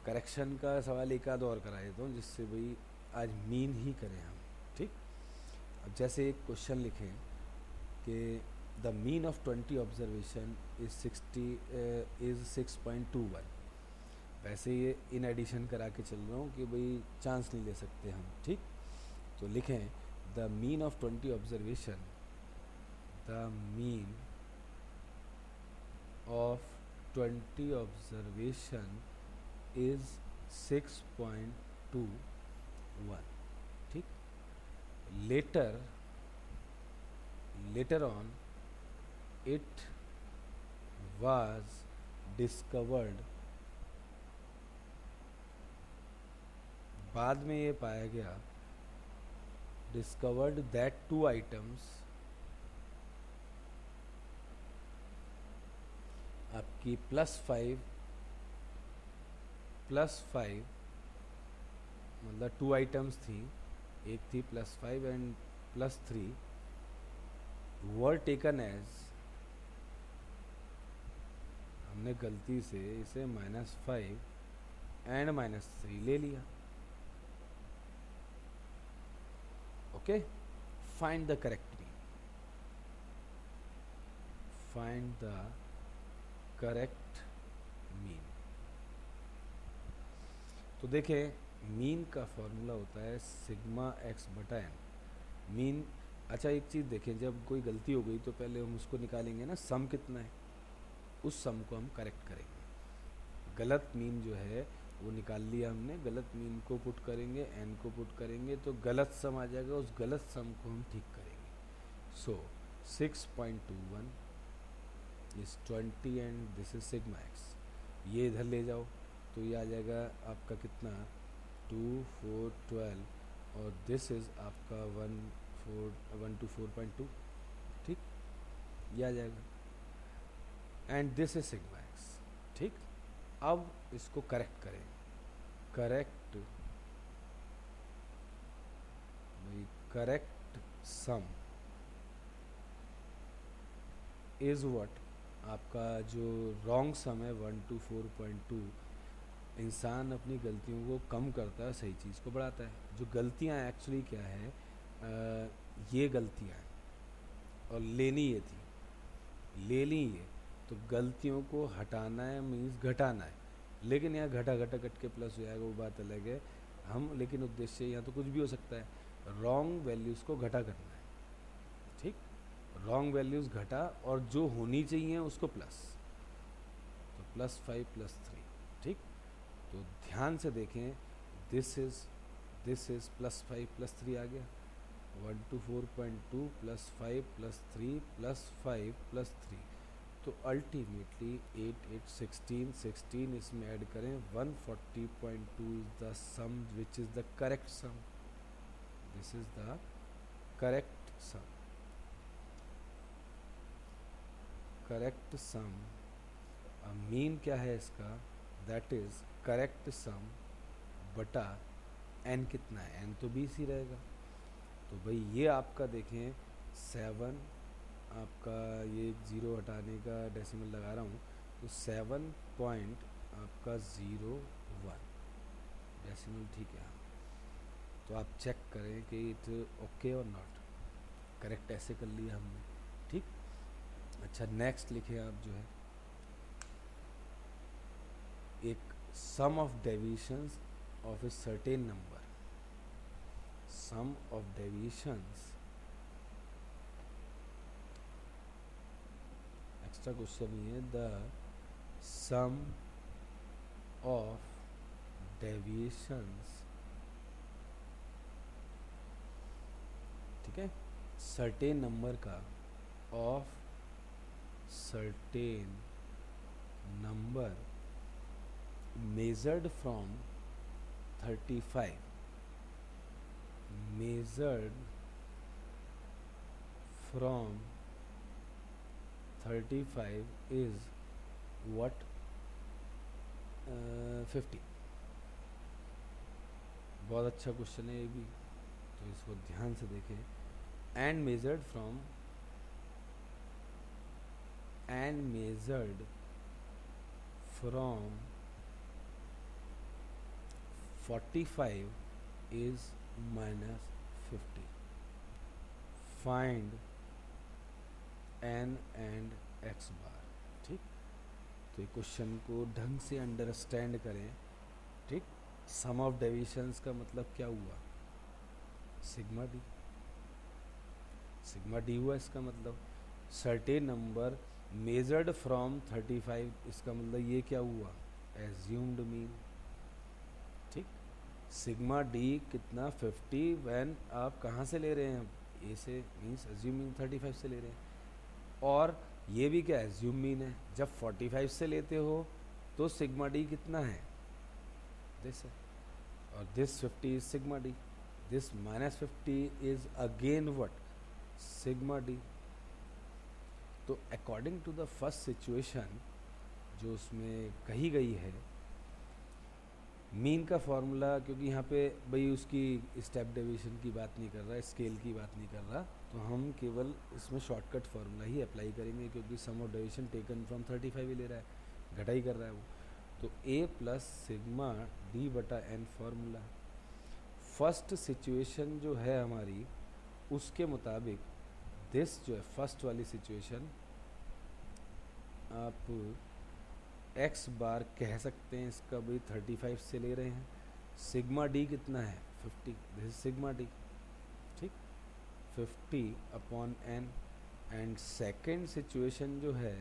करेक्शन का सवाल एक आध और करा देता हूँ जिससे भाई आज मीन ही करें हम। ठीक, अब जैसे एक क्वेश्चन लिखें कि the mean of 20 observation is 6.21, वैसे ये इन एडिशन करा के चल रहा हूँ कि भाई चांस नहीं ले सकते हम। ठीक, तो लिखें the mean of 20 observation, the mean of 20 observation is 6.21। ठीक, later on it was discovered, बाद में ये पाया गया, discovered that two items, आपकी +5 मतलब 2 आइटम्स थी, एक थी +5 एंड +3, वर टेकन एज, हमने गलती से इसे -5 एंड -3 ले लिया। Okay, find the correct mean, find the correct mean. तो देखें, मीन का फॉर्मूला होता है सिग्मा x बटा n। मीन, अच्छा एक चीज़ देखें, जब कोई गलती हो गई तो पहले हम उसको निकालेंगे ना, सम कितना है, उस सम को हम करेक्ट करेंगे। गलत मीन जो है वो निकाल लिया हमने, गलत मीन को पुट करेंगे, n को पुट करेंगे तो गलत सम आ जाएगा, उस गलत सम को हम ठीक करेंगे। सो 6.21 is 20 and this is sigma x। ये इधर ले जाओ तो ये आ जाएगा आपका कितना, 2 4 12 और दिस इज़ आपका 124.2, ठीक, ये आ जाएगा and this is sigma x. ठीक, अब इसको करेक्ट करें, करेक्ट भाई, करेक्ट सम इज व्हाट, आपका जो रॉन्ग सम है 124.2, इंसान अपनी गलतियों को कम करता है, सही चीज़ को बढ़ाता है। जो गलतियाँ एक्चुअली क्या है, ये गलतियाँ हैं और लेनी ये थी, ले ली ये, तो गलतियों को हटाना है मीन्स घटाना है, लेकिन यहाँ घटा घटा घट के प्लस हो जाएगा, वो बात अलग है। हम लेकिन उद्देश्य यहाँ तो कुछ भी हो सकता है, रॉन्ग वैल्यूज़ को घटा करना है, ठीक, रॉन्ग वैल्यूज़ घटा और जो होनी चाहिए उसको प्लस, तो +5 +3, ठीक। तो ध्यान से देखें, दिस इज़ +5 +3 आ गया, 124.2 +5 +3 +5 +3, तो अल्टीमेटली 8 8 16 16 इसमें ऐड करें, 140.2 is the sum which is the correct sum, this is the correct sum, correct sum. Mean क्या है इसका, दैट इज़ करेक्ट सम बटा n कितना है, n तो 20 ही रहेगा। तो भाई ये आपका देखें 7, आपका ये 0 हटाने का डेसिमल लगा रहा हूँ, तो 7.01 डेसिमल, ठीक है। तो आप चेक करें कि इट ओके और नॉट, करेक्ट ऐसे कर लिया हमने, ठीक। अच्छा नेक्स्ट लिखे आप जो है, एक sum of deviations of a certain number, sum of deviations, extra question ये है, the sum of deviations, ठीक है, certain number का, of certain number measured from 35, measured from 35 is what, 50। बहुत अच्छा क्वेश्चन है ये भी, तो इसको ध्यान से देखें। And measured from 45 is -50, find n and x बार, ठीक। तो ये क्वेश्चन को ढंग से अंडरस्टैंड करें, ठीक। सम ऑफ डेविएशंस का मतलब क्या हुआ, सिग्मा डी, सिग्मा डी हुआ, इसका मतलब सर्टेन नंबर मेजर्ड फ्रॉम 35, इसका मतलब ये क्या हुआ, एज्यूम्ड मीन, ठीक। सिग्मा डी कितना 50, व्हेन आप कहाँ से ले रहे हैं, ए से, मीन्स एज्यूमिंग 35 से ले रहे हैं, और ये भी क्या है, ज़्यूम मीन है। जब 45 से लेते हो तो सिग्मा डी कितना है, दिस है, और this 50 is sigma D, this -50 is again what, sigma D. तो according to the first situation जो उसमें कही गई है, मीन का फॉर्मूला, क्योंकि यहाँ पे भाई उसकी स्टेप डेविएशन की बात नहीं कर रहा, स्केल की बात नहीं कर रहा, तो हम केवल इसमें शॉर्टकट फार्मूला ही अप्लाई करेंगे, क्योंकि सम ऑफ डेविएशन टेकन फ्रॉम 35 ही ले रहा है, घटाई कर रहा है वो। तो a प्लस सिग्मा डी बटा एन फार्मूला। फर्स्ट सिचुएशन जो है हमारी, उसके मुताबिक दिस जो है फर्स्ट वाली सिचुएशन, आप x बार कह सकते हैं इसका, भाई 35 से ले रहे हैं, सिग्मा डी कितना है 50, दिस इज सिग्मा डी, ठीक, 50 upon n. And second situation जो है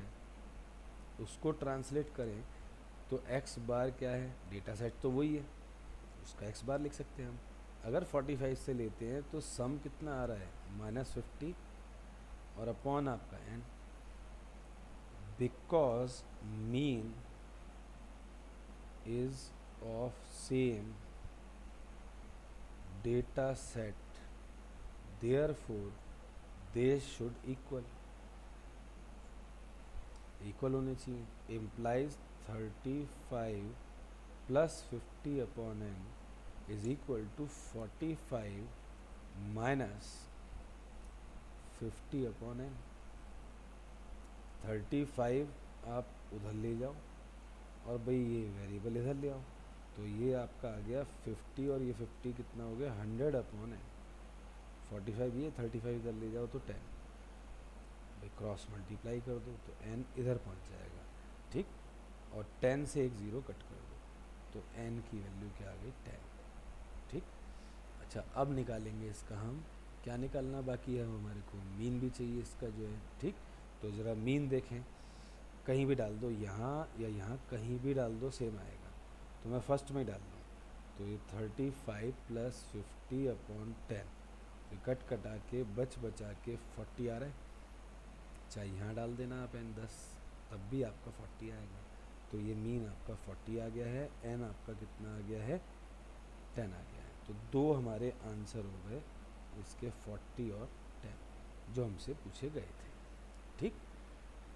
उसको ट्रांसलेट करें तो x बार क्या है, डेटा सेट तो वही है, उसका x बार लिख सकते हैं हम। अगर 45 से लेते हैं तो सम कितना आ रहा है -50 और अपॉन आपका n, because mean is of same data set, therefore they should equal होने चाहिए। Implies 35 plus 50 upon n is equal to 45 minus 50 upon n। 35 आप उधर ले जाओ और भाई ये वेरिएबल इधर ले आओ, तो ये आपका आ गया 50 और ये 50 कितना हो गया 100 अपॉन n। 45 ये 35 इधर ले जाओ तो 10, भाई क्रॉस मल्टीप्लाई कर दो तो n इधर पहुंच जाएगा, ठीक, और 10 से एक ज़ीरो कट कर दो तो n की वैल्यू क्या आ गई 10, ठीक। अच्छा, अब निकालेंगे इसका हम, क्या निकालना बाकी है हमारे को, मीन भी चाहिए इसका जो है, ठीक। तो ज़रा मीन देखें, कहीं भी डाल दो, यहाँ या यहाँ कहीं भी डाल दो सेम आएगा, तो मैं फर्स्ट में डाल दूँ, तो ये 35 प्लस 50 अपॉन 10, तो कट कटा के बचा के 40 आ रहा है, चाहे यहाँ डाल देना आप n 10, तब भी आपका 40 आएगा। तो ये मीन आपका 40 आ गया है, n आपका कितना आ गया है 10 आ गया है। तो दो हमारे आंसर हो गए इसके 40 और 10 जो हमसे पूछे गए थे, ठीक।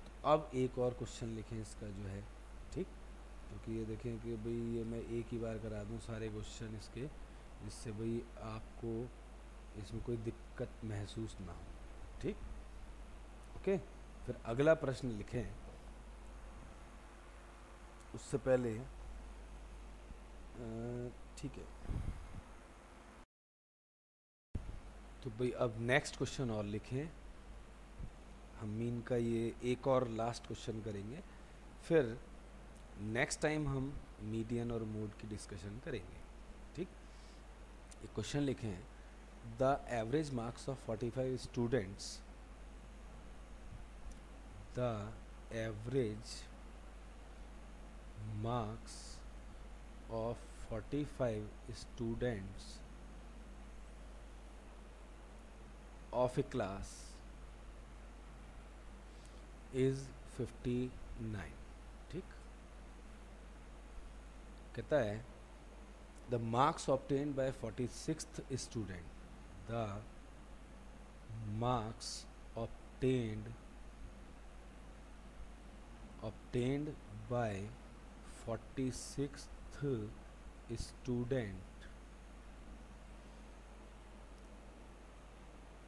तो अब एक और क्वेश्चन लिखें इसका जो है, ठीक, क्योंकि ये देखें कि भाई ये मैं एक ही बार करा दूं सारे क्वेश्चन इसके, जिससे भाई आपको इसमें कोई दिक्कत महसूस ना हो, ठीक। ओके, फिर अगला प्रश्न लिखें, उससे पहले ठीक है, तो भाई अब नेक्स्ट क्वेश्चन और लिखें, हम मीन का ये एक और लास्ट क्वेश्चन करेंगे, फिर नेक्स्ट टाइम हम मीडियन और मोड की डिस्कशन करेंगे, ठीक। एक क्वेश्चन लिखें, the average marks of 45 students, the average marks of 45 students of a class is 59, ठीक। कहता है the marks obtained by 46th student, the marks obtained by 46th student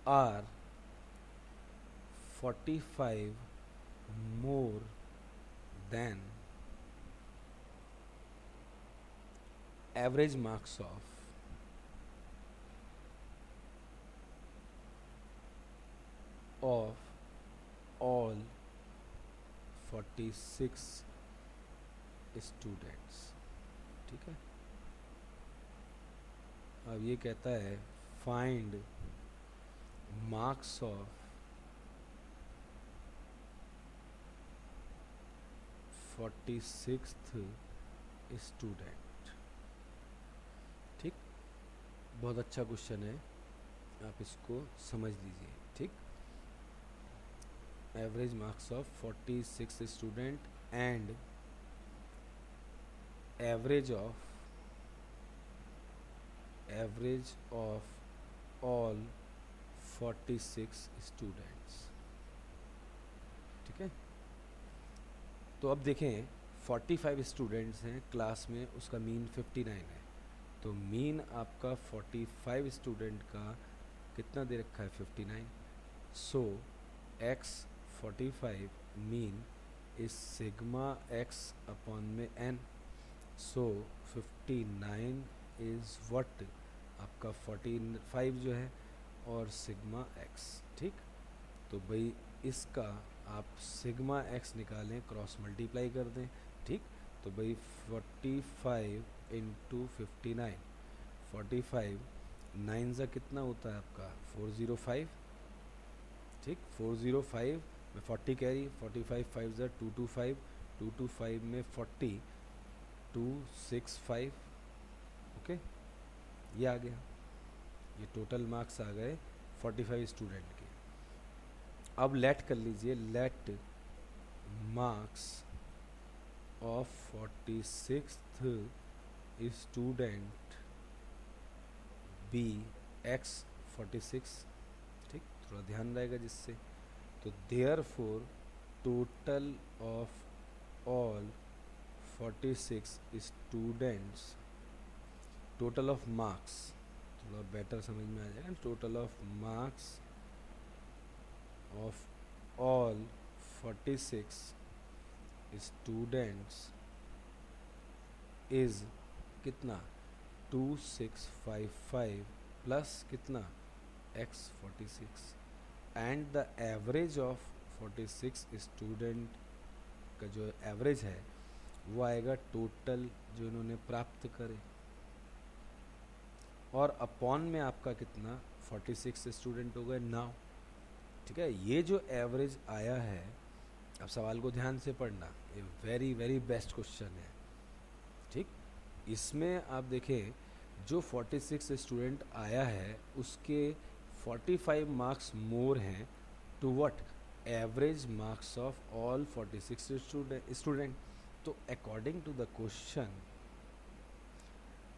are 45 more than average marks of all 46 students, ठीक है। अब ये कहता है find marks of 46th student, ठीक। बहुत अच्छा क्वेश्चन है, आप इसको समझ लीजिए, ठीक। Average marks of 46 student and average of all 46 students. ठीक है, तो अब देखें 45 स्टूडेंट्स हैं क्लास में, उसका मीन 59 है, तो मीन आपका 45 स्टूडेंट का कितना दे रखा है 59। सो x 45 mean is sigma x upon में n। सो 59 इज व्हाट, आपका 45 जो है और सिग्मा x। ठीक, तो भाई इसका आप सिग्मा x निकालें, क्रॉस मल्टीप्लाई कर दें। ठीक, तो भाई 45 इंटू 59, 45 9 ज़ा कितना होता है आपका 405। ठीक, 405 में 40 कैरी, 45 5 ज़ा 225, 225 में 40 265। ओके, ये आ गया, ये टोटल मार्क्स आ गए 45 स्टूडेंट के। अब लेट कर लीजिए, let marks of 46th student be x 46। ठीक, थोड़ा ध्यान रहेगा जिससे, तो therefore total of all 46 students, total of marks थोड़ा बेटर समझ में आ जाएगा, total of marks of all 46 students is कितना 2655 प्लस कितना x 46 and the average of 46 student का जो एवरेज है वो आएगा टोटल जो इन्होंने प्राप्त करे, और अपॉन में आपका कितना 46 स्टूडेंट हो गए 9। ठीक है, ये जो एवरेज आया है, अब सवाल को ध्यान से पढ़ना, ये वेरी वेरी बेस्ट क्वेश्चन है। ठीक, इसमें आप देखें जो 46 स्टूडेंट आया है उसके 45 मार्क्स मोर हैं to what, average marks of all 46 student. तो अकॉर्डिंग टू द क्वेश्चन,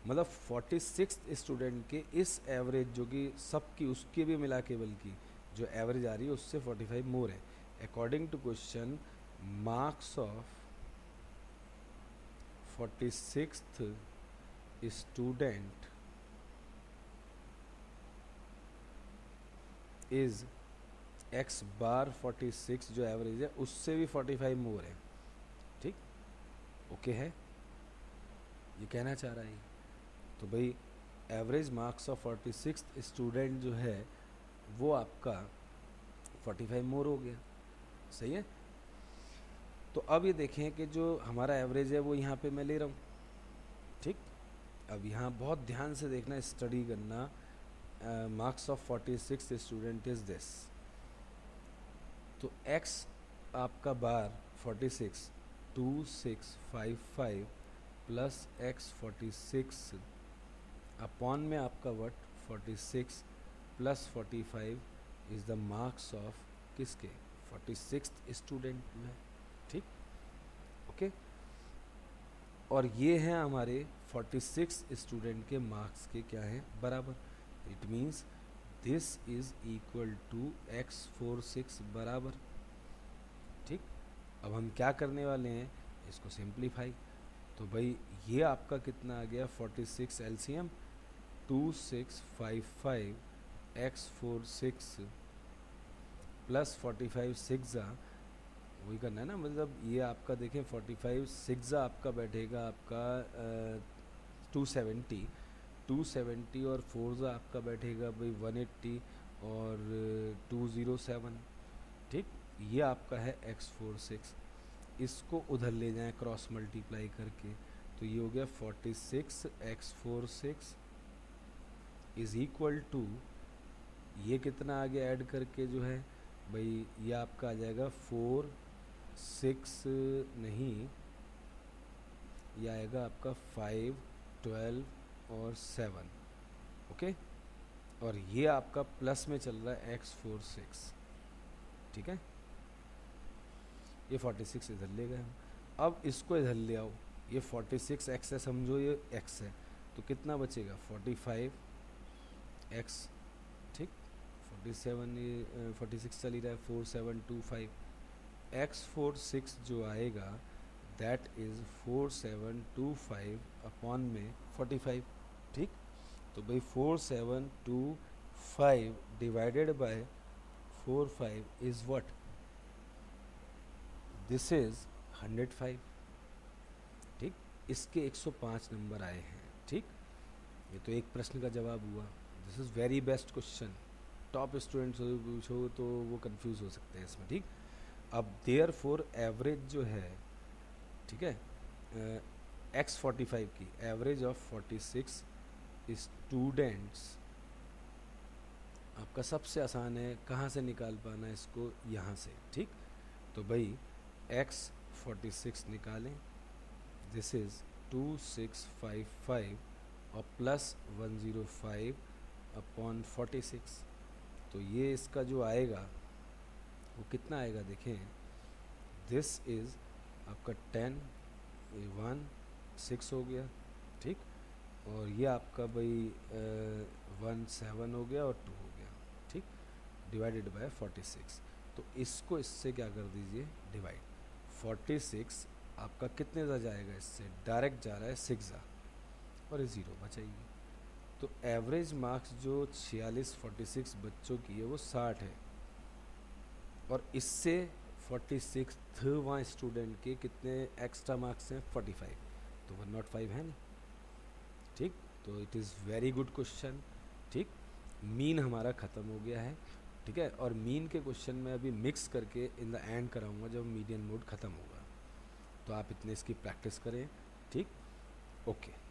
मतलब 46 स्टूडेंट के इस एवरेज जो कि सबकी उसके भी मिला के बल्कि जो एवरेज आ रही है उससे 45 मोर है। According to question, marks of 46th student is x bar 46 जो एवरेज है उससे भी 45 मोर है। ठीक, ओके है, ये कहना चाह रहा है। तो भाई एवरेज मार्क्स ऑफ 46 स्टूडेंट जो है वो आपका 45 मोर हो गया। सही है, तो अब ये देखें कि जो हमारा एवरेज है वो यहाँ पे मैं ले रहा हूँ। ठीक, अब यहाँ बहुत ध्यान से देखना, स्टडी करना। Marks of 46 student is this, तो x आपका बार 46 2655 प्लस x 46 अपॉन में आपका what 46 plus 45 is the marks of किसके 46 स्टूडेंट में। ठीक, ओके, और ये हैं हमारे 46 स्टूडेंट के मार्क्स के क्या हैं बराबर। It means this is equal to x46 बराबर। ठीक, अब हम क्या करने वाले हैं, इसको सिंप्लीफाई। तो भाई ये आपका कितना आ गया 46 एलसीएम 2655 x46 प्लस 45 6 वही करना है ना, मतलब ये आपका देखें 45 6 आपका बैठेगा आपका 270 और 4 आपका बैठेगा भाई 180 और 207। ठीक, ये आपका है x46, इसको उधर ले जाएं क्रॉस मल्टीप्लाई करके, तो ये हो गया 46 x46 इज इक्वल टू, ये कितना आगे ऐड करके जो है भाई ये आपका आ जाएगा 4 6 नहीं, ये आएगा आपका 5 12 और 7। ओके, और ये आपका प्लस में चल रहा है x46। ठीक है, ये 46 इधर ले गए हम। अब इसको इधर ले आओ, ये 46 एक्स है, समझो ये एक्स है, तो कितना बचेगा 45 एक्स, ठीक। 47 ये 46 चल ही रहा है, 4725 एक्स 46 जो आएगा दैट इज़ 4725 अपॉन में 45, ठीक। तो भाई 4725 divided by 45 is what, this is 105, ठीक। इसके 105 नंबर आए हैं, ठीक। ये तो एक प्रश्न का जवाब हुआ। This is very best question, top students पूछो तो वो कंफ्यूज हो सकते हैं इसमें, ठीक। अब देयर फोर एवरेज जो है, ठीक है, X45 की एवरेज ऑफ 46 स्टूडेंट्स, आपका सबसे आसान है कहाँ से निकाल पाना इसको, यहाँ से, ठीक। तो भाई X46 निकालें, दिस इज़ 2655 और प्लस 105 अपॉन 46, तो ये इसका जो आएगा वो कितना आएगा, देखें, दिस इज़ आपका 10 1 6 हो गया, ठीक। और ये आपका भाई 1 7 हो गया और 2 हो गया, ठीक, डिवाइडेड बाय 46। तो इसको इससे क्या कर दीजिए, डिवाइड। 46 आपका कितने ज़ा जाएगा, इससे डायरेक्ट जा रहा है 6 ज़ा, और ये 0 बचाइए। तो एवरेज मार्क्स जो 46 बच्चों की है वो 60 है, और इससे 46वां स्टूडेंट के कितने एक्स्ट्रा मार्क्स हैं, 45, तो 105 है नहीं, ठीक। तो it is very good question, ठीक। मीन हमारा ख़त्म हो गया है, ठीक है। और मीन के क्वेश्चन में अभी मिक्स करके इन द एंड कराऊंगा जब मीडियन मोड ख़त्म होगा, तो आप इतने इसकी प्रैक्टिस करें, ठीक। ओके।